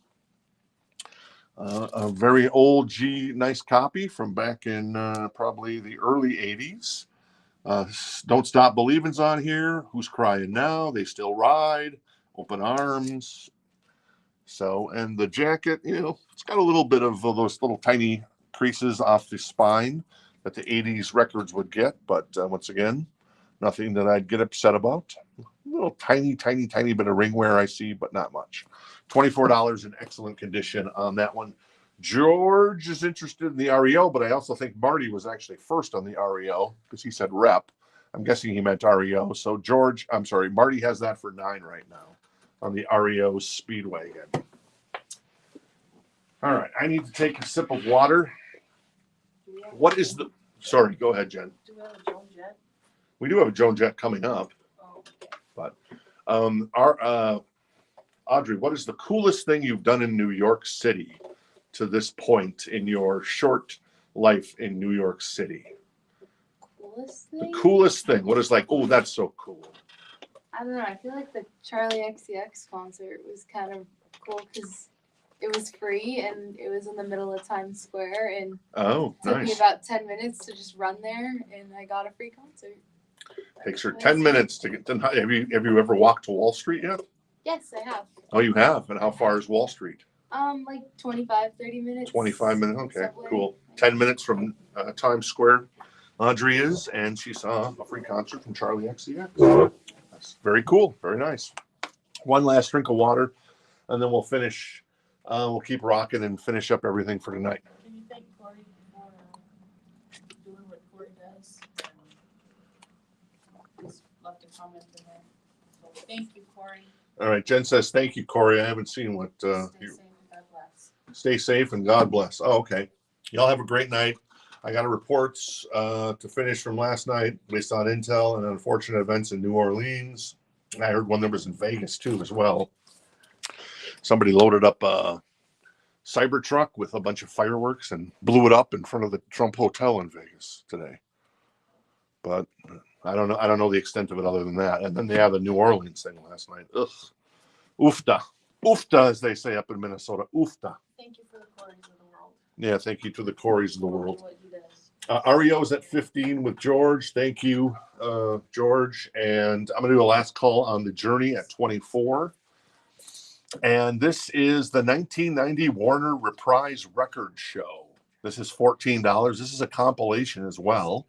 A very old nice copy from back in probably the early 80s. Don't Stop Believing's on here. Who's Crying Now? They Still Ride. Open Arms. So, and the jacket, it's got a little bit of those little tiny creases off the spine that the 80s records would get. But once again, nothing that I'd get upset about. A little tiny bit of ring wear I see, but not much. $24 in excellent condition on that one. George is interested in the REO, but I also think Marty was actually first on the REO because he said rep. I'm guessing he meant REO. So Marty has that for $9 right now on the REO Speedwagon. All right, I need to take a sip of water. What is the... Sorry, go ahead, Jen. Do we have a Joan Jett? We do have a Joan Jett coming up. Oh, okay. But Audrey, what is the coolest thing you've done in New York City to this point in your short life in New York City? Coolest The thing? coolest thing. What is like, oh, that's so cool. I don't know. I feel like the Charlie XCX concert was kind of cool because it was free and it was in the middle of Times Square and Oh, it took me nice. about 10 minutes to just run there and I got a free concert. Takes her 10 minutes to get to. Have you ever walked to Wall Street yet? Yes, I have. Oh, you have. And how far is Wall Street? Like 25, 30 minutes. 25 minutes. Okay, Subway. cool. 10 minutes from Times Square. Audrey is, and she saw a free concert from Charlie XCX. That's very cool. Very nice. One last drink of water, and then we'll finish. We'll keep rocking and finish up everything for tonight. Can you thank Corey for doing what Corey does? Just left a comment in there. So thank you, Corey. All right. Jen says, thank you, Corey. I haven't seen what Stay you safe and God bless. stay safe and God bless. Oh, okay. Y'all have a great night. I got reports to finish from last night based on intel and unfortunate events in New Orleans. I heard one that was in Vegas too as well. Somebody loaded up a Cybertruck with a bunch of fireworks and blew it up in front of the Trump Hotel in Vegas today. But I don't know the extent of it other than that. And then they had the New Orleans thing last night. Ugh. Oofta. Oofta, as they say up in Minnesota. Oofta. Thank you for the Coreys of the world. Yeah, thank you to the Coreys of the For world. what he does. REO's at 15 with George. Thank you, George. And I'm going to do a last call on the Journey at 24. And this is the 1990 Warner Reprise Record Show. This is $14. This is a compilation as well.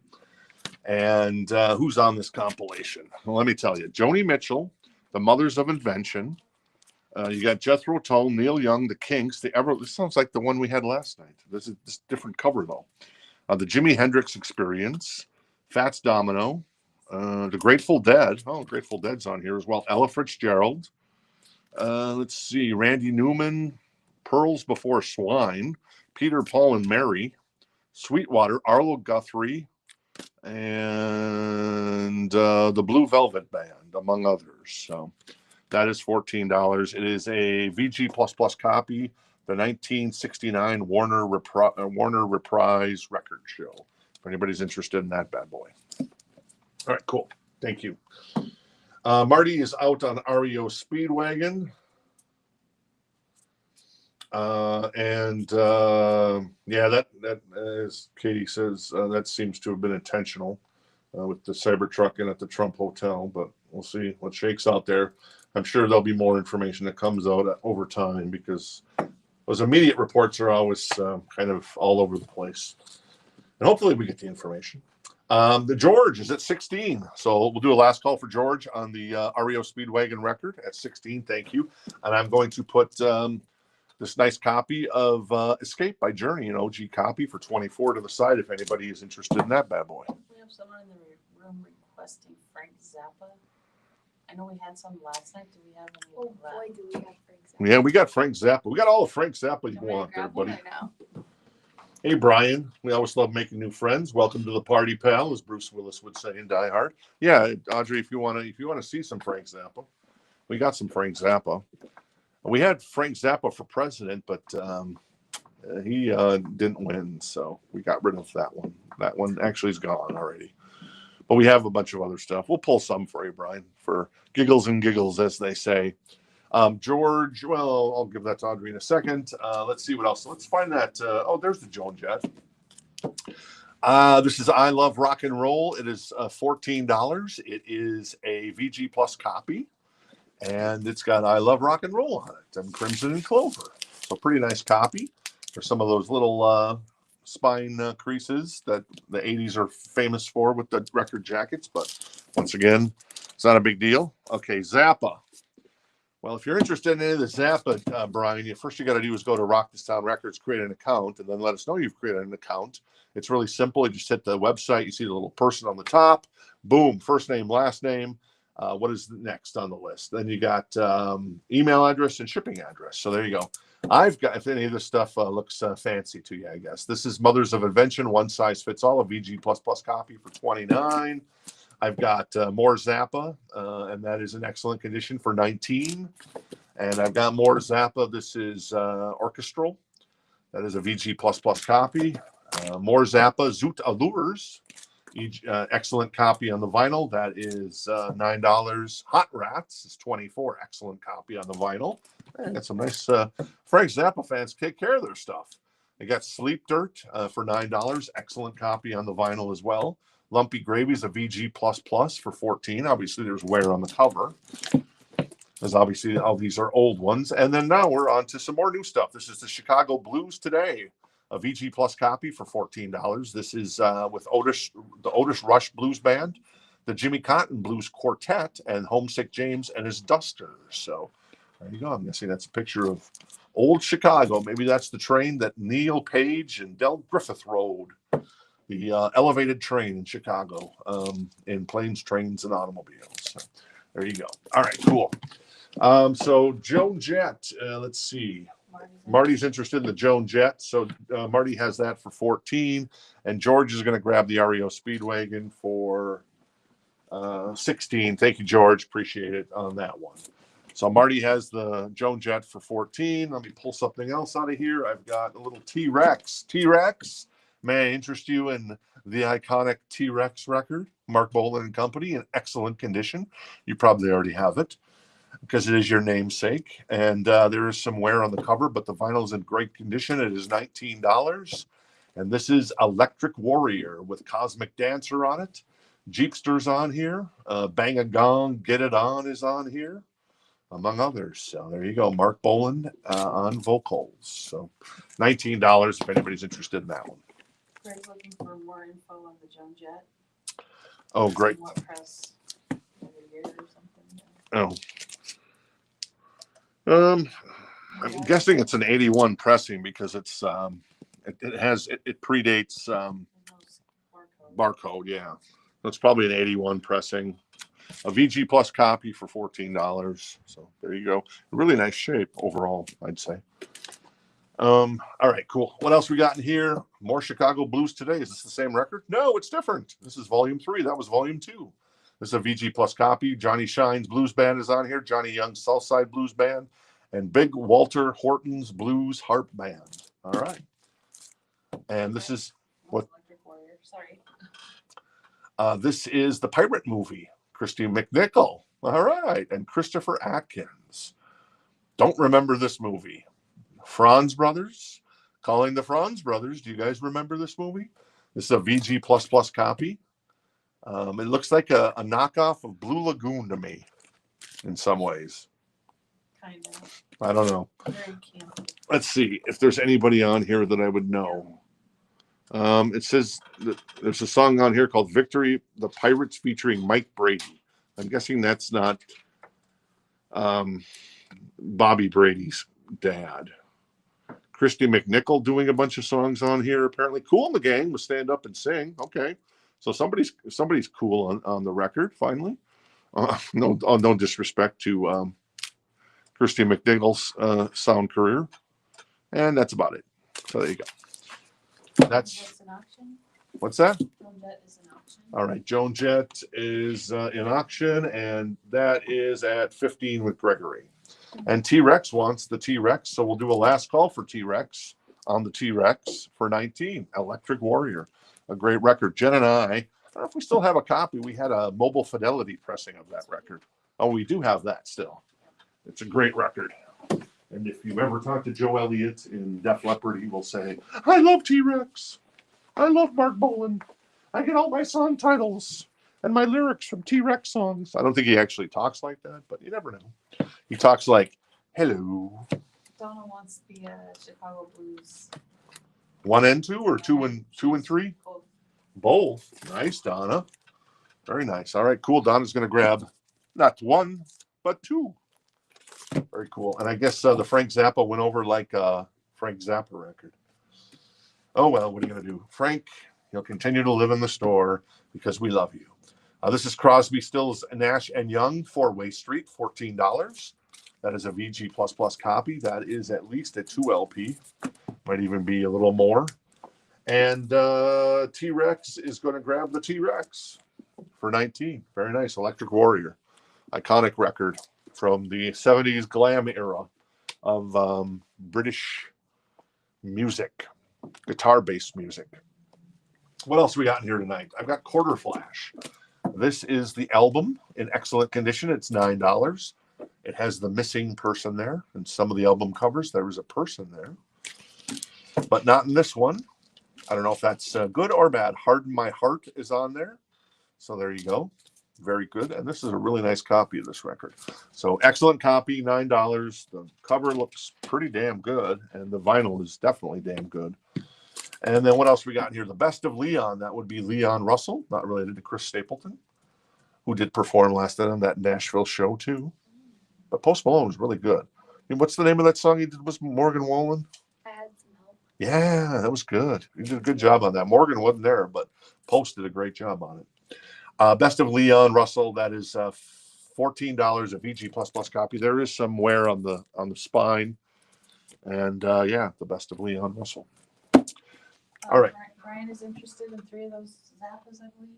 And who's on this compilation? Well, let me tell you. Joni Mitchell, The Mothers of Invention. You got Jethro Tull, Neil Young, The Kinks, This sounds like the one we had last night. This is this different cover though. The Jimi Hendrix Experience, Fats Domino, the Grateful Dead. Oh, Grateful Dead's on here as well. Ella Fitzgerald. Let's see, Randy Newman, Pearls Before Swine, Peter, Paul, and Mary, Sweetwater, Arlo Guthrie, and the Blue Velvet Band, among others. So that is $14. It is a VG++ copy, the 1969 Warner Reprise record show. If anybody's interested in that bad boy. All right, cool. Thank you. Marty is out on REO Speedwagon. Yeah, that as Katie says, that seems to have been intentional with the Cybertruck in at the Trump Hotel, but we'll see what shakes out there. I'm sure there'll be more information that comes out over time because those immediate reports are always kind of all over the place. And hopefully we get the information. The George is at 16. So we'll do a last call for George on the REO Speedwagon record at 16. Thank you. And I'm going to put this nice copy of Escape by Journey, an OG copy for 24 to the side if anybody is interested in that bad boy. We have someone in the room requesting Frank Zappa. I know we had some last night. Do we have any? Oh boy, do we have Frank Zappa. Yeah, we got Frank Zappa. We got all the Frank Zappa you Can we want there, grab one buddy. or no? Hey, Brian. We always love making new friends. Welcome to the party, pal, as Bruce Willis would say in Die Hard. Yeah, Audrey, if you want to see some Frank Zappa, we got some Frank Zappa. We had Frank Zappa for president, but he didn't win, so we got rid of that one. That one actually is gone already. But we have a bunch of other stuff. We'll pull some for you, Brian, for giggles and giggles, as they say. George, well, I'll give that to Audrey in a second. Let's see what else. Let's find that. Oh, there's the Joan Jett. This is I Love Rock and Roll. It is $14. It is a VG Plus copy, and it's got I Love Rock and Roll on it and Crimson and Clover. So pretty nice copy. There's some of those little spine creases that the 80s are famous for with the record jackets, but once again, it's not a big deal. Okay, Zappa. Well, if you're interested in any of the Zappa, Brian, first you got to do is go to Rock This Town Records, create an account, and then let us know you've created an account. It's really simple. You just hit the website. You see the little person on the top. Boom, first name, last name. What is next on the list? Then you got email address and shipping address. So there you go. I've got, if any of this stuff looks fancy to you, I guess. This is Mothers of Invention, one size fits all, a VG++ copy for $29. I've got more Zappa, and that is in excellent condition for $19. And I've got more Zappa. This is orchestral. That is a VG++ copy. More Zappa, Zoot Allures. Excellent copy on the vinyl. That is $9. Hot Rats is $24. Excellent copy on the vinyl. And got some nice Frank Zappa fans take care of their stuff. They got Sleep Dirt for $9. Excellent copy on the vinyl as well. Lumpy Gravy is a VG++ for $14. Obviously, there's wear on the cover. As obviously all these are old ones. And then now we're on to some more new stuff. This is the Chicago Blues Today, a VG Plus copy for $14. This is with the Otis Rush Blues Band, the Jimmy Cotton Blues Quartet, and Homesick James and his Dusters. So there you go. I'm guessing that's a picture of old Chicago. Maybe that's the train that Neil Page and Del Griffith rode. The elevated train in Chicago in planes, trains, and automobiles. So there you go. All right, cool. So Joan Jett, let's see. Marty's interested in the Joan Jett. So Marty has that for $14. And George is going to grab the REO Speedwagon for $16. Thank you, George. Appreciate it on that one. So Marty has the Joan Jett for $14. Let me pull something else out of here. I've got a little T-Rex. T-Rex. May I interest you in the iconic T-Rex record, Mark Bolan and Company, in excellent condition. You probably already have it because it is your namesake. And there is some wear on the cover, but the vinyl is in great condition. It is $19. And this is Electric Warrior with Cosmic Dancer on it. Jeepster's on here. Bang a Gong, Get It On is on here, among others. So there you go. Mark Bolan on vocals. So $19 if anybody's interested in that one. Greg's looking for more info on the Joan Jett. Oh, great. What press every year or something. Oh. I'm guessing it's an 81 pressing because it's it predates Barcode, yeah. That's probably an 81 pressing. A VG Plus copy for $14. So there you go. Really nice shape overall, I'd say. All right, cool. What else we got in here? More Chicago Blues Today. Is this the same record? No, it's different. This is volume 3. That was volume 2. This is a VG Plus copy. Johnny Shine's Blues Band is on here. Johnny Young's Southside Blues Band. And Big Walter Horton's Blues Harp Band. All right. And this is what? Electric Warrior. Sorry. This is the Pirate movie. Christy McNichol. All right. And Christopher Atkins. Don't remember this movie. Franz Brothers. Calling the Franz Brothers. Do you guys remember this movie? This is a VG++ copy. It looks like a knockoff of Blue Lagoon to me in some ways. Kind of. I don't know. Very campy. Let's see if there's anybody on here that I would know. It says that there's a song on here called Victory, the Pirates featuring Mike Brady. I'm guessing that's not Bobby Brady's dad. Christy McNichol doing a bunch of songs on here. Apparently, Cool in the Gang will stand up and sing. Okay, so somebody's cool on the record. Finally, no disrespect to Christy McNichol's sound career, and that's about it. So there you go. That's an auction. what's that? Joan Jett is an auction. All right, Joan Jett is in auction, and that is at 15 with Gregory. And T-Rex wants the T-Rex, so we'll do a last call for T-Rex on the T-Rex for 19. Electric Warrior, a great record. Jen and I don't know if we still have a copy. We had a Mobile Fidelity pressing of that record. Oh, we do have that still. It's a great record. And if you've ever talked to Joe Elliott in Def Leppard, he will say, I love T-Rex. I love Mark Bolan. I get all my song titles and my lyrics from T-Rex songs. I don't think he actually talks like that, but you never know. He talks like, hello. Donna wants the Chicago Blues. 1 and 2 or 2 and 3? Both. Both. Nice, Donna. Very nice. All right, cool. Donna's going to grab not 1, but 2. Very cool. And I guess the Frank Zappa went over like a Frank Zappa record. Oh, well, what are you going to do? Frank, he'll continue to live in the store because we love you. This is Crosby, Stills, Nash & Young, 4-Way Street, $14. That is a VG++ copy. That is at least a 2 LP. Might even be a little more. And T-Rex is going to grab the T-Rex for 19. Very nice. Electric Warrior. Iconic record from the 70s glam era of British music, guitar-based music. What else we got in here tonight? I've got Quarter Flash. This is the album in excellent condition. It's $9. It has the missing person there. And some of the album covers, there is a person there. But not in this one. I don't know if that's good or bad. Harden My Heart is on there. So there you go. Very good. And this is a really nice copy of this record. So excellent copy, $9. The cover looks pretty damn good. And the vinyl is definitely damn good. And then what else we got in here? The Best of Leon. That would be Leon Russell, not related to Chris Stapleton, who did perform last night on that Nashville show too. But Post Malone was really good. And what's the name of that song he did? Was Morgan Wallen? I had some help. Yeah, that was good. He did a good job on that. Morgan wasn't there, but Post did a great job on it. Best of Leon Russell. That is $14, a VG++ copy. There is some wear on the spine, and yeah, the Best of Leon Russell. All right. Brian is interested in 3 of those Zappas, I believe.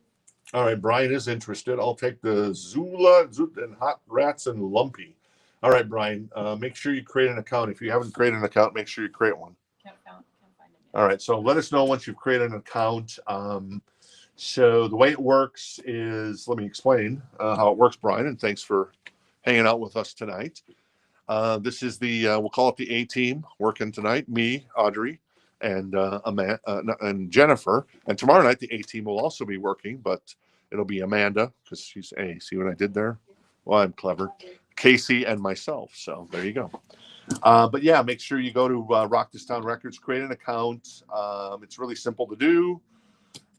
All right, Brian is interested. I'll take the Zula, and Hot Rats, and Lumpy. All right, Brian, make sure you create an account. If you haven't created an account, make sure you create one. Can't find him yet. All right, so let us know once you've created an account. So the way it works is, let me explain how it works, Brian, and thanks for hanging out with us tonight. This is the, we'll call it the A-team working tonight, me, Audrey, and and Jennifer. And tomorrow night, the A-team will also be working, but it'll be Amanda, because she's A. See what I did there? Well, I'm clever. Casey and myself. So there you go. But yeah, make sure you go to Rock This Town Records, create an account. It's really simple to do.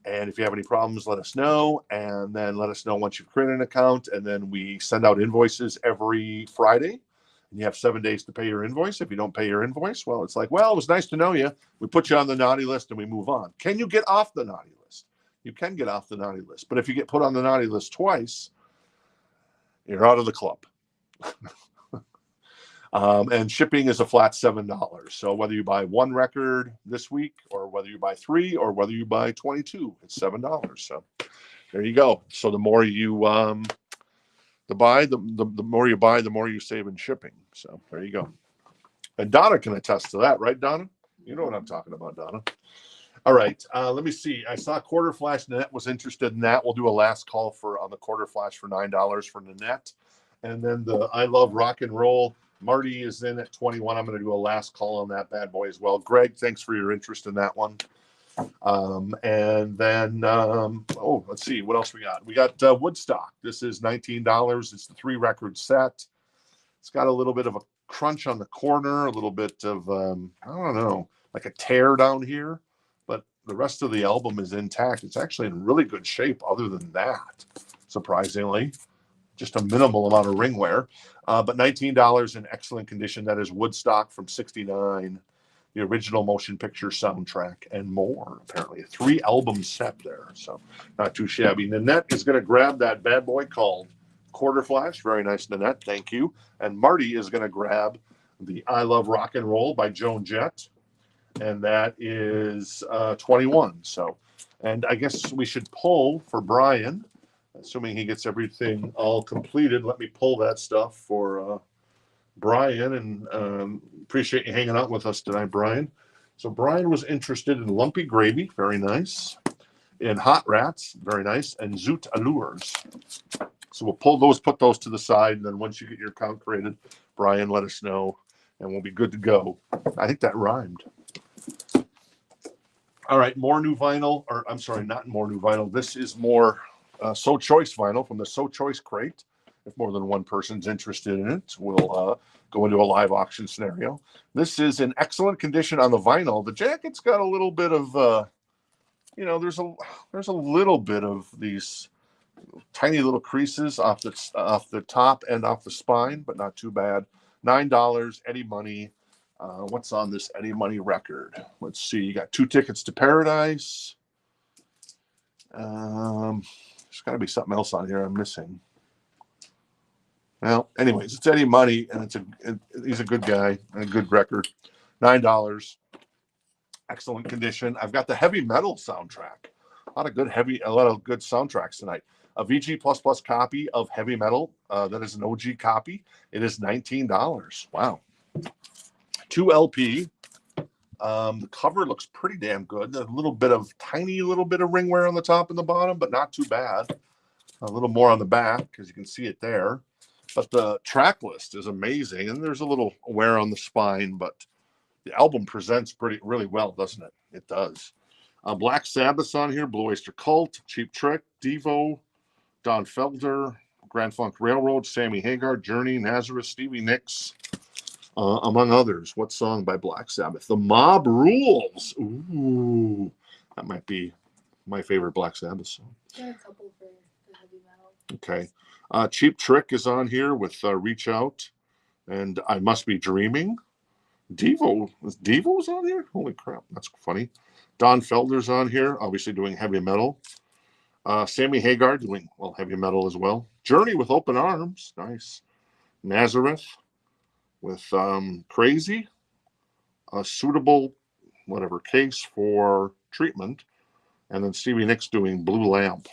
And if you have any problems, let us know. And then let us know once you've created an account. And then we send out invoices every Friday. And you have 7 days to pay your invoice. If you don't pay your invoice, well, it's like, well, it was nice to know you. We put you on the naughty list and we move on. Can you get off the naughty list? you can get off the naughty list. But if you get put on the naughty list twice, you're out of the club. And shipping is a flat $7. So whether you buy one record this week, or whether you buy 3, or whether you buy 22, it's $7. So there you go. So the more you buy, the more you buy, the more you save in shipping. So there you go. And Donna can attest to that, right, Donna? You know what I'm talking about, Donna. All right, let me see. I saw Quarter Flash. Nanette was interested in that. We'll do a last call on the Quarter Flash for $9 for Nanette. And then the I Love Rock and Roll, Marty is in at 21. I'm going to do a last call on that bad boy as well. Greg, thanks for your interest in that one. And then, let's see, what else we got? We got Woodstock. This is $19. It's the 3-record set. It's got a little bit of a crunch on the corner, a little bit of, I don't know, like a tear down here. But the rest of the album is intact. It's actually in really good shape other than that, surprisingly. Just a minimal amount of ring wear. But $19 in excellent condition. That is Woodstock from '69, the original motion picture soundtrack, and more, apparently. A 3-album set there, so not too shabby. Nanette is going to grab that bad boy called Quarter Flash. Very nice, Nanette. Thank you. And Marty is going to grab the I Love Rock and Roll by Joan Jett, and that is 21. So, and I guess we should pull for Brian, assuming he gets everything all completed. Let me pull that stuff for Brian, and appreciate you hanging out with us tonight, Brian. So Brian was interested in Lumpy Gravy, very nice, in Hot Rats, very nice, and Zoot Allures. So we'll pull those, put those to the side, and then once you get your account created, Brian, let us know, and we'll be good to go. I think that rhymed. All right, more new vinyl, or I'm sorry, not more new vinyl. This is more So Choice vinyl from the So Choice crate. If more than one person's interested in it, we'll go into a live auction scenario. This is in excellent condition on the vinyl. The jacket's got a little bit of, there's a little bit of these tiny little creases off the top and off the spine, but not too bad. $9, Eddie Money. What's on this Eddie Money record? Let's see. You got 2 Tickets to Paradise. There's got to be something else on here I'm missing. Well, anyways, it's Eddie Money, and he's a good guy and a good record. $9, excellent condition. I've got the heavy metal soundtrack. A lot of good soundtracks tonight. A VG++ copy of Heavy Metal. That is an OG copy. It is $19. Wow. 2 LP. The cover looks pretty damn good. Tiny little bit of ring wear on the top and the bottom, but not too bad. A little more on the back because you can see it there. But the track list is amazing, and there's a little wear on the spine, but the album presents really well, doesn't it? It does. Black Sabbath's on here, Blue Oyster Cult, Cheap Trick, Devo, Don Felder, Grand Funk Railroad, Sammy Hagar, Journey, Nazareth, Stevie Nicks, among others. What song by Black Sabbath? The Mob Rules. Ooh, that might be my favorite Black Sabbath song. There are a couple for the heavy metal. Okay. Cheap Trick is on here with Reach Out and I Must Be Dreaming. Devo's on here? Holy crap, that's funny. Don Felder's on here, obviously doing heavy metal. Sammy Hagar doing, heavy metal as well. Journey with Open Arms, nice. Nazareth with Crazy. A suitable, case for treatment. And then Stevie Nicks doing Blue Lamp.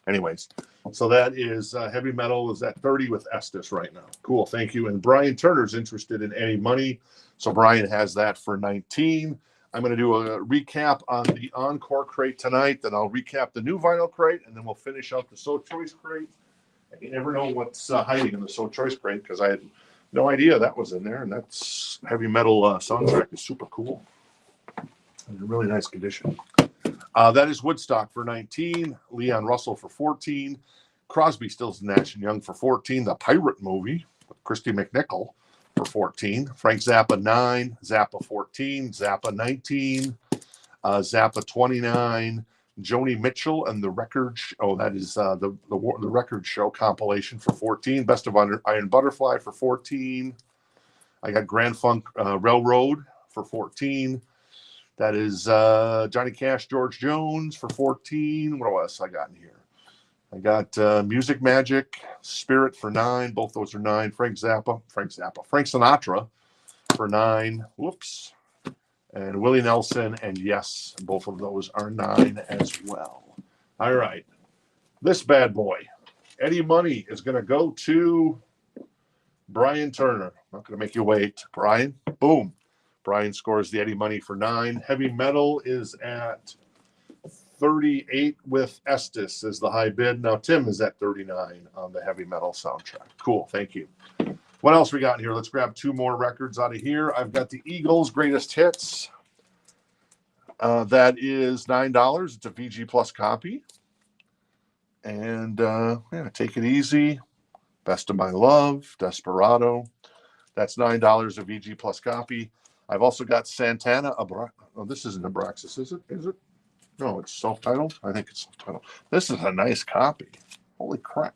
Anyways, so that is heavy metal is at 30 with Estes right now. Cool, thank you. And Brian Turner's interested in Eddie Money. So Brian has that for 19. I'm going to do a recap on the Encore crate tonight. Then I'll recap the new vinyl crate, and then we'll finish out the So Choice crate. You never know what's hiding in the So Choice crate because I had no idea that was in there. And that's heavy metal soundtrack is super cool. In really nice condition. That is Woodstock for 19, Leon Russell for 14, Crosby, Stills, Nash & Young for 14, The Pirate Movie with Christy McNichol for 14, Frank Zappa 9, Zappa 14, Zappa 19, Zappa 29, Joni Mitchell and the Record that is the Record Show compilation for 14, Best of Iron Butterfly for 14, I got Grand Funk Railroad for 14, That is Johnny Cash, George Jones for 14. What else I got in here? I got Music Magic, Spirit for 9. Both those are 9. Frank Sinatra for 9. Whoops. And Willie Nelson, and yes, both of those are 9 as well. All right. This bad boy, Eddie Money, is going to go to Brian Turner. Not going to make you wait. Brian, boom. Brian scores the Eddie Money for 9. Heavy Metal is at 38 with Estes is the high bid. Now Tim is at 39 on the Heavy Metal soundtrack. Cool. Thank you. What else we got in here? Let's grab 2 more records out of here. I've got the Eagles Greatest Hits. That is $9. It's a VG Plus copy. And yeah, Take It Easy, Best of My Love, Desperado. That's $9 a VG Plus copy. I've also got Santana. Oh, this isn't Abraxas, is it? Is it? No, it's self-titled. I think it's self-titled. This is a nice copy. Holy crap.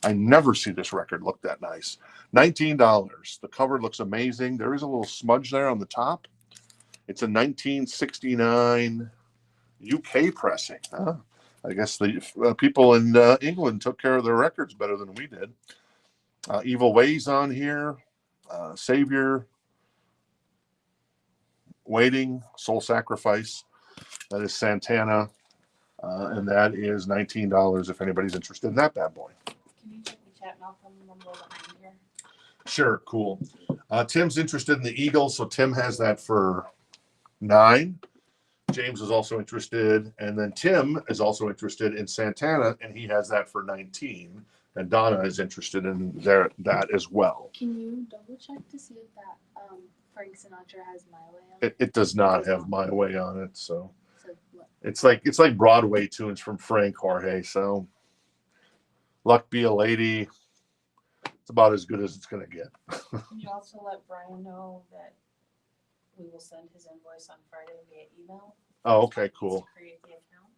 I never see this record look that nice. $19. The cover looks amazing. There is a little smudge there on the top. It's a 1969 UK pressing. Huh? I guess the people in England took care of their records better than we did. Evil Ways on here. Savior. Waiting. Soul Sacrifice. That is Santana. And that is $19 if anybody's interested in that bad boy. Can you check the chat and I'll come one more behind here? Sure, cool. Tim's interested in the Eagles, so Tim has that for 9. James is also interested, and then Tim is also interested in Santana, and he has that for 19. And Donna is interested in that as well. Can you double check to see if that Frank Sinatra has My Way on it? It does not have My Way on it, so What? it's like Broadway tunes from Frank Jorge. So Luck Be a Lady. It's about as good as it's gonna get. Can you also let Brian know that we will send his invoice on Friday via email? Oh, okay, He needs cool. to create the account.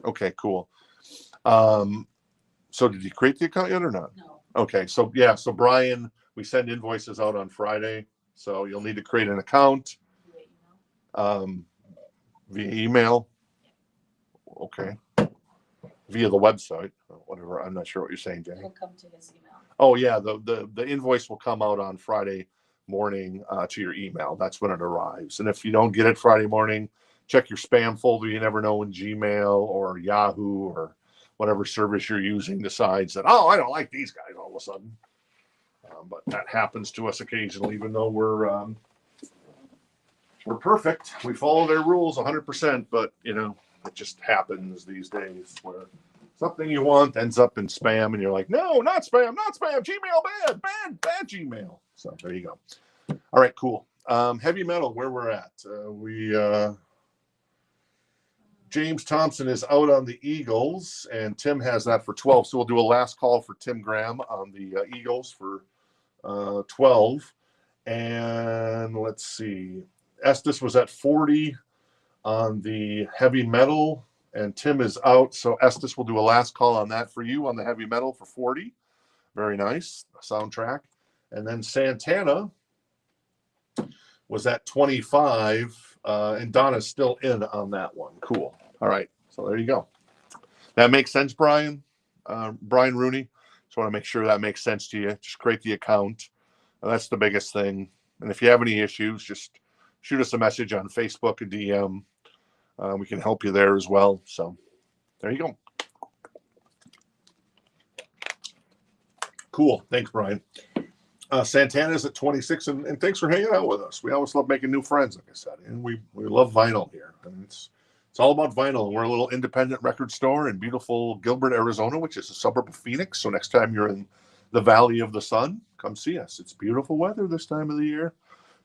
Okay, cool. So did you create the account yet or not? No. Okay, so yeah, so Brian, we send invoices out on Friday, so you'll need to create an account Via email. via email. Okay. Via the website, whatever. I'm not sure what you're saying, Jenny. It'll come to his email. Oh yeah, the invoice will come out on Friday morning to your email. That's when it arrives. And if you don't get it Friday morning, check your spam folder. You never know when Gmail or Yahoo or whatever service you're using decides that, oh, I don't like these guys all of a sudden. But that happens to us occasionally, even though we're perfect. We follow their rules 100%, but you know, it just happens these days where something you want ends up in spam and you're like, no, not spam, Gmail, bad Gmail. So there you go. All right, cool. Heavy Metal, where we're at. James Thompson is out on the Eagles, and Tim has that for 12. So we'll do a last call for Tim Graham on the Eagles for 12. And let's see. Estes was at 40 on the Heavy Metal, and Tim is out. So Estes will do a last call on that for you on the Heavy Metal for 40. Very nice soundtrack. And then Santana was at 25, and Donna's still in on that one. Cool. All right. So there you go. That makes sense, Brian? Brian Rooney? Just want to make sure that makes sense to you. Just create the account. That's the biggest thing. And if you have any issues, just shoot us a message on Facebook, a DM. We can help you there as well. So there you go. Cool. Thanks, Brian. Santana's at 26, and thanks for hanging out with us. We always love making new friends, like I said, and we love vinyl here. And it's all about vinyl. And we're a little independent record store in beautiful Gilbert, Arizona, which is a suburb of Phoenix. So next time you're in the Valley of the Sun, come see us. It's beautiful weather this time of the year.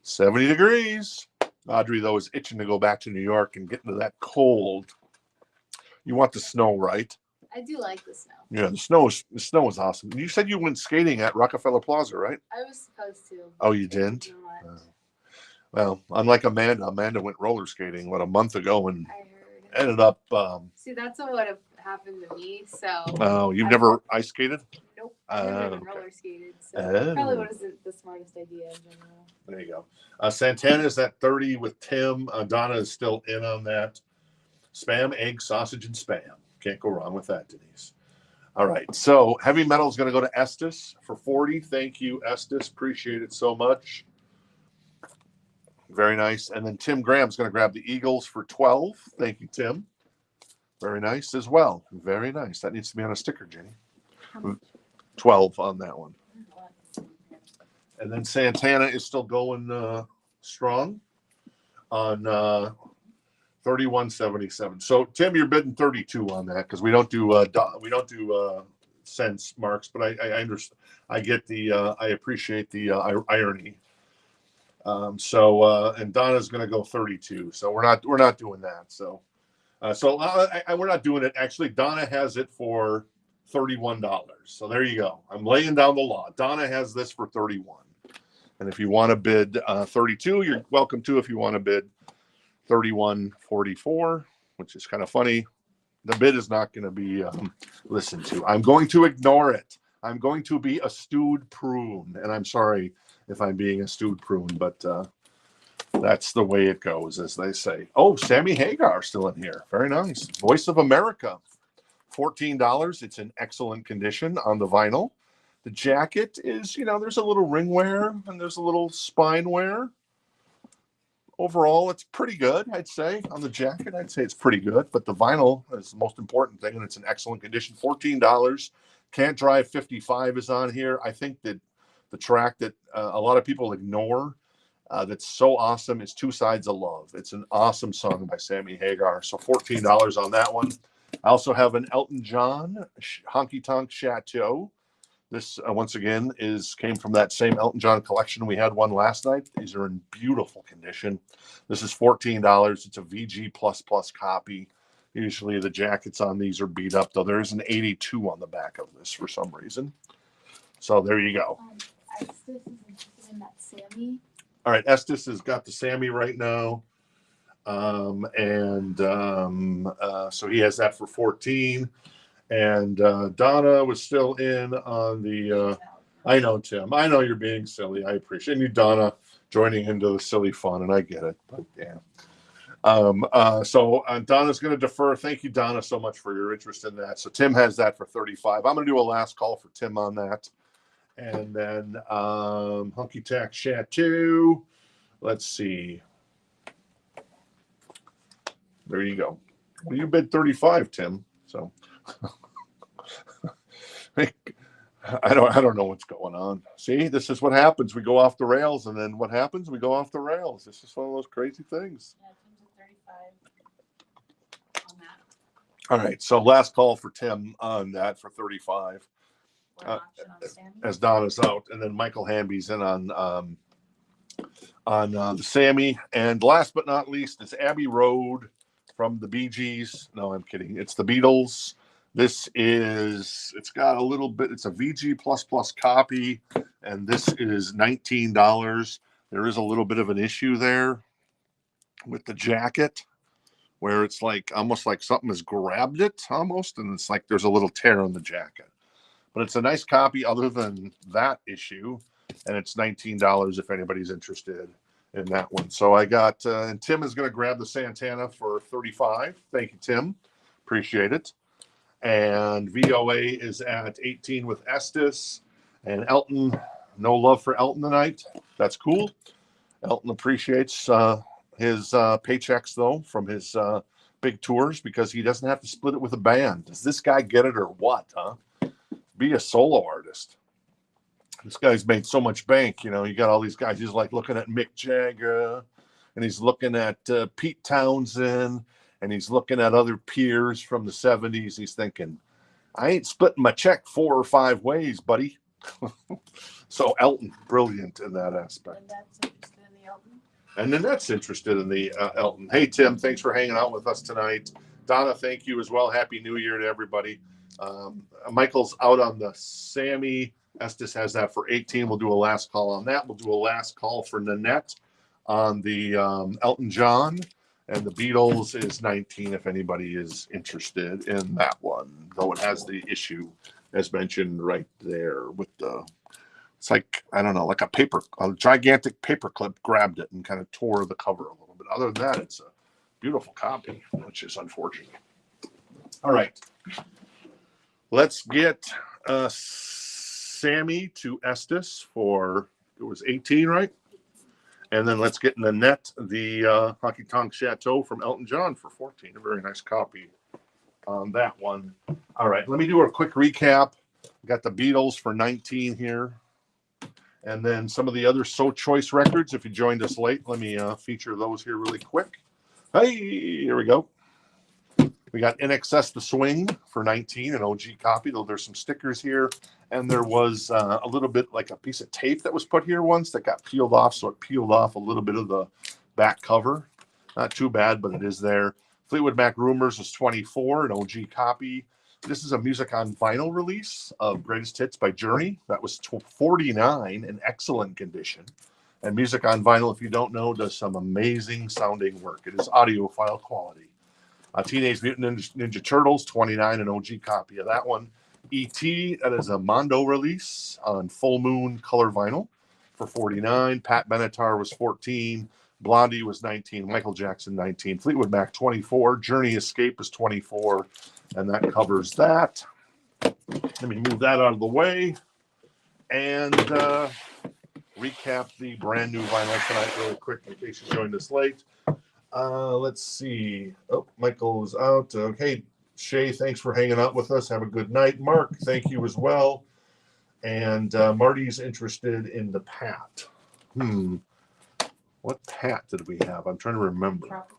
70 degrees. Audrey, though, is itching to go back to New York and get into that cold. You want the snow, right? I do like the snow. Yeah, the snow is awesome. You said you went skating at Rockefeller Plaza, right? I was supposed to. Oh, you didn't? Not. Well, unlike Amanda went roller skating, a month ago and I heard. ended up. See, that's what would have happened to me. So. Oh, you've never ice skated? Nope. I've never even Okay. roller skated, so Oh. probably wasn't the smartest idea in general. There you go. Santana is at 30 with Tim. Donna is still in on that. Spam, egg, sausage, and spam. Can't go wrong with that, Denise. All right. So heavy metal is going to go to Estes for 40. Thank you, Estes. Appreciate it so much. Very nice. And then Tim Graham's going to grab the Eagles for 12. Thank you, Tim. Very nice as well. Very nice. That needs to be on a sticker, Jenny. How much? 12 on that one. And then Santana is still going strong on 31.77. So Tim, you're bidding 32 on that because we don't do cents marks, but I understand. I get the I appreciate the irony. And Donna's going to go 32. So we're not doing that. So we're not doing it. Actually, Donna has it for $31. So there you go. I'm laying down the law. Donna has this for 31. And if you want to bid 32, you're welcome to. If you want to bid 31.44, which is kind of funny, the bid is not going to be listened to. I'm going to ignore it. I'm going to be a stewed prune. And I'm sorry if I'm being a stewed prune, but that's the way it goes, as they say. Oh, Sammy Hagar still in here. Very nice. Voice of America. $14. It's in excellent condition on the vinyl. The jacket is, there's a little ring wear and there's a little spine wear. Overall, it's pretty good, I'd say. On the jacket, I'd say it's pretty good. But the vinyl is the most important thing, and it's in excellent condition. $14. Can't Drive 55 is on here. I think that the track that a lot of people ignore that's so awesome is Two Sides of Love. It's an awesome song by Sammy Hagar. So $14 on that one. I also have an Elton John Honky Tonk Chateau. This, once again, came from that same Elton John collection. We had one last night. These are in beautiful condition. This is $14. It's a VG++ copy. Usually the jackets on these are beat up, though there is an 82 on the back of this for some reason. So there you go. Estes is interested in that Sammy. All right, Estes has got the Sammy right now. So he has that for 14. And Donna was still in on the I know, Tim. I know you're being silly. I appreciate you, Donna, joining into the silly fun, and I get it. But yeah. So Donna's going to defer. Thank you, Donna, so much for your interest in that. So Tim has that for 35. I'm going to do a last call for Tim on that. And then Hunky Tack Chateau. Let's see. There you go. Well, you bid 35, Tim. So I don't know what's going on. See, this is what happens. We go off the rails, and then what happens? We go off the rails. This is one of those crazy things. Yeah, Tim's at 35 on that. All right, so last call for Tim on that for 35. We're an option on Sammy. As Donna's out, and then Michael Hamby's in on the Sammy. And last but not least, it's Abbey Road from the Bee Gees. No, I'm kidding. It's the Beatles. It's got a little bit, it's a VG++ copy, and this is $19. There is a little bit of an issue there with the jacket, where it's like almost like something has grabbed it almost, and it's like there's a little tear on the jacket. But it's a nice copy other than that issue, and it's $19 if anybody's interested in that one. So I got, and Tim is going to grab the Santana for 35. Thank you, Tim. Appreciate it. And VOA is at 18 with Estes. And Elton, no love for Elton tonight. That's cool. Elton appreciates his paychecks, though, from his big tours because he doesn't have to split it with a band. Does this guy get it or what, huh? Be a solo artist. This guy's made so much bank. You got all these guys. He's like looking at Mick Jagger, and he's looking at Pete Townsend, and he's looking at other peers from the 70s. He's thinking, I ain't splitting my check 4 or 5 ways, buddy. So Elton, brilliant in that aspect. And that's interested in the Elton. And Nanette's interested in the Elton. Hey, Tim, thanks for hanging out with us tonight. Donna, thank you as well. Happy New Year to everybody. Michael's out on the Sammy. Estes has that for 18. We'll do a last call on that. We'll do a last call for Nanette on the Elton John. And the Beatles is 19 if anybody is interested in that one, though it has the issue as mentioned right there with the, it's like, I don't know, like a gigantic paper clip grabbed it and kind of tore the cover a little bit. Other than that, it's a beautiful copy, which is unfortunate. All right. Let's get Sammy to Estes for, it was 18, right? And then let's get Nanette the Honky Tonk Chateau from Elton John for 14. A very nice copy on that one. All right, let me do a quick recap. We got the Beatles for 19 here. And then some of the other So Choice records. If you joined us late, let me feature those here really quick. Hey, here we go. We got In Excess The Swing for 19, an OG copy, though there's some stickers here. And there was a little bit like a piece of tape that was put here once that got peeled off, so it peeled off a little bit of the back cover. Not too bad, but it is there. Fleetwood Mac Rumors is 24, an OG copy. This is a music on vinyl release of Greatest Hits by Journey. That was 49 in excellent condition. And music on vinyl, if you don't know, does some amazing sounding work. It is audiophile quality. Teenage Mutant Ninja Turtles, 29, an OG copy of that one. E.T., that is a Mondo release on Full Moon color vinyl for 49. Pat Benatar was 14. Blondie was 19. Michael Jackson, 19. Fleetwood Mac, 24. Journey Escape is 24. And that covers that. Let me move that out of the way. And recap the brand new vinyl tonight really quick in case you joined us late. Let's see. Oh, Michael is out. Okay, Shay, thanks for hanging out with us. Have a good night. Mark, thank you as well. And Marty's interested in the Pat. What Pat did we have? I'm trying to remember. Tropical.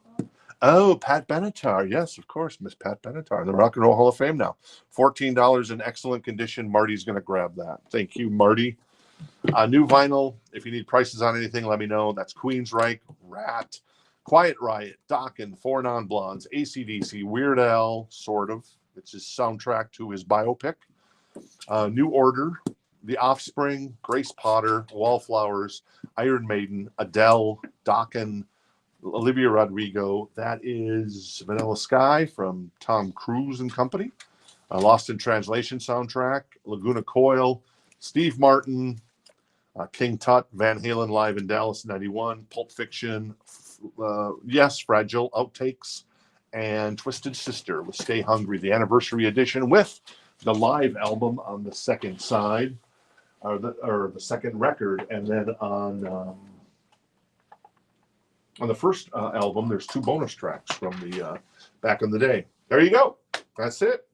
Oh, Pat Benatar. Yes, of course, Miss Pat Benatar. The Rock and Roll Hall of Fame now. $14 in excellent condition. Marty's going to grab that. Thank you, Marty. New vinyl. If you need prices on anything, let me know. That's Queensryche, Rat, Quiet Riot, Dokken, Four Non-Blondes, AC/DC, Weird Al, sort of. It's his soundtrack to his biopic. New Order, The Offspring, Grace Potter, Wallflowers, Iron Maiden, Adele, Dokken, Olivia Rodrigo. That is Vanilla Sky from Tom Cruise and Company. Lost in Translation soundtrack, Laguna Coil, Steve Martin, King Tut, Van Halen live in Dallas '91, Pulp Fiction, yes, Fragile, Outtakes, and Twisted Sister with Stay Hungry, the anniversary edition with the live album on the second side, or the second record, and then on the first album, there's 2 bonus tracks from the back in the day. There you go. That's it.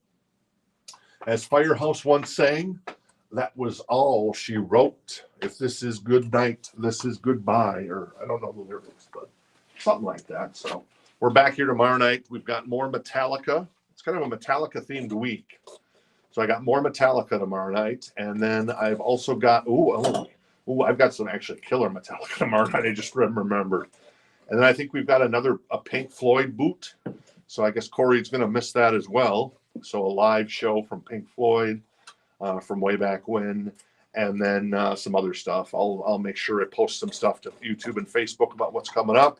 As Firehouse once sang, that was all she wrote. If this is good night, this is goodbye. Or I don't know the lyrics, but something like that. So we're back here tomorrow night. We've got more Metallica. It's kind of a Metallica themed week. So I got more Metallica tomorrow night. And then I've also got, I've got some actually killer Metallica tomorrow night. I just remembered. And then I think we've got a Pink Floyd boot. So I guess Corey's going to miss that as well. So a live show from Pink Floyd from way back when, and then some other stuff. I'll make sure I post some stuff to YouTube and Facebook about what's coming up.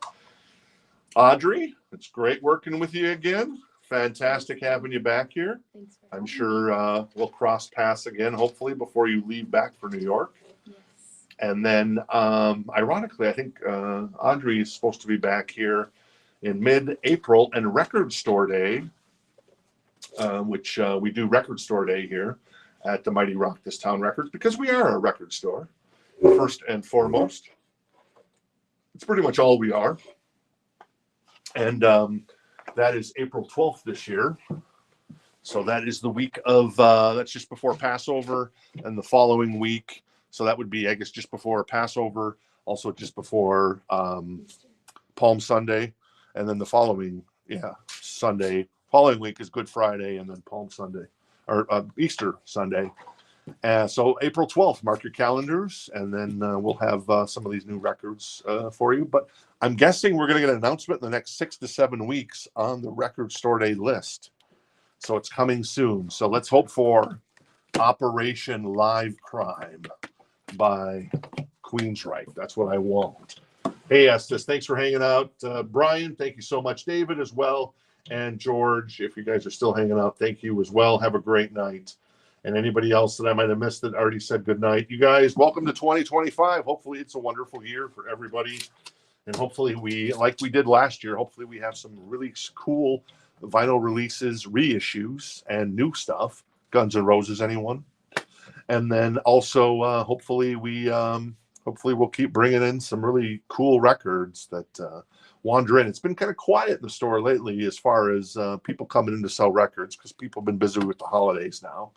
Audrey, it's great working with you again. Fantastic having you back here. Thanks for I'm having sure we'll cross paths again, hopefully, before you leave back for New York. me. Yes. And then, ironically, I think Audrey is supposed to be back here in mid-April and Record Store Day, which we do Record Store Day here at the Mighty Rock This Town Records, because we are a record store, first and foremost. It's pretty much all we are. And that is April 12th this year. So that is the week of, that's just before Passover, and the following week. So that would be, I guess, just before Passover, also just before Palm Sunday. And then the following, Sunday, following week is Good Friday, and then Palm Sunday, or Easter Sunday. So April 12th, mark your calendars, and then we'll have some of these new records for you. But I'm guessing we're going to get an announcement in the next 6 to 7 weeks on the Record Store Day list. So it's coming soon. So let's hope for Operation Live Crime by Queensryche. That's what I want. Hey, Estes, thanks for hanging out. Brian, thank you so much. David as well. And George, if you guys are still hanging out, thank you as well. Have a great night. And anybody else that I might have missed that already said good night. You guys, welcome to 2025. Hopefully it's a wonderful year for everybody. And hopefully we, like we did last year, hopefully we have some really cool vinyl releases, reissues, and new stuff. Guns N' Roses, anyone? And then also, hopefully we'll keep bringing in some really cool records that wander in. It's been kind of quiet in the store lately as far as people coming in to sell records because people have been busy with the holidays now.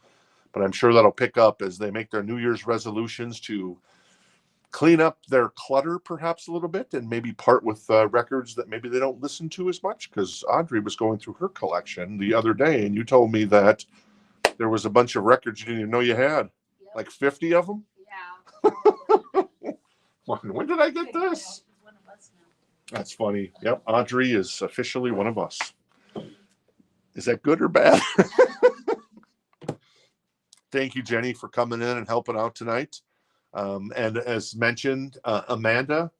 But I'm sure that'll pick up as they make their New Year's resolutions to clean up their clutter perhaps a little bit and maybe part with records that maybe they don't listen to as much, because Audrey was going through her collection the other day and you told me that there was a bunch of records you didn't even know you had. Yep. Like 50 of them? Yeah. When did I get this? She's one of us now. That's funny. Yep, Audrey is officially one of us. Is that good or bad? Thank you, Jenny, for coming in and helping out tonight. And as mentioned, Amanda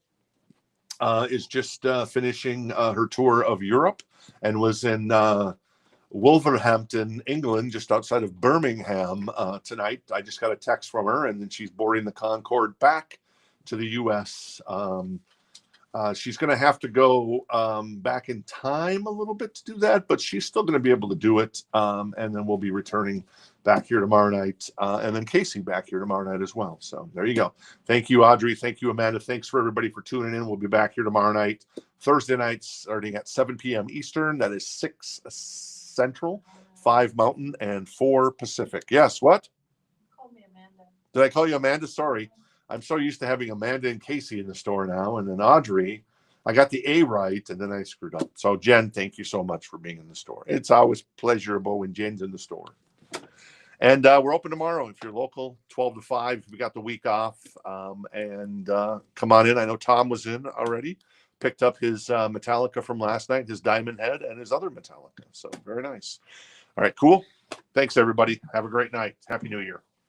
is just finishing her tour of Europe and was in Wolverhampton, England, just outside of Birmingham tonight. I just got a text from her, and then she's boarding the Concorde back to the U.S. She's going to have to go back in time a little bit to do that, but she's still going to be able to do it. And then we'll be returning back here tomorrow night, and then Casey back here tomorrow night as well. So there you go. Thank you, Audrey. Thank you, Amanda. Thanks for everybody for tuning in. We'll be back here tomorrow night, Thursday night, starting at 7 p.m. Eastern. That is 6 Central, 5 Mountain, and 4 Pacific. Yes, what? Call me Amanda. Did I call you Amanda? Sorry. I'm so used to having Amanda and Casey in the store now. And then Audrey, I got the A right, and then I screwed up. So, Jen, thank you so much for being in the store. It's always pleasurable when Jen's in the store. And we're open tomorrow if you're local, 12 to 5. We got the week off. And come on in. I know Tom was in already. Picked up his Metallica from last night, his Diamond Head, and his other Metallica. So, very nice. All right, cool. Thanks, everybody. Have a great night. Happy New Year.